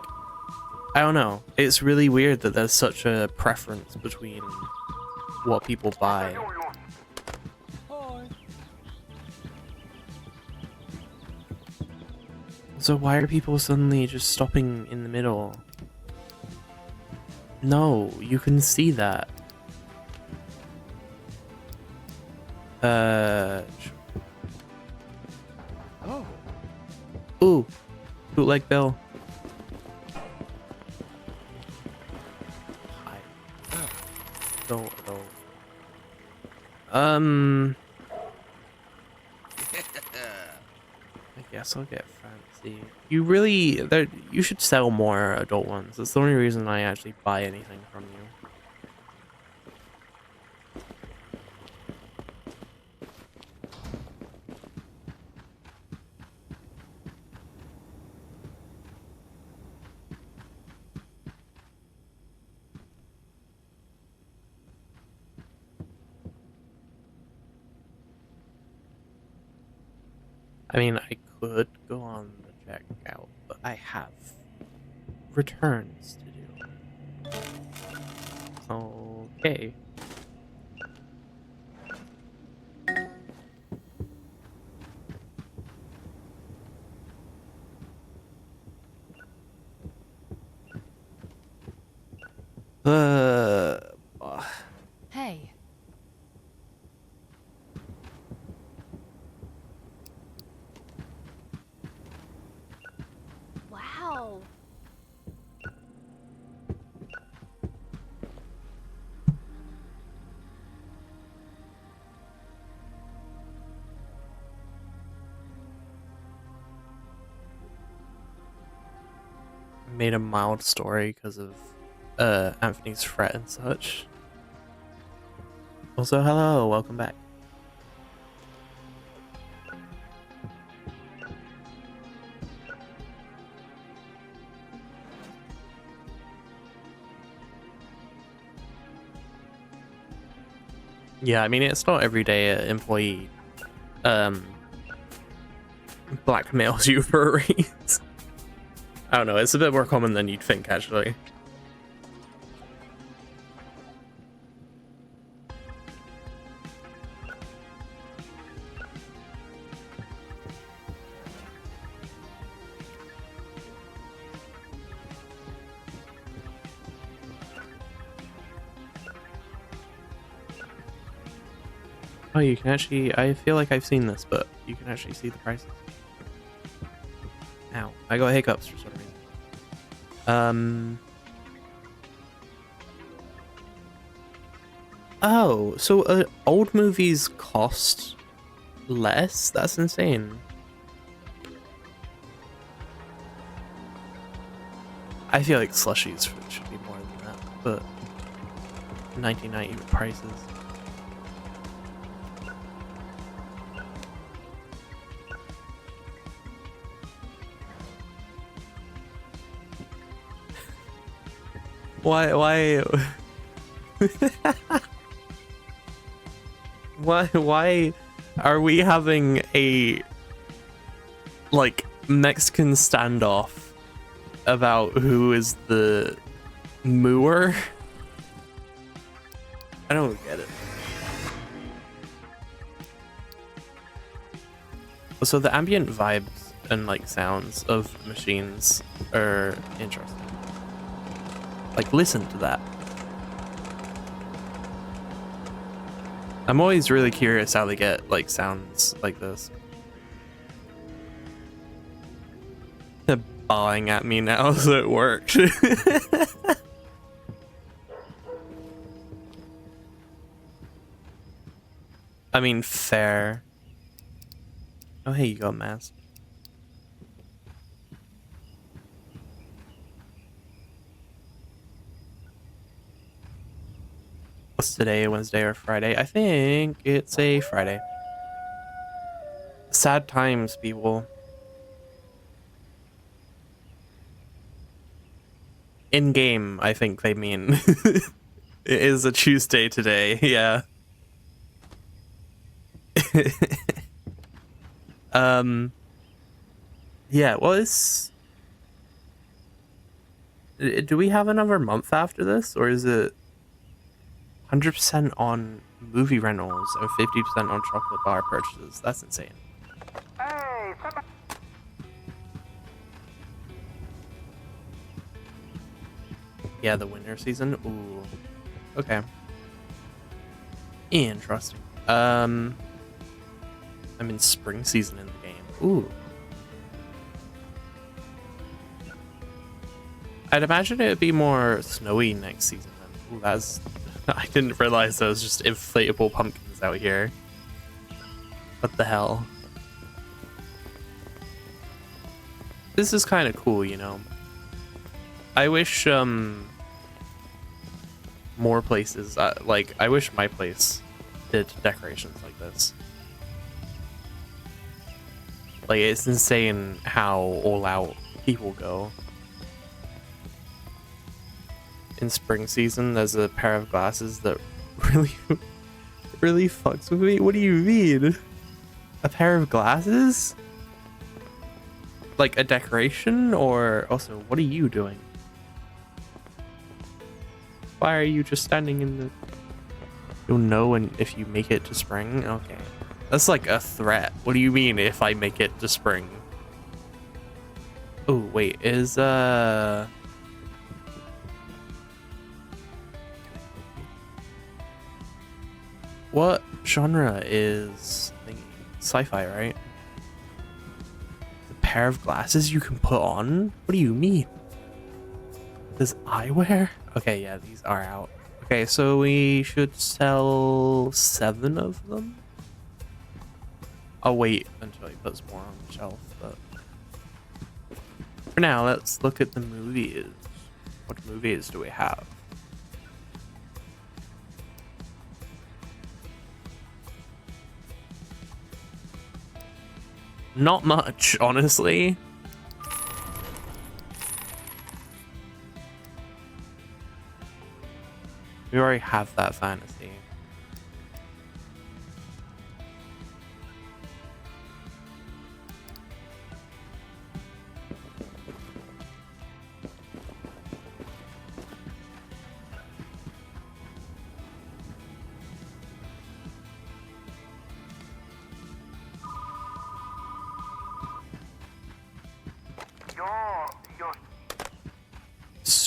I don't know. It's really weird that there's such a preference between what people buy. Hi. So why are people suddenly just stopping in the middle? No, you can see that. Oh. Ooh, bootleg Bill. Hi. Go. I guess I'll get fancy. You really, you should sell more adult ones. That's the only reason I actually buy anything from you. I mean, I could go on the checkout, but I have returns to do. Okay. Uh, Hey. Wow. made a mild story because of Anthony's threat and such. Also, hello, welcome back. Yeah, I mean, it's not every day an employee blackmails you for a raise. I don't know, it's a bit more common than you'd think, actually. Oh, you can actually, I feel like I've seen this, but you can actually see the prices. Ow, I got hiccups for some reason. Oh, so old movies cost less? That's insane. I feel like slushies should be more than that, but 1990 prices. Why why are we having a like Mexican standoff about who is the mooer? I don't get it. So the ambient vibes and like sounds of machines are interesting. Like, listen to that. I'm always really curious how they get like sounds like this. They're bawling at me now, so it worked. I mean, fair. Oh, hey, you got masked. What's today, Wednesday or Friday? I think it's a Friday. Sad times, people. In game, I think they mean. It is a Tuesday today, yeah. Yeah, well, it's... Do we have another month after this, or is it 100% on movie rentals and 50% on chocolate bar purchases? That's insane. Yeah, the winter season. Ooh. Okay. Interesting. I'm in spring season in the game. Ooh. I'd imagine it would be more snowy next season then. Ooh, that's... I didn't realize there was just inflatable pumpkins out here. What the hell? This is kind of cool, you know. I wish more places, like I wish my place did decorations like this. Like, it's insane how all out people go. In spring season, there's a pair of glasses that really fucks with me. What do you mean? A pair of glasses? Like a decoration? Or also, what are you doing? Why are you just standing in the... You'll know if you make it to spring? Okay. That's like a threat. What do you mean if I make it to spring? Oh, wait, is what genre is thingy? Sci-fi, right? The pair of glasses you can put on? What do you mean? Does eyewear? Okay, yeah, these are out. Okay, so we should sell 7 of them. I'll wait until he puts more on the shelf, but for now, let's look at the movies. What movies do we have? Not much, honestly. We already have that fantasy.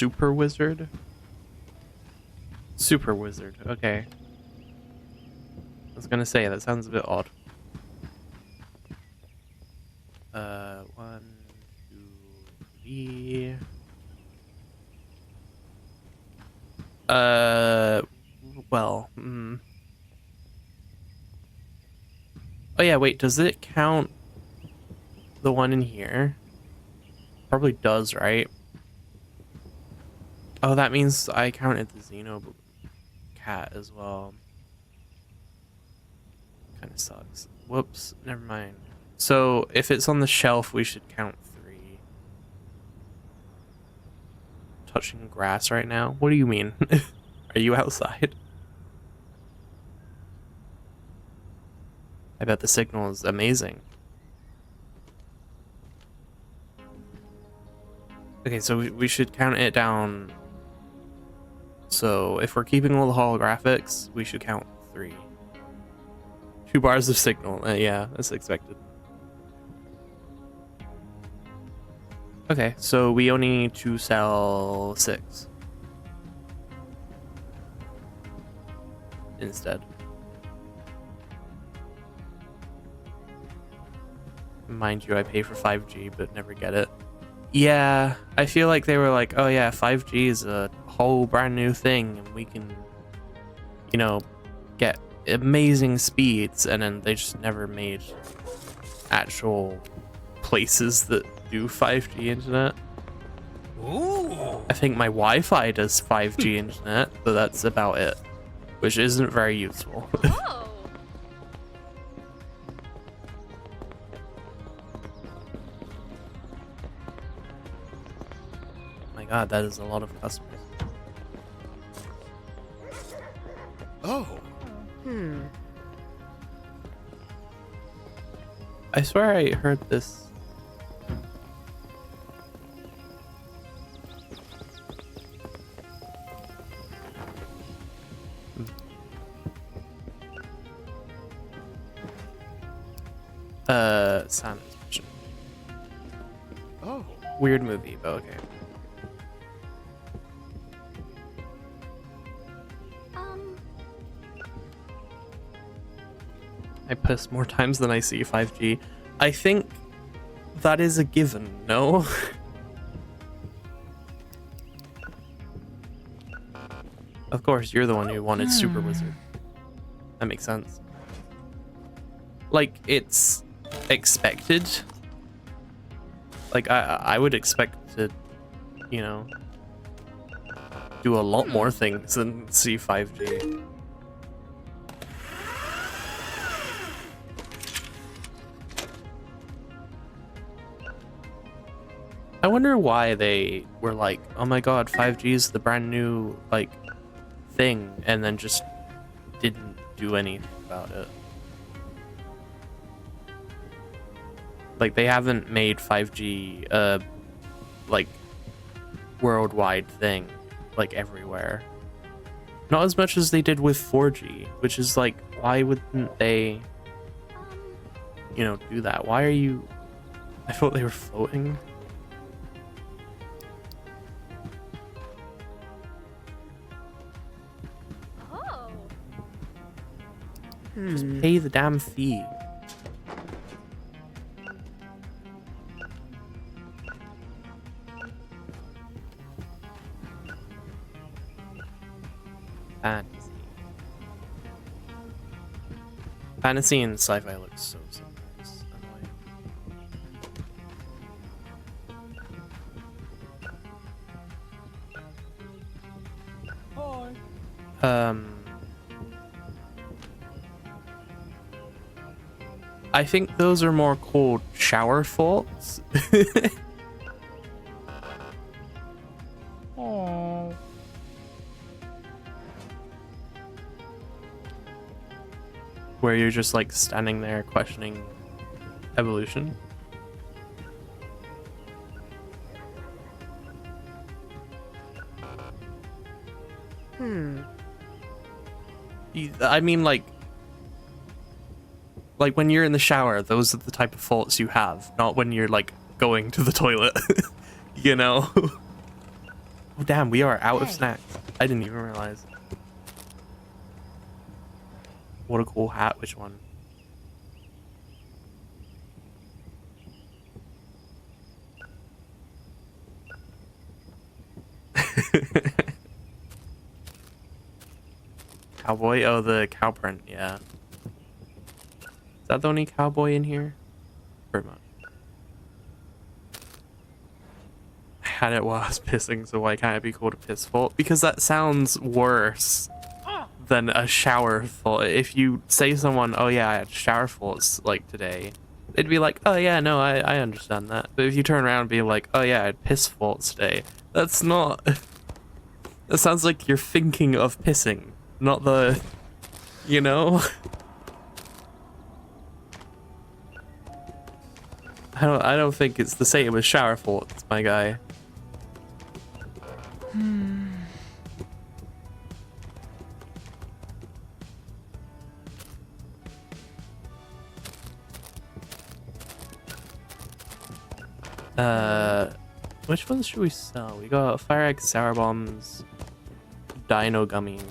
super wizard? Super wizard, okay. I was gonna say, that sounds a bit odd. 1, 2, 3. Well, oh yeah, wait, does it count the one in here? Probably does, right? Oh, that means I counted the Xeno cat as well. Kind of sucks. Whoops, never mind. So if it's on the shelf, we should count 3. Touching grass right now? What do you mean? Are you outside? I bet the signal is amazing. Okay, so we should count it down. So if we're keeping all the holographics, we should count 3. 2 bars of signal. Yeah, that's expected. Okay, so we only need to sell 6 instead. Mind you, I pay for 5G but never get it. Yeah, I feel like they were like, oh yeah, 5G is a whole brand new thing and we can, you know, get amazing speeds, and then they just never made actual places that do 5G internet. Ooh. I think my Wi-Fi does 5G internet, but that's about it, which isn't very useful. Oh. My god, that is a lot of customers. Oh. I swear I heard this. Sound expression. Oh. Weird movie, but okay. I piss more times than I see 5G. I think that is a given, no? Of course, you're the one who wanted Super Wizard. That makes sense. Like, it's expected. Like, I would expect to, you know, do a lot more things than see 5G. I wonder why they were like, oh my god, 5G is the brand new, like, thing, and then just didn't do anything about it. Like, they haven't made 5G like, worldwide thing, like, everywhere. Not as much as they did with 4G, which is like, why wouldn't they, you know, do that? Why are you... I thought they were floating. Oh. Just pay the damn fee. Fantasy. Fantasy and sci-fi look so similar. It's annoying. Hi. I think those are more called shower faults. Oh. Where you're just like standing there questioning evolution. I mean, like when you're in the shower, those are the type of faults you have, not when you're like going to the toilet. You know? Oh damn, we are out of Hey. snacks. I didn't even realize. What a cool hat. Which one? Cowboy? Oh, the cow print, yeah. Is that the only cowboy in here? Pretty much. I had it while I was pissing, so why can't it be called a piss fault? Because that sounds worse than a shower fault. If you say to someone, oh yeah, I had shower faults like today, they'd be like, oh yeah, no, I understand that. But if you turn around and be like, oh yeah, I had piss faults today, that's not... That sounds like you're thinking of pissing, not the... You know? I don't think it's the same as shower faults, my guy. Which ones should we sell? We got fire eggs, sour bombs, dino gummies.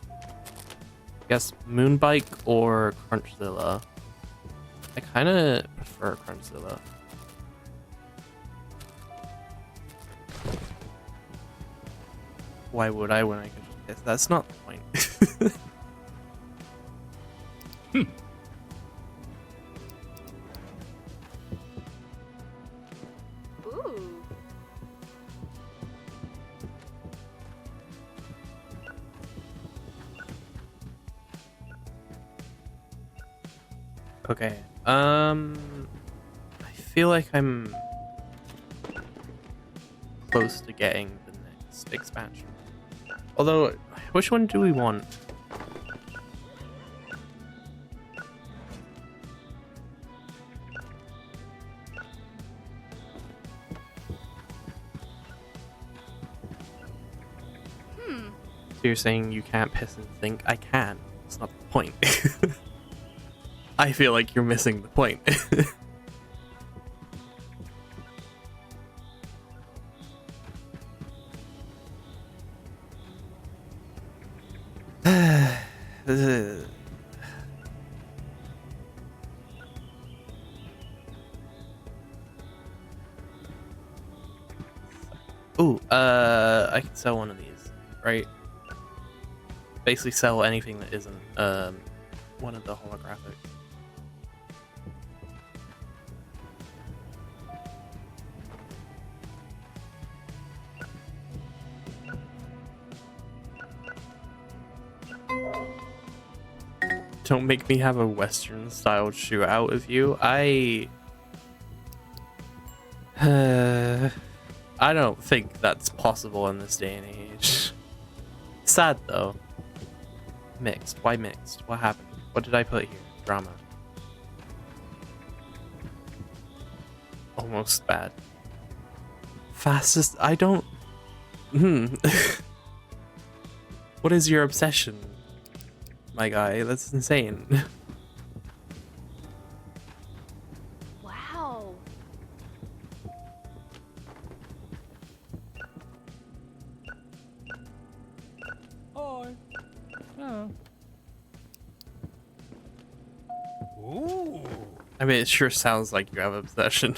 I guess Moonbike or Crunchzilla. I kind of prefer Crunchzilla. Why would I when I could just piss? That's not the point. Ooh. Okay. I feel like I'm close to getting the next expansion. Although, which one do we want? So you're saying you can't piss and think? I can. It's not the point. I feel like you're missing the point. Ooh, I can sell one of these, right? Basically sell anything that isn't one of the holographics. Don't make me have a Western style shootout with you. I don't think that's possible in this day and age. Sad though. Mixed. Why mixed? What happened? What did I put here? Drama. Almost bad. Fastest. I don't. What is your obsession, my guy? That's insane. Wow. Hi. Oh. Ooh. I mean, it sure sounds like you have obsession.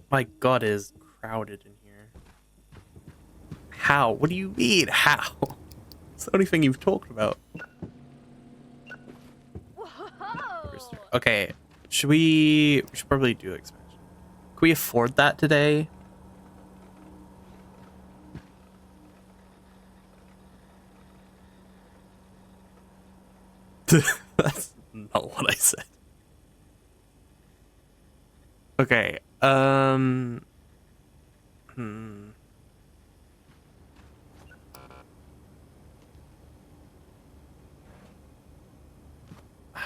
My god, it is crowded in here. How? What do you mean? How? It's the only thing you've talked about. Whoa. Okay, should we should probably do expansion. Can we afford that today? That's not what I said. Okay, I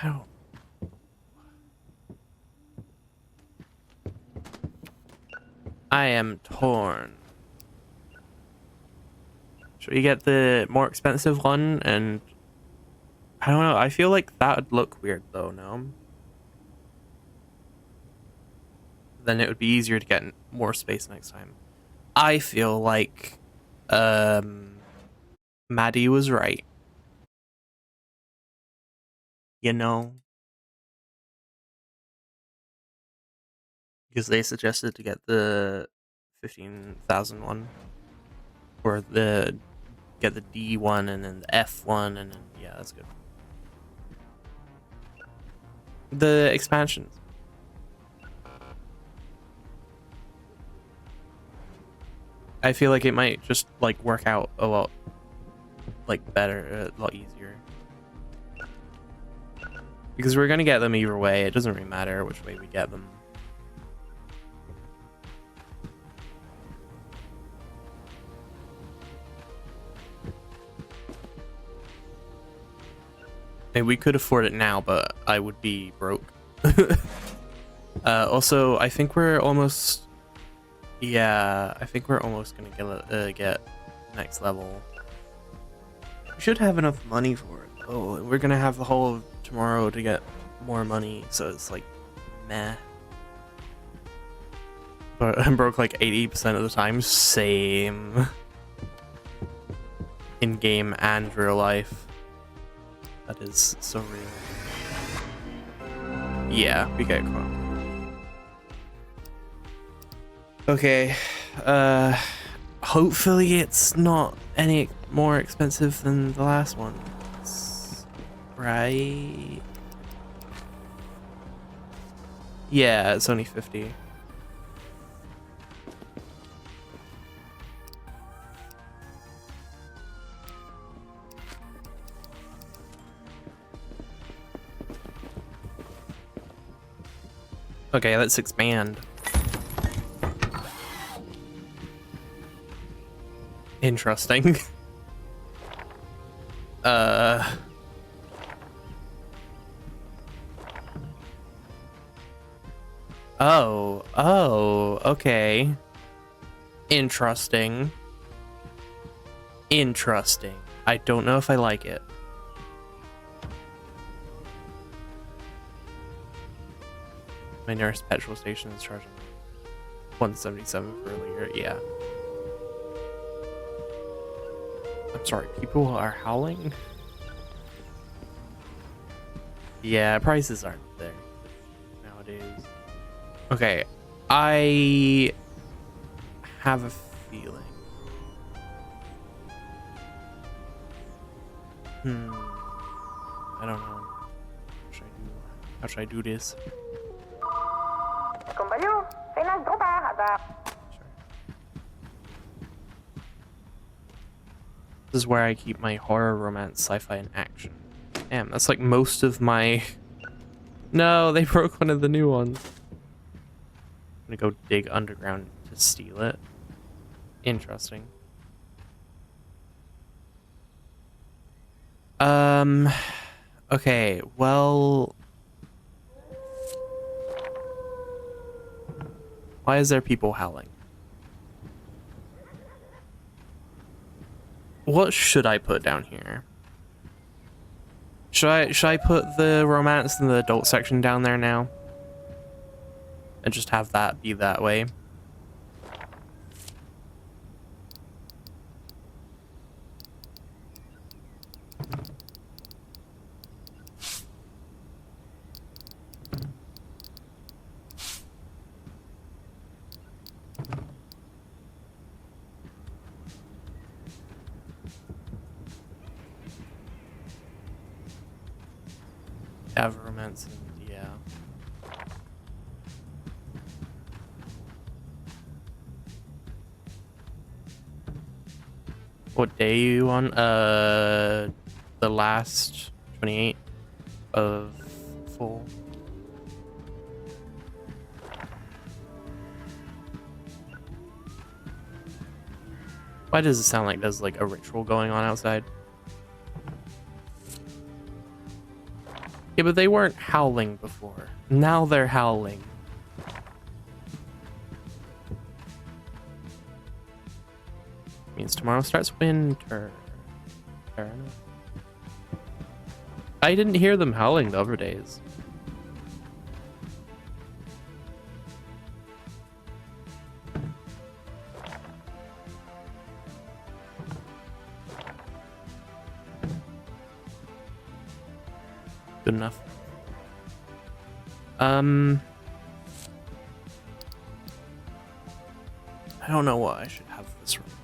don't. I am torn. Should we get the more expensive one? And I don't know. I feel like that would look weird though. No. then it would be easier to get more space next time. I feel like Maddie was right. You know? Because they suggested to get the 15,000 one. Or get the D one and then the F one and then, yeah, that's good. The expansions. I feel like it might just like work out a lot like better, a lot easier. Because we're gonna get them either way. It doesn't really matter which way we get them. And we could afford it now, but I would be broke. Also, I think we're almost... Yeah, I think we're almost gonna get next level. We should have enough money for it. Oh, we're gonna have the whole of tomorrow to get more money, so it's like, meh. But I'm broke like 80% of the time. Same. In game and real life. That is so real. Yeah, we get caught. Okay, hopefully it's not any more expensive than the last one. Right? Yeah, it's only 50. Okay, let's expand. Interesting. Oh, okay. Interesting. Interesting. I don't know if I like it. My nearest petrol station is charging 177 for a liter. Yeah. I'm sorry, people are howling? Yeah, prices aren't there nowadays. Okay, I have a feeling. I don't know. How should I do this? Sure. This is where I keep my horror, romance, sci-fi, and action. Damn, that's like most of my... No, they broke one of the new ones. I'm gonna go dig underground to steal it. Interesting. Okay, well... Why is there people howling? What should I put down here? Should I put the romance and the adult section down there now? And just have that be that way? Have romance and yeah. What day are you on? The last 28 of full. Why does it sound like there's like a ritual going on outside? Yeah, but they weren't howling before. Now they're howling. Means tomorrow starts winter. Fair enough. I didn't hear them howling the other days. Good enough. I don't know what I should have this room like.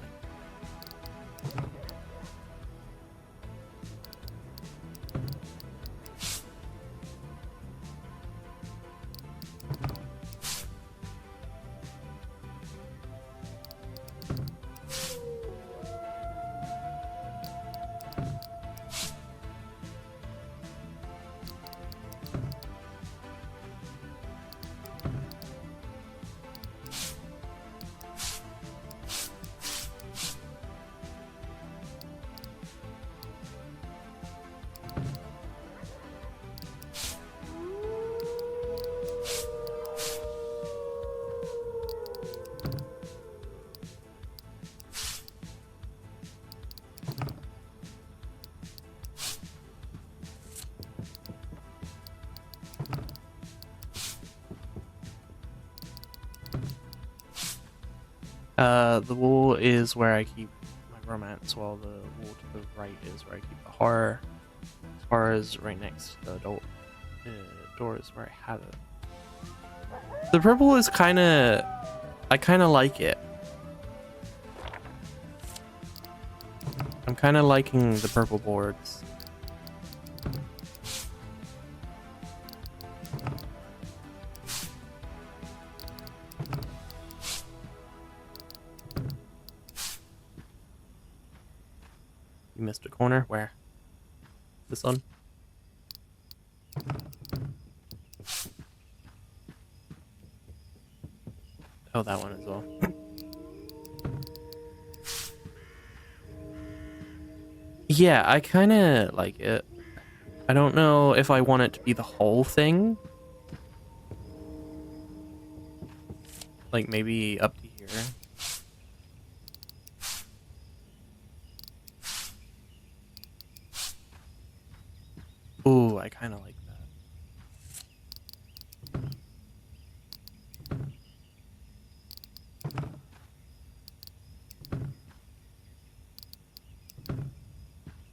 The wall is where I keep my romance, while the wall to the right is where I keep the horror. As far as right next to the door is where I have it. The purple is I kind of like it. I'm kind of liking the purple boards. You missed a corner. Where? This one? Oh, that one as well. Yeah, I kind of like it. I don't know if I want it to be the whole thing. Like maybe up to here. Ooh, I kind of like that.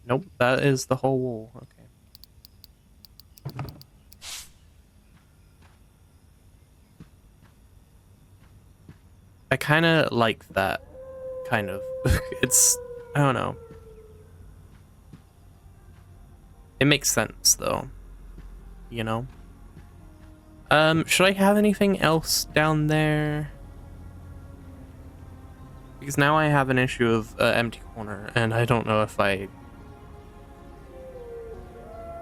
Nope, that is the whole wall. Okay. I kind of like that. Kind of. It's, I don't know. It makes sense though. You know? Should I have anything else down there? Because now I have an issue of empty corner, and I don't know if I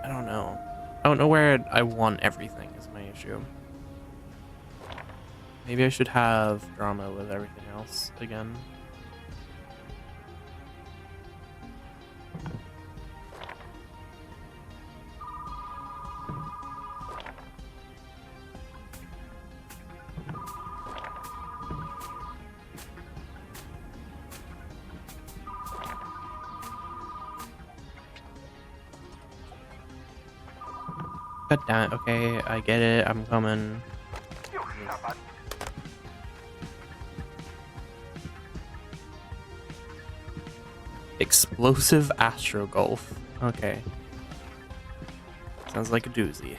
don't know. I don't know where I want everything is my issue. Maybe I should have drama with everything else again. God damn it. Okay, I get it. I'm coming. Explosive Astro Golf. Okay. Sounds like a doozy.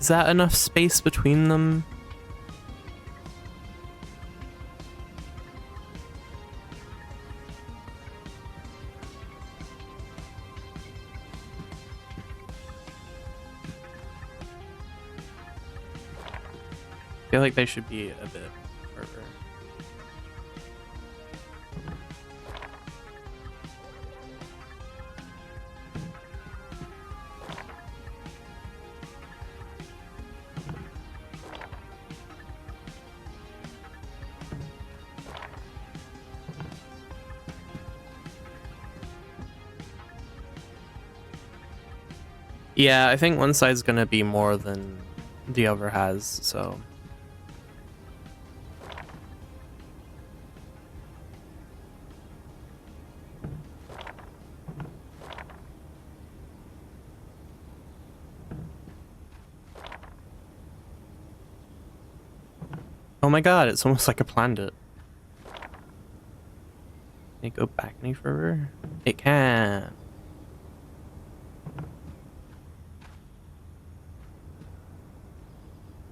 Is that enough space between them? I feel like they should be a bit further. Yeah, I think one side's gonna be more than the other has, so. Oh my god, it's almost like I planned it. Can it go back any further? It can.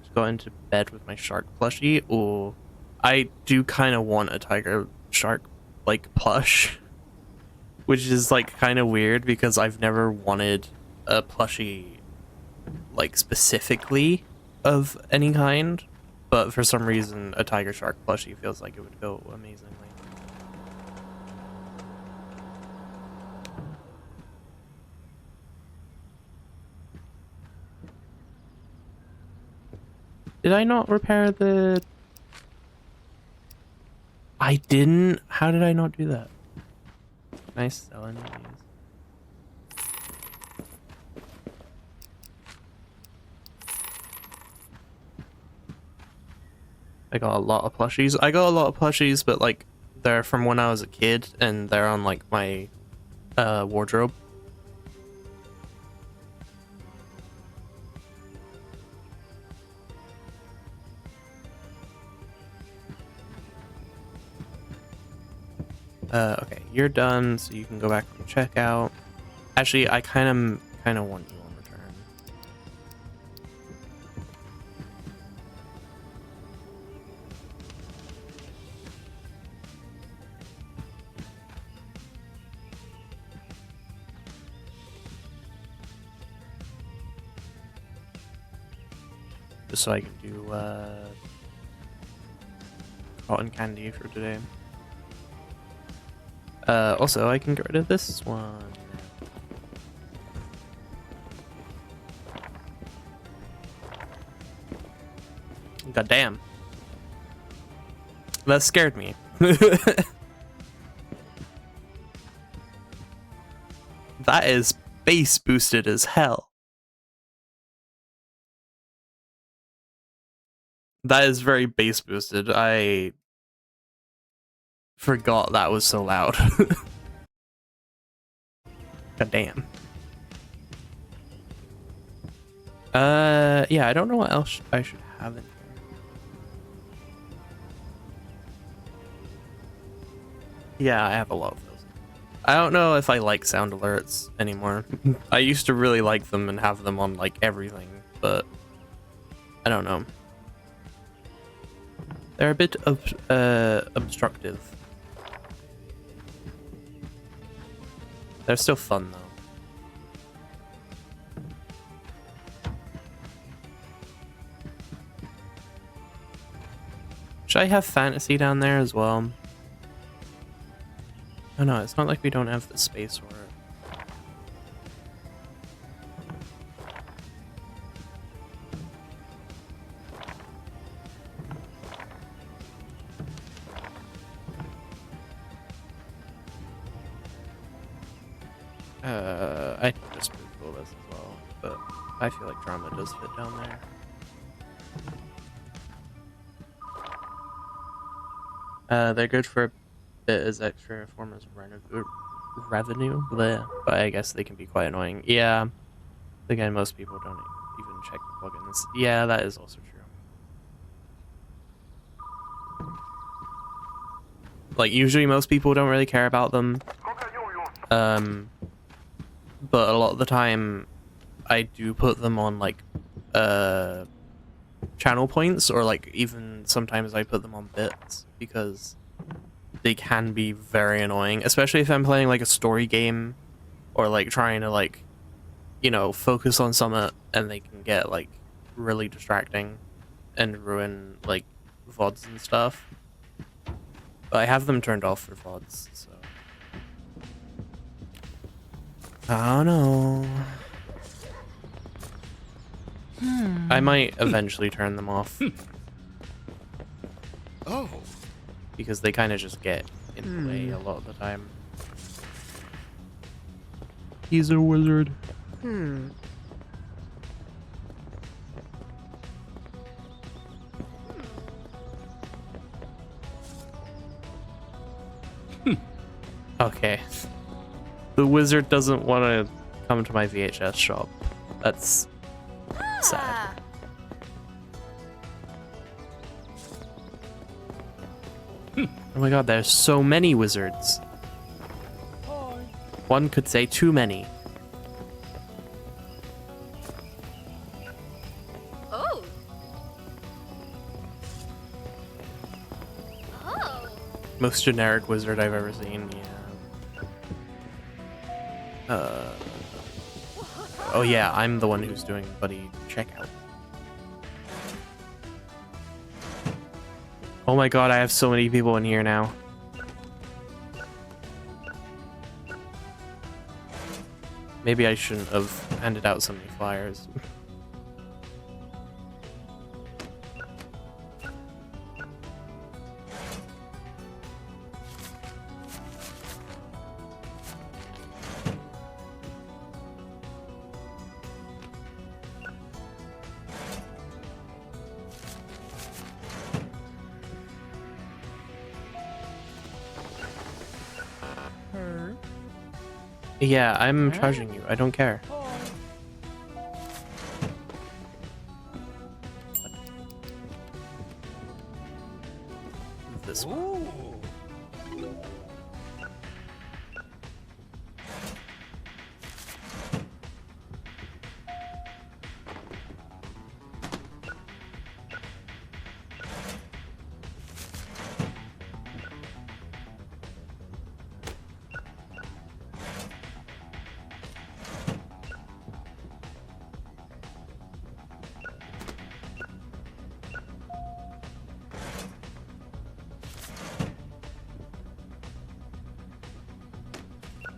Just got into bed with my shark plushie. Ooh. I do kind of want a tiger shark, like, plush. Which is, like, kind of weird because I've never wanted a plushie, like, specifically of any kind. But for some reason, a tiger shark plushie feels like it would go amazingly. Did I not repair the... I didn't? How did I not do that? Can I sell any of these? I got a lot of plushies. I got a lot of plushies, but like they're from when I was a kid and they're on like my wardrobe. Okay, you're done, so you can go back and check out. Actually, I kind of want you on return. Just so I can do cotton candy for today. Also, I can get rid of this one. God damn. That scared me. That is base boosted as hell. That is very base boosted. I forgot that was so loud. God damn. Yeah, I don't know what else I should have in here. Yeah, I have a lot of those. I don't know if I like sound alerts anymore. I used to really like them and have them on like everything, but I don't know. They're a bit obstructive. They're still fun though. Should I have fantasy down there as well? Oh no, it's not like we don't have the space for it. I can just move all this as well, but I feel like drama does fit down there. They're good for a bit as extra form as revenue, bleh, but I guess they can be quite annoying. Yeah, again, most people don't even check the plugins. Yeah, that is also true. Like, usually most people don't really care about them. But a lot of the time, I do put them on, like, channel points, or, like, even sometimes I put them on bits, because they can be very annoying, especially if I'm playing, like, a story game, or, like, trying to, like, you know, focus on something, and they can get, like, really distracting, and ruin, like, VODs and stuff. But I have them turned off for VODs, so... I don't know. I might eventually turn them off. Oh. Because they kind of just get in the way a lot of the time. He's a wizard. Okay. The wizard doesn't want to come to my VHS shop. That's sad. Ah. Oh my god, there's so many wizards. Hi. One could say too many. Oh. Oh. Most generic wizard I've ever seen, yeah. Oh yeah, I'm the one who's doing buddy checkout. Oh my god, I have so many people in here now. Maybe I shouldn't have handed out so many flyers. Yeah, I'm charging you. I don't care. This one. Ooh.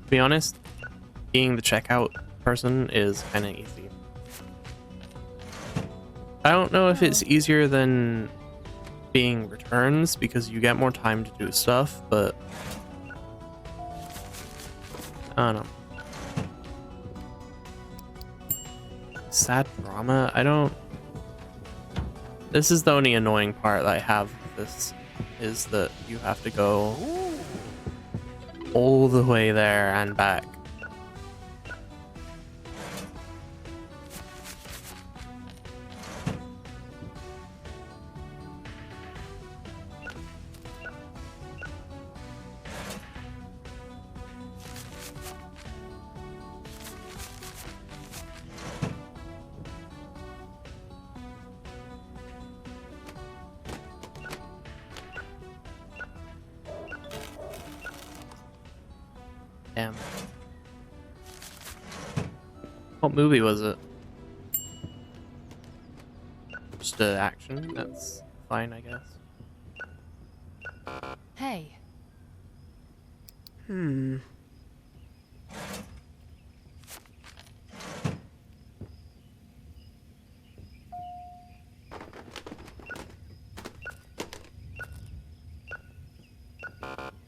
To be honest, being the checkout person is kind of easy. I don't know if it's easier than being returns because you get more time to do stuff, but I don't know. Sad drama? I don't... This is the only annoying part that I have with this, is that you have to go all the way there and back. Damn. What movie was it? Just an action? That's fine, I guess. Hey. Hmm.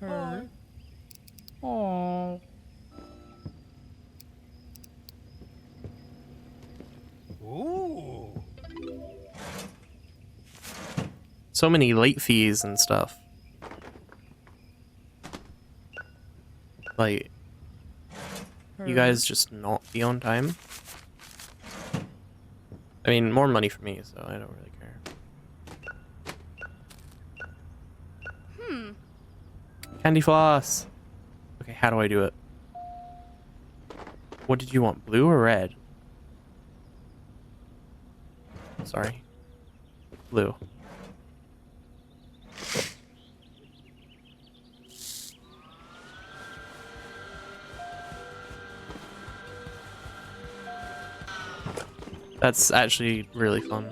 Hi. Oh. Ooh. So many late fees and stuff. Like, you guys just not be on time? I mean, more money for me, so I don't really care. Candy floss! Okay, how do I do it? What did you want, blue or red? Sorry. Blue. That's actually really fun.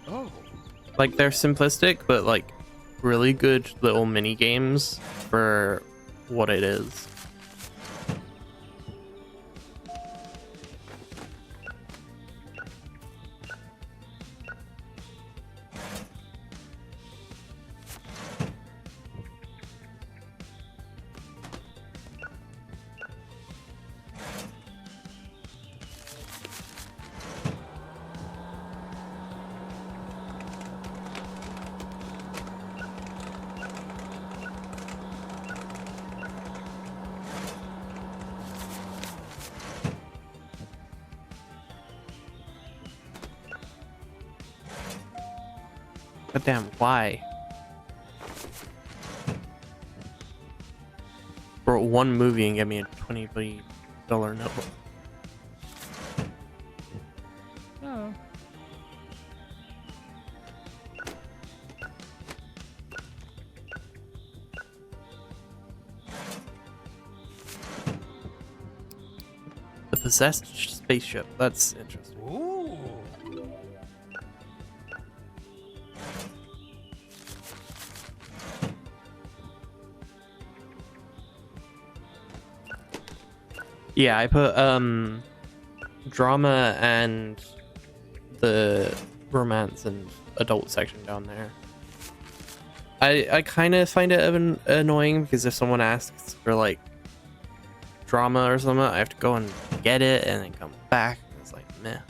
Oh. Like, they're simplistic, but like really good little mini games for what it is. God damn, why? For one movie and get me a $20 note. Oh. The possessed spaceship. That's interesting. Ooh. Yeah, I put drama and the romance and adult section down there. I kind of find it annoying because if someone asks for like drama or something, I have to go and get it and then come back. It's like meh.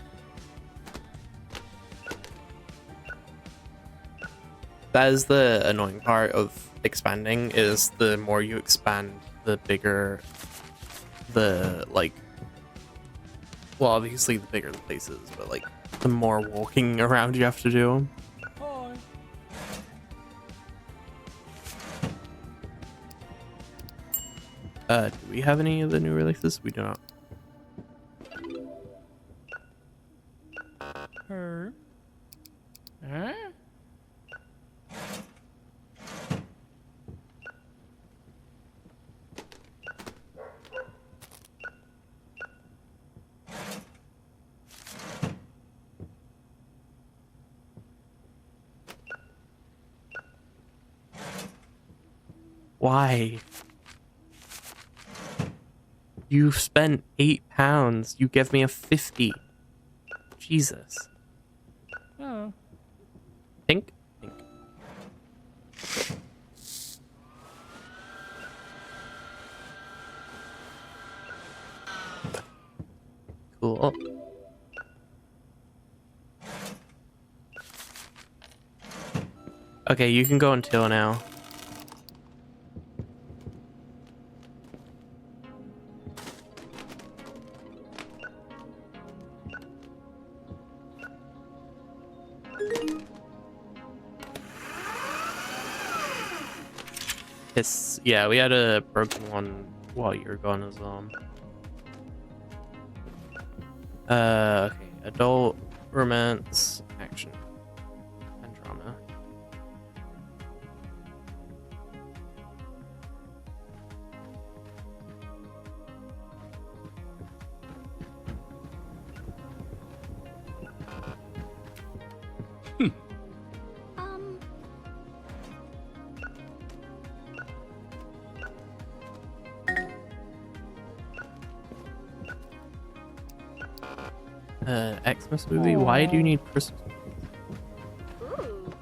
That is the annoying part of expanding, is the more you expand, the bigger the, like, well, obviously the bigger the places, but like the more walking around you have to do. Hi. Do we have any of the new releases? We do not. Her. Huh? Why? You've spent £8. You give me a 50. Jesus. Oh. Think. Cool. Okay, you can go until now. It's, yeah, we had a broken one while you were gone as well. Okay, adult, romance, action, and drama. Um, Xmas movie? Why do you need Christmas? ooh.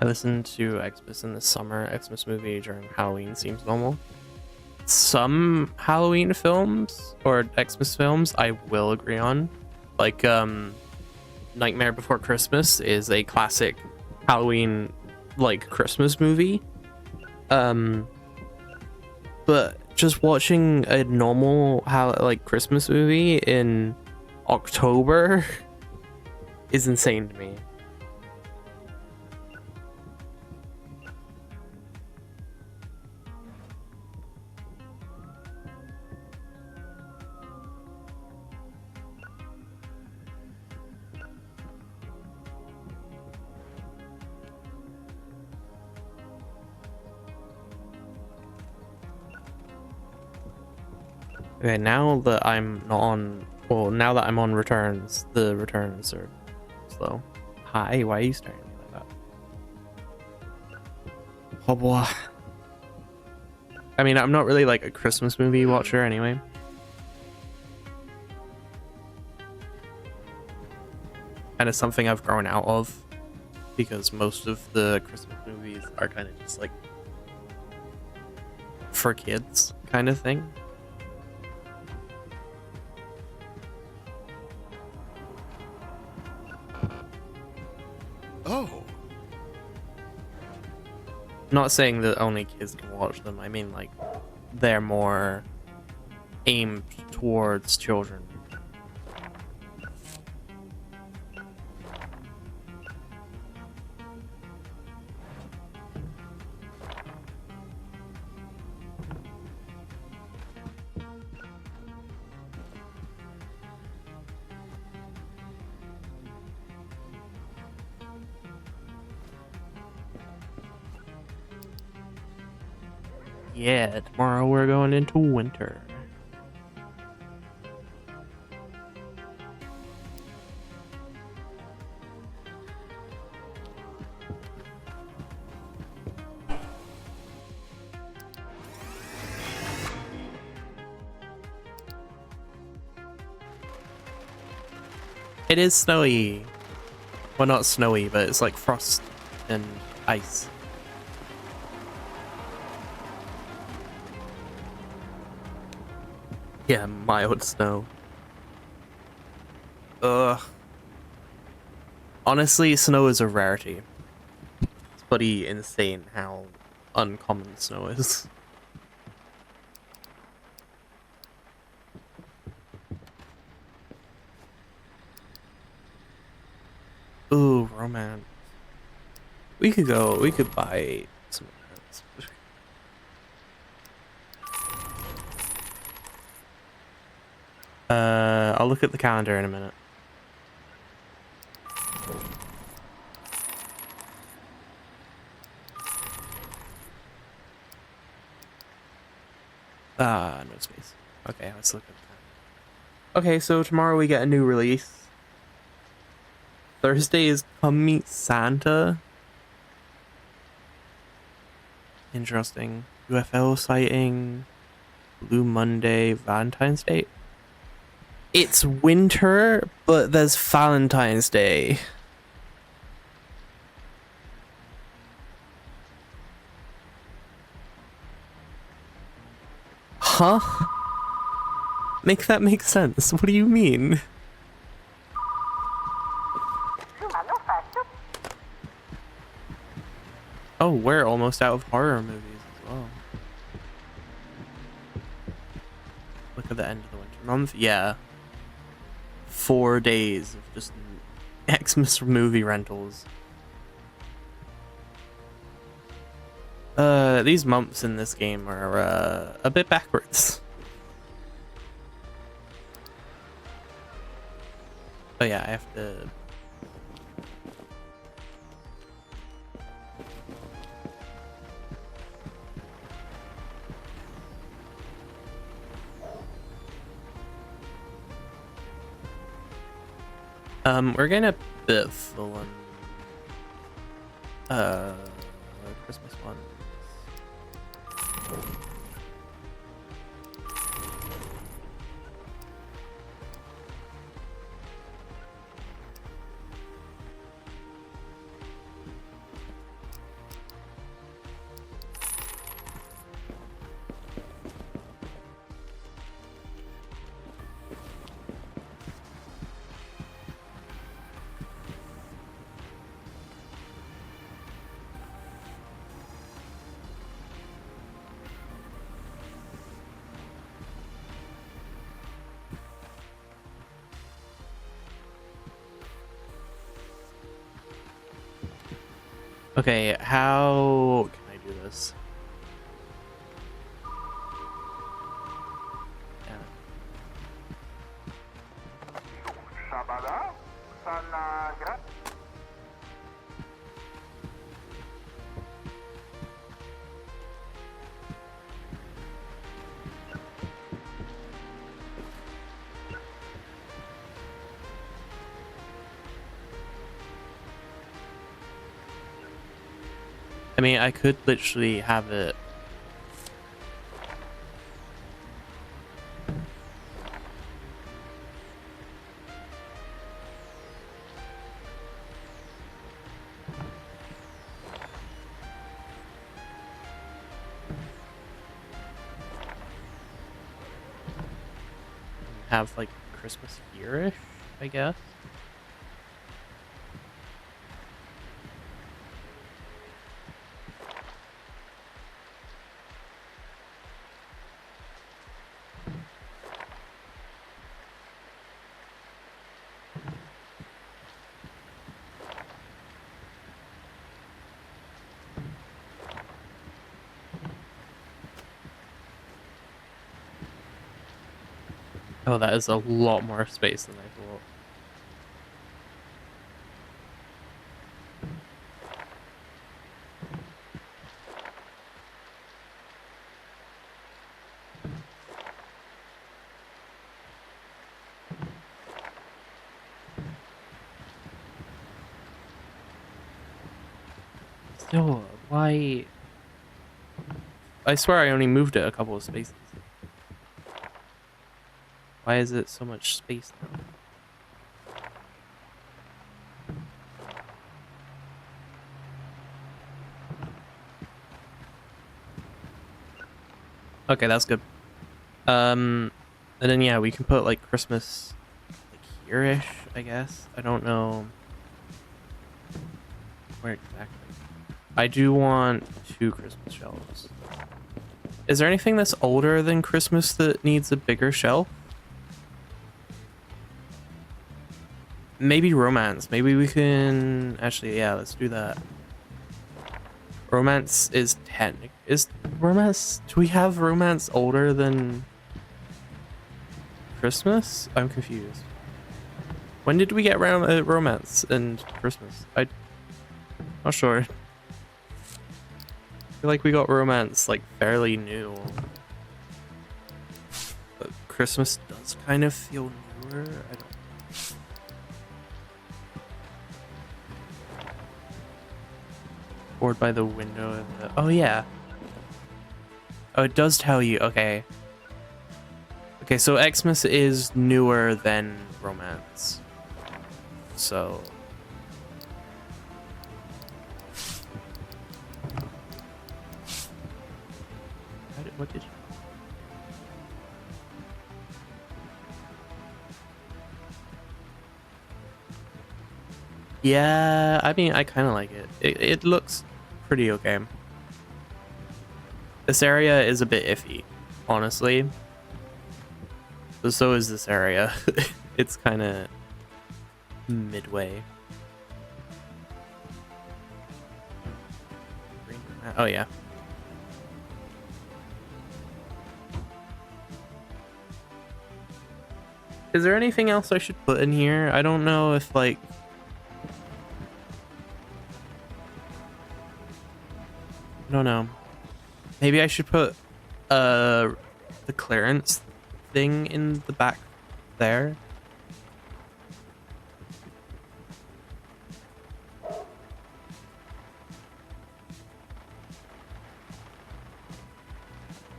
I listened to Xmas in the summer. Xmas movie during Halloween seems normal. Some Halloween films or Xmas films I will agree on. Like Nightmare Before Christmas is a classic Halloween like Christmas movie. But just watching a normal Christmas movie in October is insane to me. Okay, now that I'm not on, well, now that I'm on returns, the returns are slow. Hi, why are you staring at me like that? Oh boy. I mean, I'm not really like a Christmas movie watcher anyway. And it's something I've grown out of because most of the Christmas movies are kind of just like for kids kind of thing. Not saying that only kids can watch them. I mean, like, they're more aimed towards children. Yeah, tomorrow we're going into winter. It is snowy. Well, not snowy, but it's like frost and ice. Yeah, mild snow. Ugh. Honestly, snow is a rarity. It's pretty insane how uncommon snow is. Ooh, romance. We could buy some romance. I'll look at the calendar in a minute. No space. Okay, let's look at that. Okay, so tomorrow we get a new release. Thursday is Come Meet Santa. Interesting. UFO sighting. Blue Monday, Valentine's Day. It's winter, but there's Valentine's Day. Huh? Make that make sense. What do you mean? Oh, we're almost out of horror movies as well. Look at the end of the winter month. Yeah. 4 days of just Xmas movie rentals. These months in this game are a bit backwards. Oh yeah, I have to... we're getting a bit full on Christmas one. Okay, how can I do this? Yeah. I mean, I could literally have it. Have like Christmas here-ish, I guess. Oh, that is a lot more space than I thought. Still, why? I swear I only moved it a couple of spaces. Why is it so much space now? Okay, that's good. And then yeah, we can put like Christmas like here-ish, I guess. I don't know where exactly. I do want 2 Christmas shelves. Is there anything that's older than Christmas that needs a bigger shelf? Maybe romance. Maybe we can actually, yeah, let's do that. Romance is 10. Is romance, do we have romance older than Christmas? I'm confused. When did we get romance and Christmas? I'm not sure. I feel like we got romance like fairly new. But Christmas does kind of feel newer. I don't. Bored by the window of the... Oh, yeah. Oh, it does tell you. Okay. Okay, so Xmas is newer than romance. So... What did you... Yeah, I mean, I kind of like it. It looks pretty okay. This area is a bit iffy, honestly. But so is this area. It's kind of midway. Oh, yeah. Is there anything else I should put in here? I don't know if, like... I don't know. Maybe I should put the clearance thing in the back there.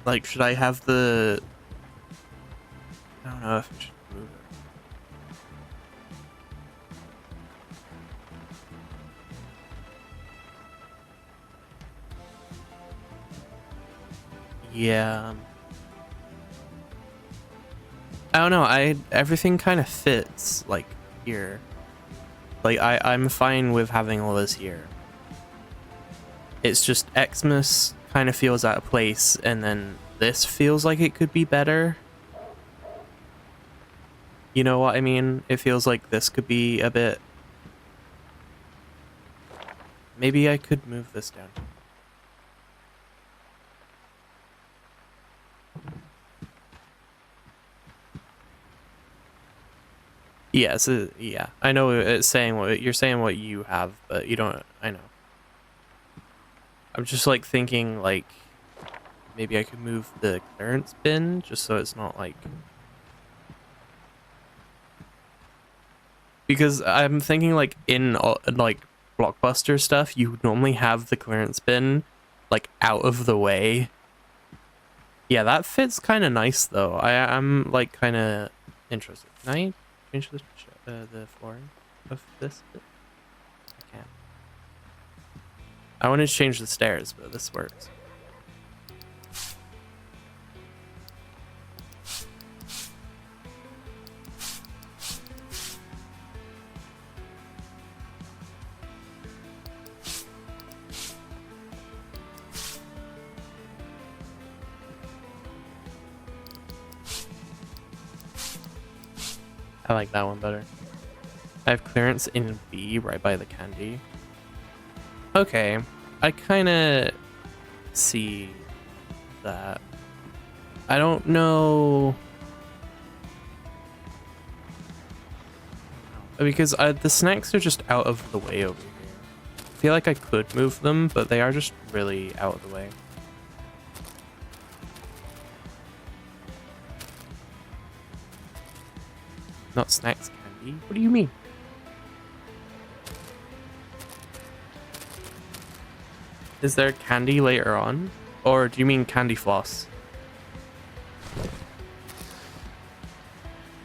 Like, should I have the... I don't know if I should move it. Yeah. I don't know. Everything kind of fits like here. Like I'm fine with having all this here. It's just Xmas kind of feels out of place, and then this feels like it could be better. You know what I mean? It feels like this could be a bit... Maybe I could move this down. Yeah, so, yeah. I know it's saying what you're saying, what you have, but you don't... I know. I'm just like thinking like maybe I could move the clearance bin just so it's not like... Because I'm thinking like in like Blockbuster stuff, you normally have the clearance bin like out of the way. Yeah, that fits kind of nice though. I'm like kind of interested. Can I change the flooring of this bit? I can't. I wanted to change the stairs, but this works. I like that one better. I have clearance in B right by the candy. Okay, I kind of see that. I don't know. Because the snacks are just out of the way over here. I feel like I could move them, but they are just really out of the way. Not snacks, candy. What do you mean? Is there candy later on? Or do you mean candy floss?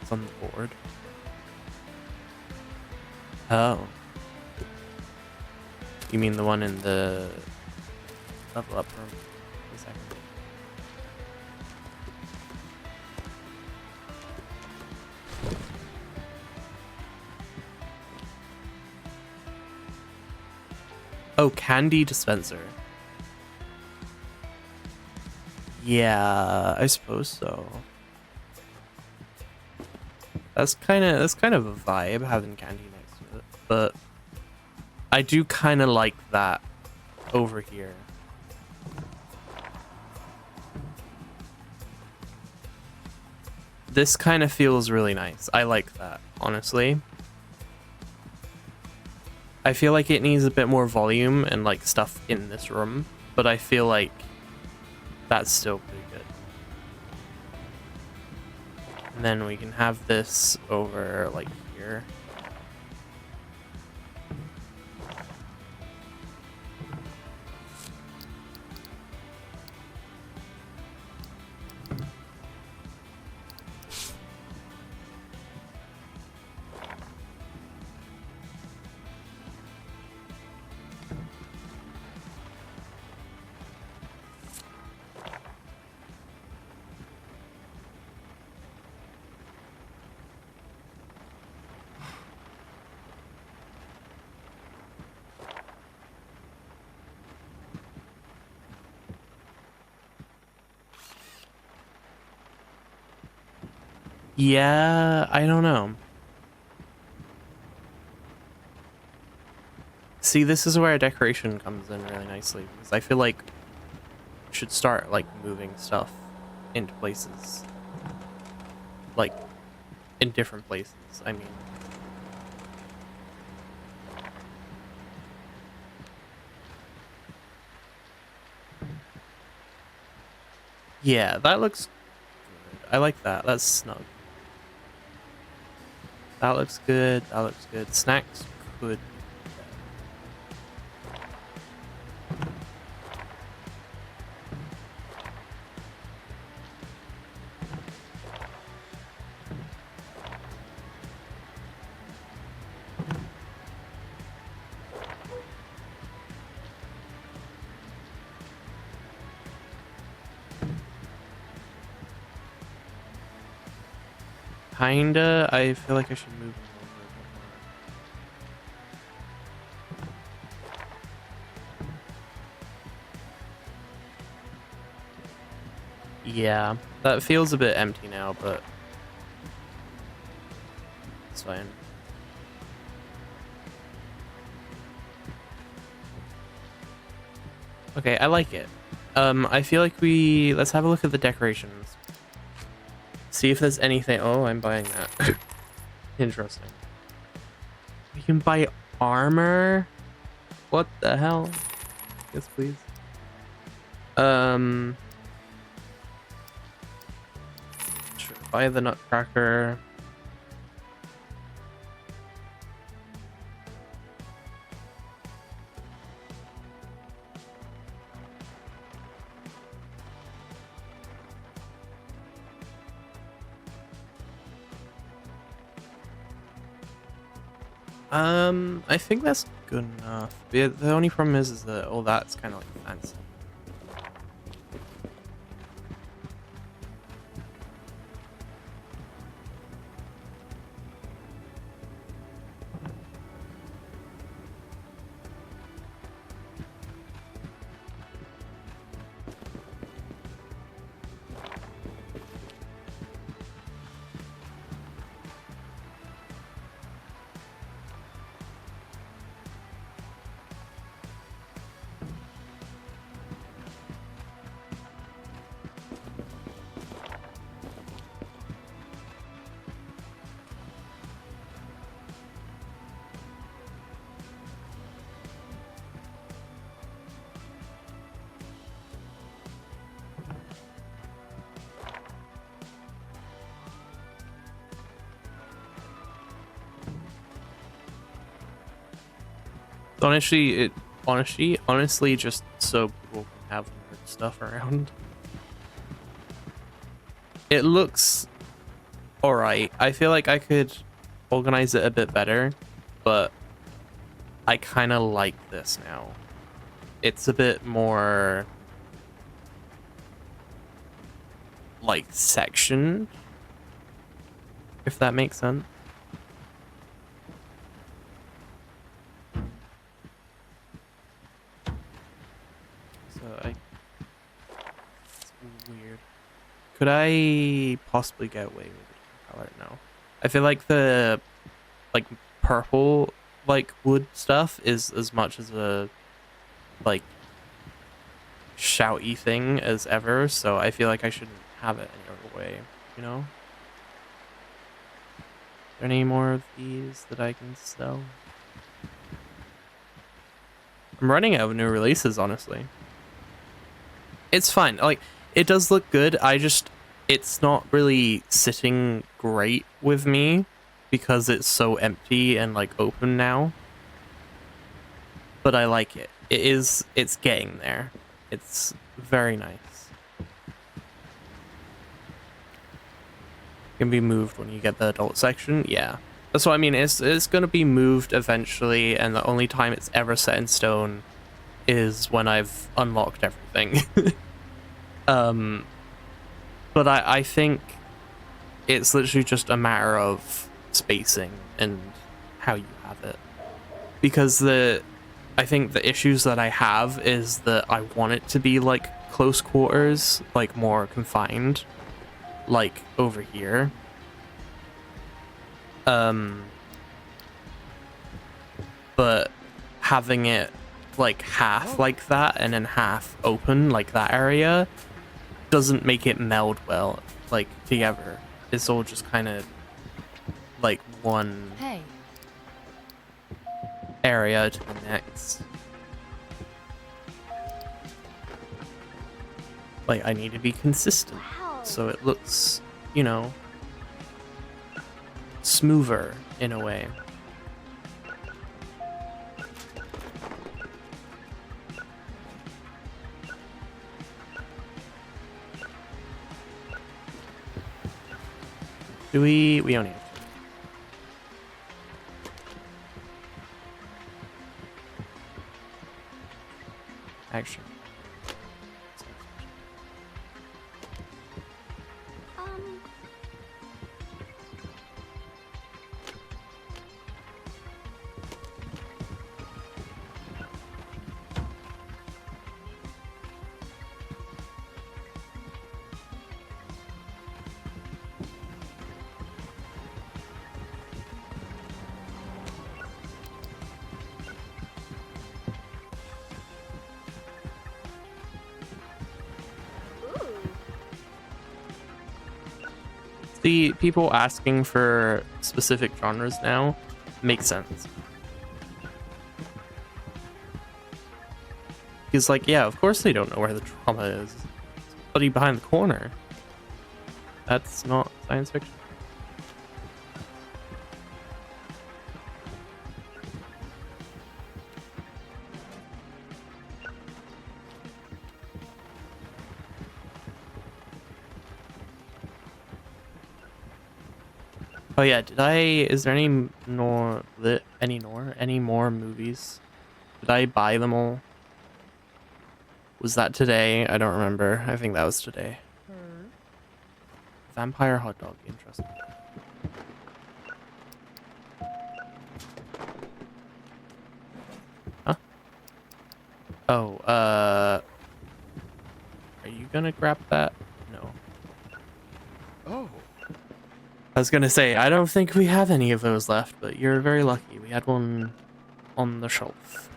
It's on the board. Oh. You mean the one in the level up room? A second. Oh, candy dispenser. Yeah, I suppose so. That's kind of a vibe having candy next to it, but I do kind of like that over here. This kind of feels really nice. I like that, honestly. I feel like it needs a bit more volume and like stuff in this room, but I feel like that's still pretty good. And then we can have this over like here. Yeah, I don't know. See, this is where decoration comes in really nicely, because I feel like we should start like moving stuff into places. Like in different places, I mean. Yeah, that looks good. I like that. That's snug. That looks good. That looks good. Snacks could. Kinda. I feel like I should move them over a bit more. Yeah, that feels a bit empty now, but it's fine. Okay, I like it. I feel like let's have a look at the decorations. See if there's anything. Oh, I'm buying that. Interesting. We can buy armor. What the hell? Yes, please. Sure, buy the nutcracker. I think that's good enough. The only problem is that all that's kind of like fancy. Honestly, just so people can have more stuff around. It looks alright. I feel like I could organize it a bit better, but I kind of like this now. It's a bit more like sectioned, if that makes sense. So it's weird. Could I possibly get away with it color? No. I feel like the like purple like wood stuff is as much as a like shouty thing as ever, so I feel like I shouldn't have it any other way, you know? Are there any more of these that I can sell? I'm running out of new releases, honestly. It's fine. Like, it does look good. It's not really sitting great with me because it's so empty and like open now. But I like it. It's getting there. It's very nice. Can be moved when you get the adult section. Yeah, that's what I mean. It's going to be moved eventually, and the only time it's ever set in stone is when I've unlocked everything. But I think it's literally just a matter of spacing and how you have it, because I think the issues that I have is that I want it to be like close quarters, like more confined, like over here. But having it like half like that and then half open like that area doesn't make it meld well like together. It's all just kind of like one Hey. area to the next. Like, I need to be consistent Wow. so it looks, you know, smoother in a way. We don't need to. Action. Um, ooh. The people asking for specific genres now makes sense. Because, like, yeah, of course they don't know where the drama is. Somebody behind the corner. That's not science fiction. Oh yeah, is there any more movies? Did I buy them all? Was that today? I don't remember. I think that was today. Vampire hot dog, interesting. Huh? Oh, are you gonna grab that? No. Oh. I was gonna say, I don't think we have any of those left, but you're very lucky. We had one on the shelf.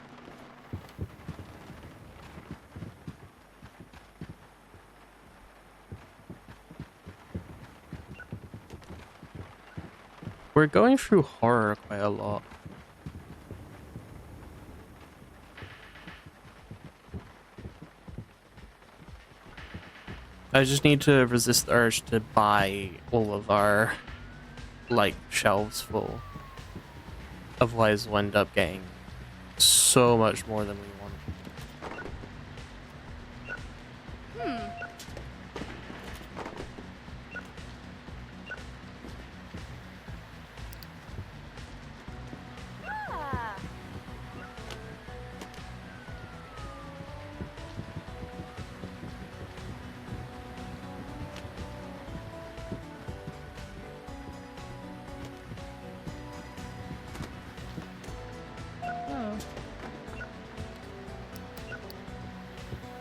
We're going through horror quite a lot. I just need to resist the urge to buy all of our like shelves full. Otherwise we'll end up getting so much more than we want.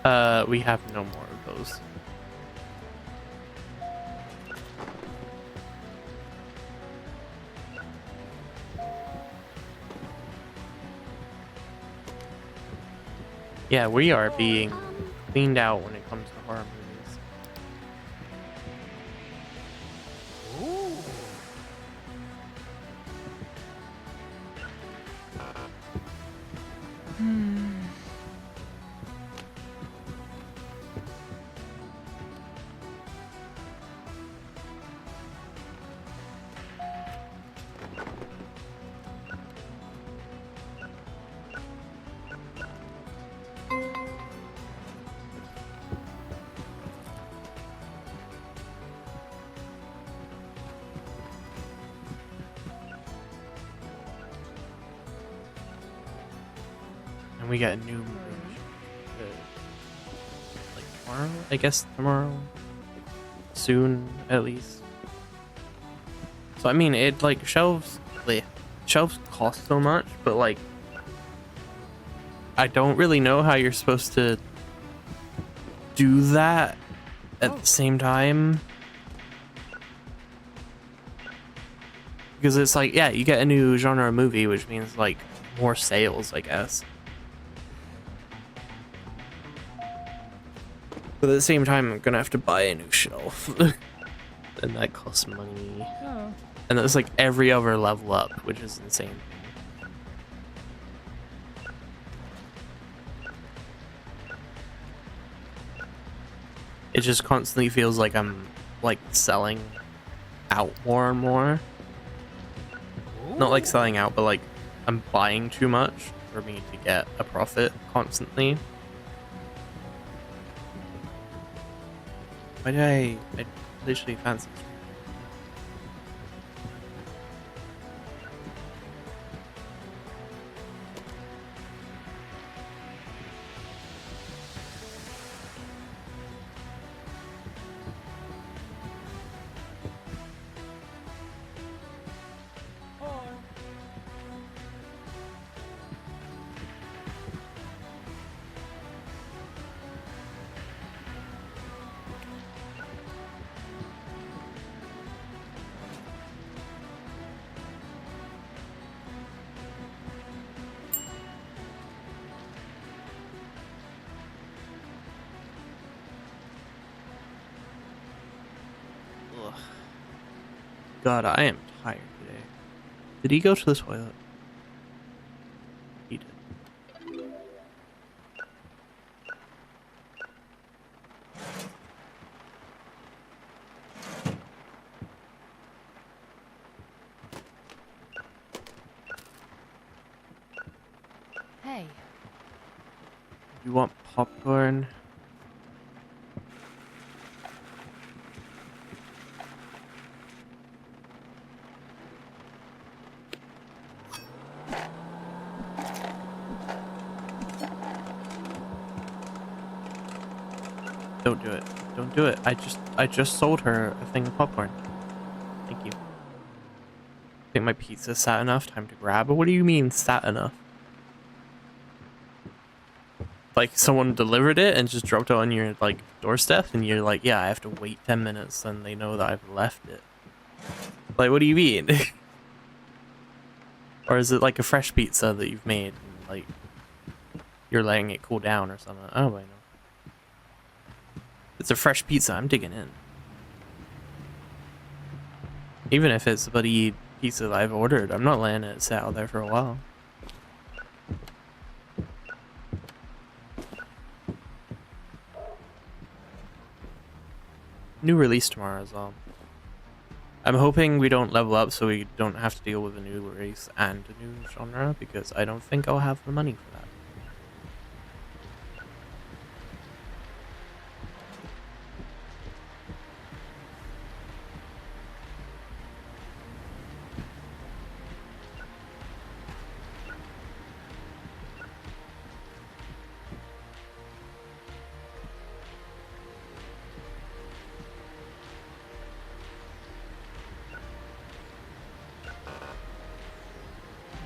Ah. We have no more of those. Yeah, we are being cleaned out when it comes to horror movies. And we got a new movie. Like tomorrow? I guess tomorrow. Soon, at least. So I mean, it like shelves cost so much, but like I don't really know how you're supposed to do that at the same time. Because it's like, yeah, you get a new genre movie, which means like more sales, I guess. But at the same time, I'm gonna have to buy a new shelf. And that costs money. Oh. And that's like every other level up, which is insane. It just constantly feels like I'm like selling out more and more. Not like selling out, but like I'm buying too much for me to get a profit constantly. Why did I literally fancy? God, I am tired today. Did he go to the toilet? He did. Hey. You want popcorn? Don't do it. Don't do it. I just sold her a thing of popcorn. Thank you. Think my pizza sat enough? Time to grab it? What do you mean sat enough? Like someone delivered it and just dropped it on your like doorstep and you're like, yeah, I have to wait 10 minutes and they know that I've left it. Like, what do you mean? Or is it like a fresh pizza that you've made and like you're letting it cool down or something? Oh, I know. It's a fresh pizza, I'm digging in. Even if it's a bloody pizza that I've ordered, I'm not letting it sit out there for a while. New release tomorrow as well. I'm hoping we don't level up so we don't have to deal with a new race and a new genre, because I don't think I'll have the money for that.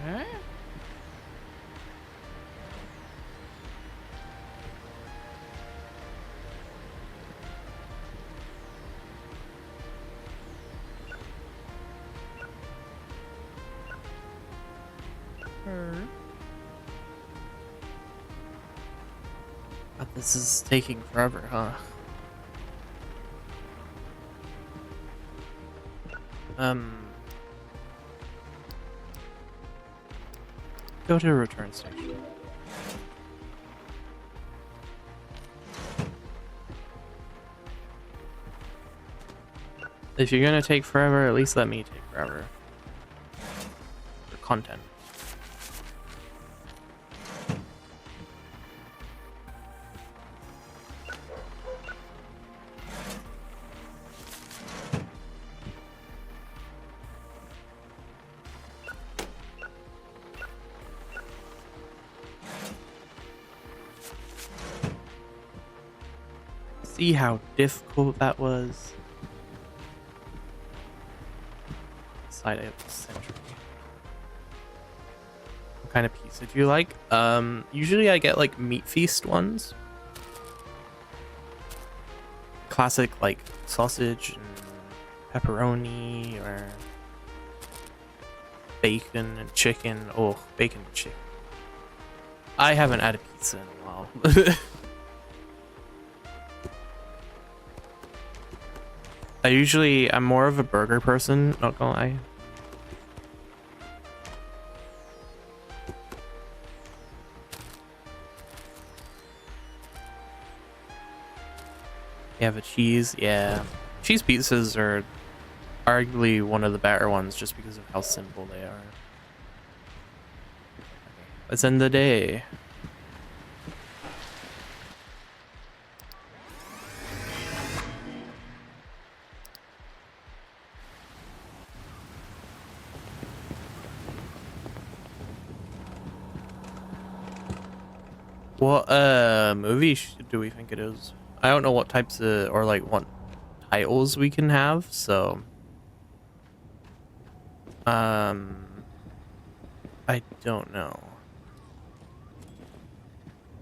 Huh? But this is taking forever, huh? Go to a return station. If you're gonna take forever, at least let me take forever. For content. See how difficult that was? Side of the century. What kind of pizza do you like? Usually I get like meat feast ones. Classic like sausage and pepperoni or bacon and chicken. Oh, bacon and chicken. I haven't had a pizza in a while. I'm more of a burger person, not gonna lie. You have a cheese, yeah. Cheese pizzas are arguably one of the better ones just because of how simple they are. Let's end the day. What movie do we think it is? I don't know what types of, or like what titles we can have, so I don't know.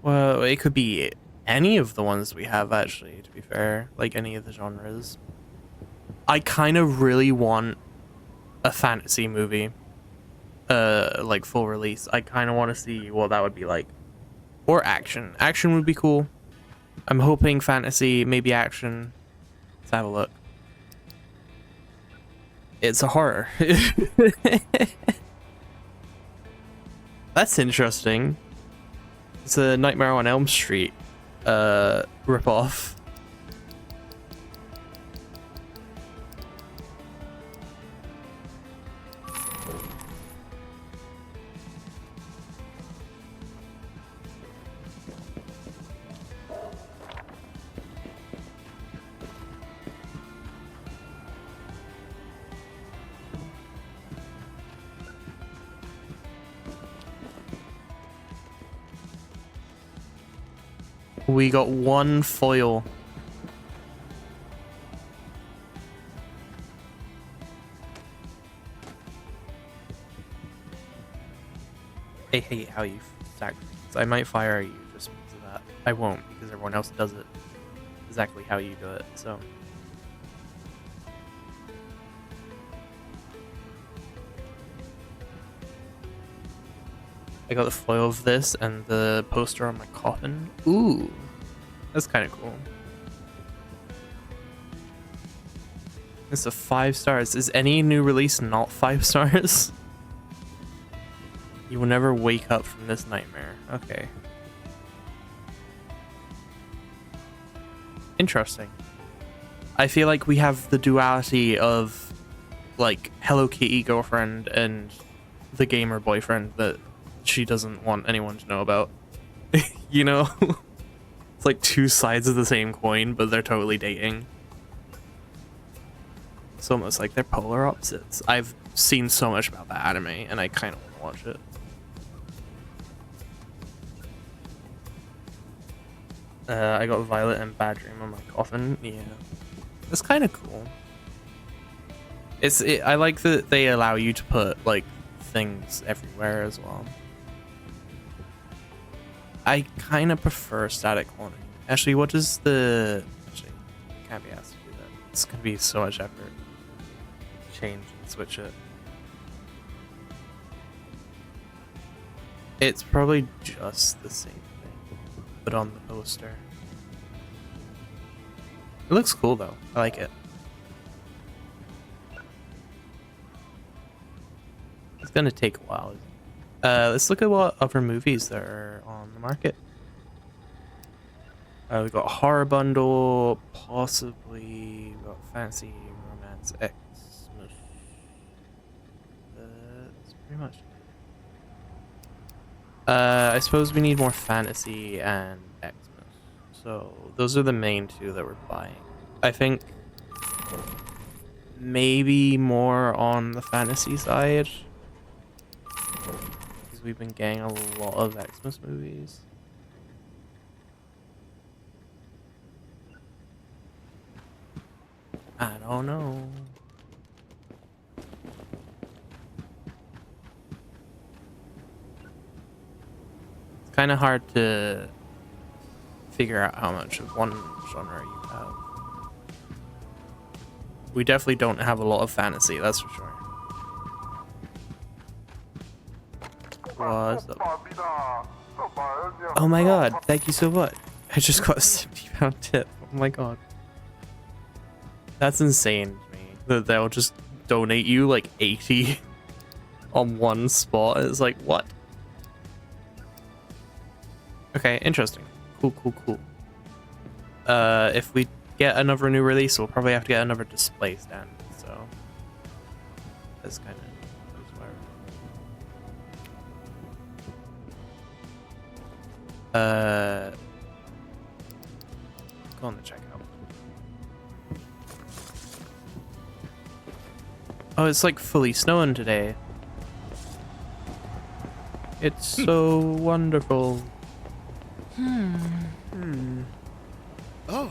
Well, it could be any of the ones we have, actually, to be fair, like any of the genres. I kind of really want a fantasy movie, like full release. I kind of want to see what that would be like. Or action. Action would be cool. I'm hoping fantasy, maybe action. Let's have a look. It's a horror. That's interesting. It's a Nightmare on Elm Street ripoff. We got one foil. I hate how you sacrifice. I might fire you just because of that. I won't, because everyone else does it exactly how you do it, so. I got the foil of this and the poster on my coffin. Ooh, that's kind of cool. It's a 5 stars. Is any new release not 5 stars? You will never wake up from this nightmare. Okay. Interesting. I feel like we have the duality of like Hello Kitty girlfriend and the gamer boyfriend that she doesn't want anyone to know about. You know? It's like two sides of the same coin, but they're totally dating. It's almost like they're polar opposites. I've seen so much about that anime, and I kind of want to watch it. I got Violet and Bad Dream on my coffin. Yeah, it's kind of cool. I like that they allow you to put like things everywhere as well. I kind of prefer static cloning. Actually, what does the... Actually, can't be asked to do that. It's going to be so much effort. Change and switch it. It's probably just the same thing, but on the poster. It looks cool though. I like it. It's going to take a while. Let's look at what other movies there are on the market. We've got horror bundle, possibly. We've got fantasy, romance, Xmas. That's pretty much. I suppose we need more fantasy and Xmas. So those are the main two that we're buying. I think maybe more on the fantasy side. We've been getting a lot of Xmas movies. I don't know. It's kind of hard to figure out how much of one genre you have. We definitely don't have a lot of fantasy, that's for sure. What's up? Oh my god, thank you so much. I just got a 70-pound tip. Oh my god. That's insane to me. That they'll just donate you like 80 on one spot. It's like, what? Okay, interesting. Cool. If we get another new release, we'll probably have to get another display stand. So that's kind of... Go on the checkout. Oh, it's like fully snowing today. It's so wonderful. Oh.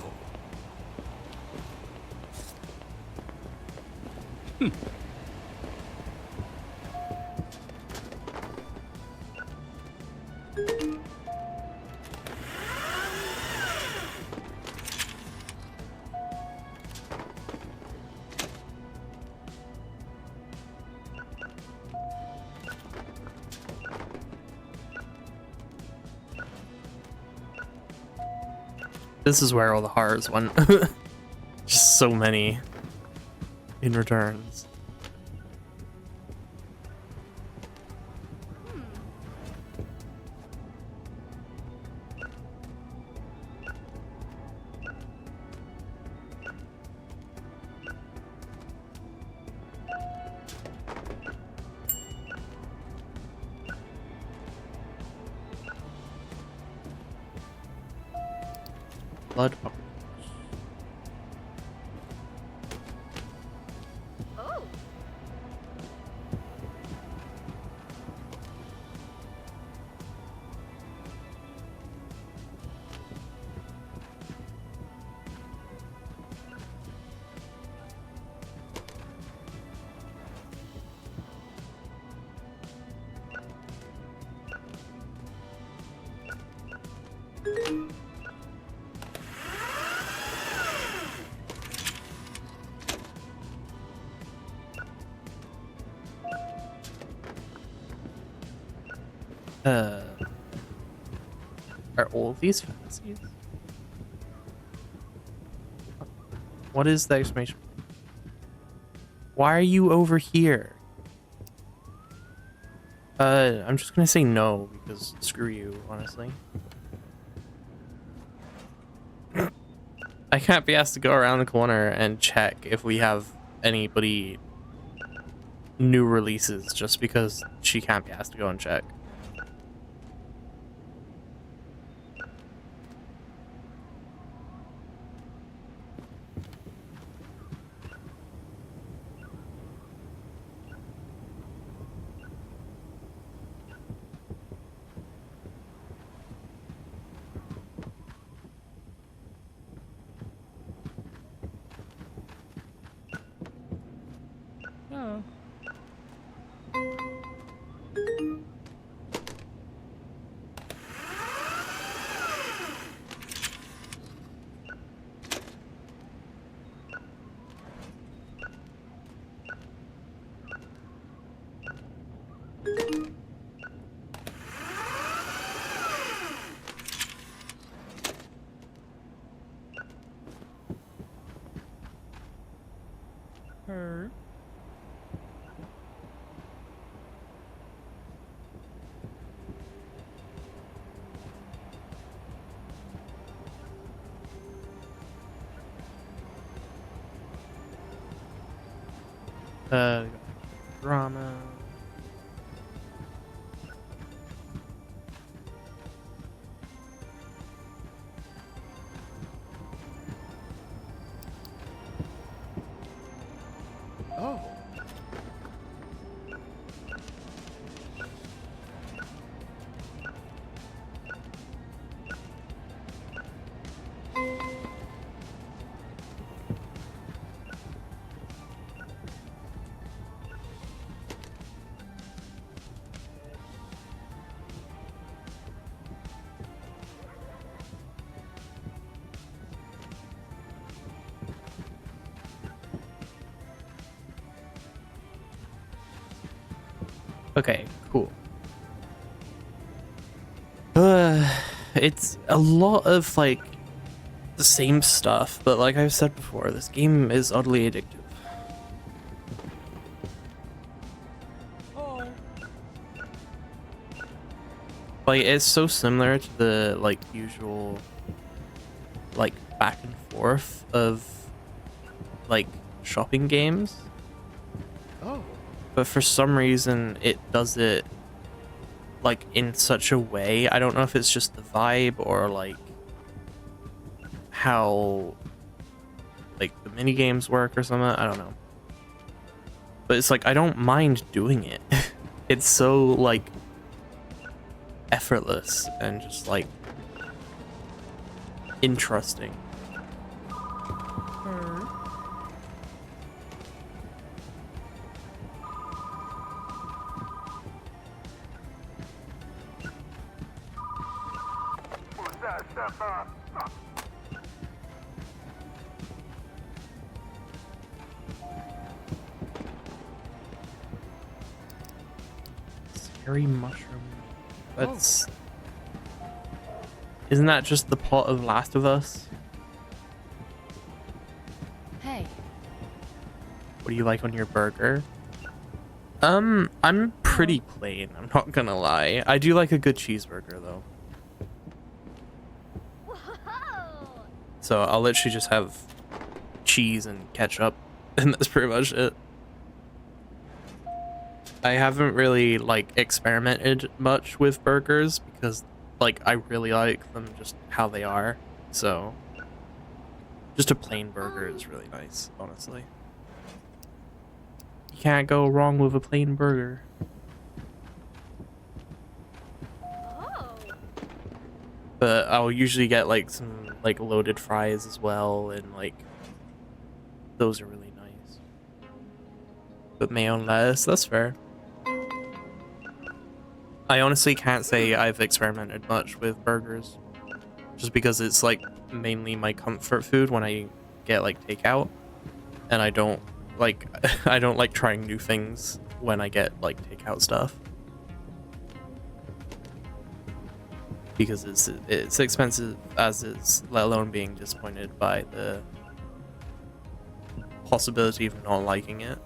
This is where all the hearts went. Just so many in returns. Blood. Oh. Are all these fantasies? What is the exclamation? Why are you over here? I'm just gonna say no because screw you, honestly. I can't be asked to go around the corner and check if we have anybody new releases just because she can't be asked to go and check. Oh. Her. Drama. Oh. Okay, cool. It's a lot of like the same stuff, but like I've said before, this game is oddly addictive. Oh. Like it's so similar to the like usual like back and forth of like shopping games, Oh. but for some reason it does it like in such a way. I don't know if it's just the vibe or like how like the mini games work or something. I don't know, but it's like I don't mind doing it. It's so like effortless and just like interesting. Her. Scary mushroom. That's Isn't that just the plot of Last of Us? Hey, What do you like on your burger? I'm pretty plain, I'm not gonna lie. I do like a good cheeseburger though. Whoa! So I'll literally just have cheese and ketchup, and that's pretty much it. I haven't really like experimented much with burgers because like I really like them just how they are. So just a plain burger is really nice, honestly. You can't go wrong with a plain burger. Oh! But I'll usually get like some like loaded fries as well, and like those are really nice. But mayo and lettuce, that's fair. I honestly can't say I've experimented much with burgers, just because it's like mainly my comfort food when I get like takeout, and I don't like I don't like trying new things when I get like takeout stuff. Because it's expensive as is, let alone being disappointed by the possibility of not liking it.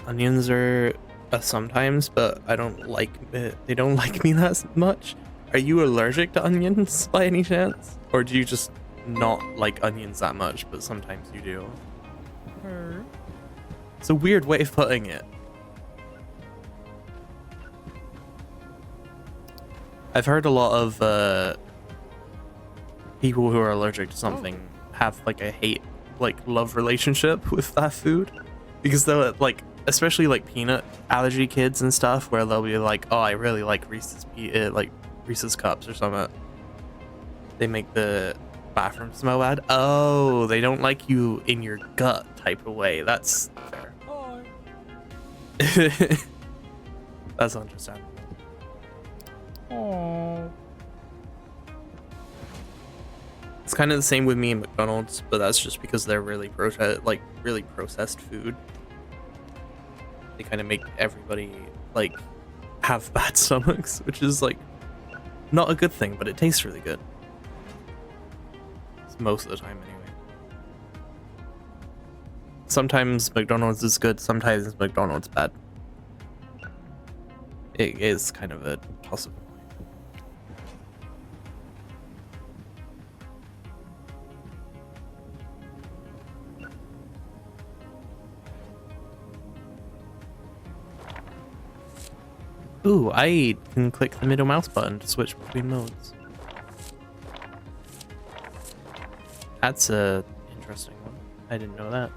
Onions are sometimes, but I don't like it. They don't like me that much. Are you allergic to onions by any chance, or do you just not like onions that much, but sometimes you do. Her. It's a weird way of putting it. I've heard a lot of people who are allergic to something have like a hate, like love relationship with that food, because they'll like, especially like peanut allergy kids and stuff, where they'll be like, oh, I really like Reese's cups or something. They make the bathroom smell bad. Oh, they don't like you in your gut type of way. That's fair. That's understandable. Oh. It's kind of the same with me and McDonald's, but that's just because they're really processed food. They kind of make everybody like have bad stomachs, which is like not a good thing, but it tastes really good. It's most of the time anyway. Sometimes McDonald's is good, sometimes McDonald's bad. It is kind of a toss-up. Ooh, I can click the middle mouse button to switch between modes. That's a interesting one. I didn't know that.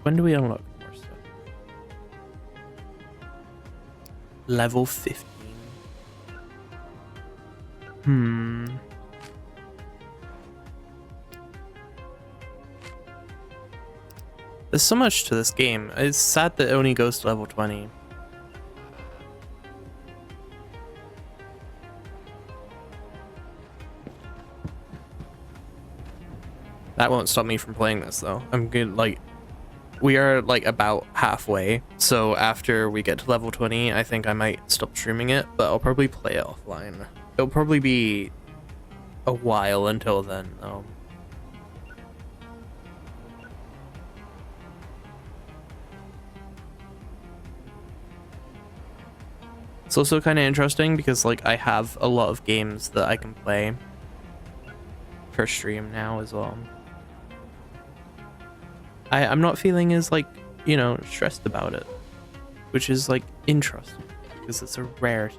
When do we unlock more stuff? Level 15. There's so much to this game. It's sad that it only goes to level 20. That won't stop me from playing this though. I'm good. Like, we are like about halfway. So after we get to level 20, I think I might stop streaming it, but I'll probably play it offline. It'll probably be a while until then though. It's also kind of interesting because like I have a lot of games that I can play for stream now as well. I'm not feeling as like, you know, stressed about it, which is like interesting because it's a rarity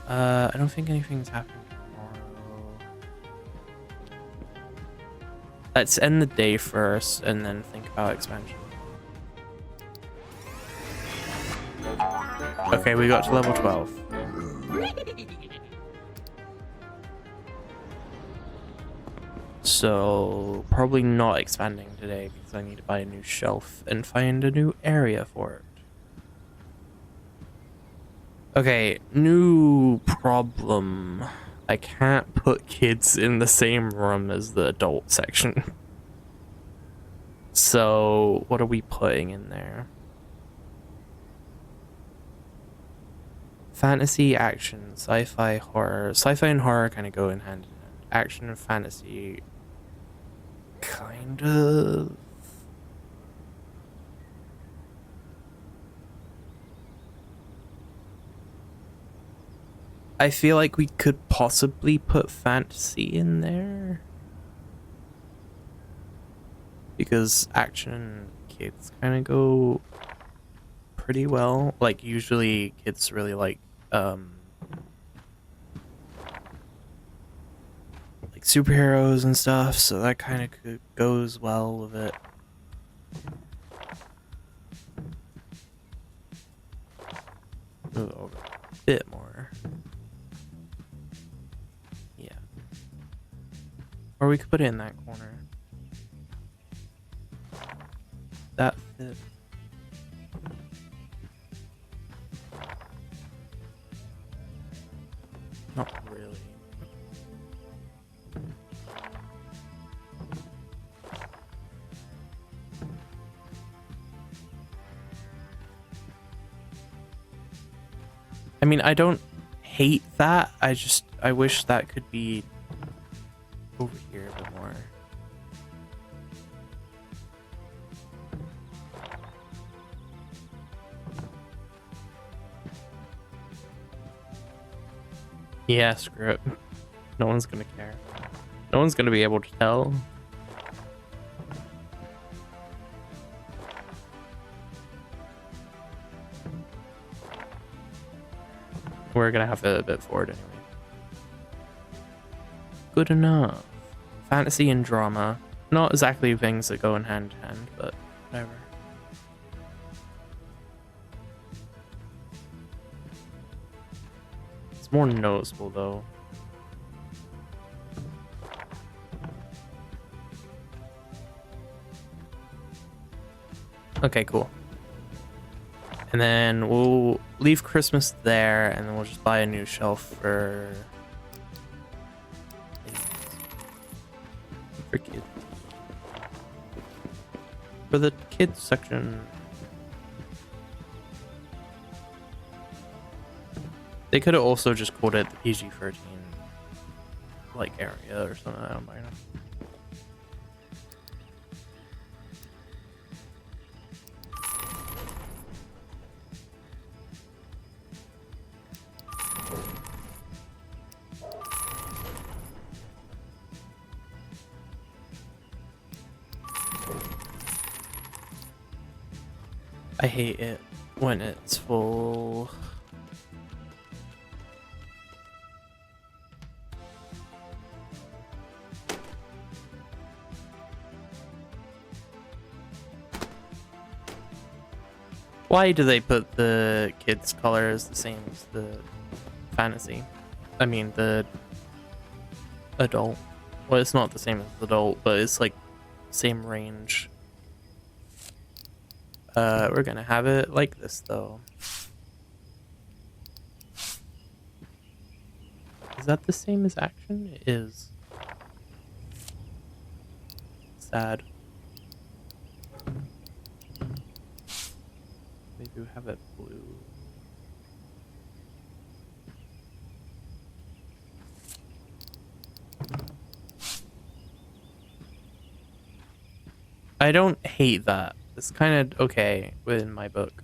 normally. I don't think anything's happening tomorrow. Let's end the day first and then think about expansion. Okay, we got to level 12. So, probably not expanding today because I need to buy a new shelf and find a new area for it. Okay, new problem. I can't put kids in the same room as the adult section. So, what are we putting in there? Fantasy, action, sci-fi, horror. Sci-fi and horror kind of go in hand in hand. Action and fantasy, kind of. I feel like we could possibly put fantasy in there. Because action and kids kind of go pretty well. Like, usually kids really like superheroes and stuff, so that kind of goes well with it. Move it over a bit more. Yeah. Or we could put it in that corner. That fit. Not really. I mean, I don't hate that. I wish that could be over here a bit more. Yeah, screw it. No one's gonna care. No one's gonna be able to tell. We're gonna have a bit forward anyway. Good enough. Fantasy and drama. Not exactly things that go in hand in hand, but whatever. It's more noticeable though. Okay, cool. And then we'll leave Christmas there, and then we'll just buy a new shelf for kids. For the kids section. They could have also just called it the PG-13 like area or something. I don't know. I hate it when it's full. Why do they put the kids' colors the same as the fantasy? I mean, the adult. Well, it's not the same as the adult, but it's like same range. We're gonna have it like this though. Is that the same as action? It is. Sad. They do have it blue. I don't hate that. It's kind of okay within my book.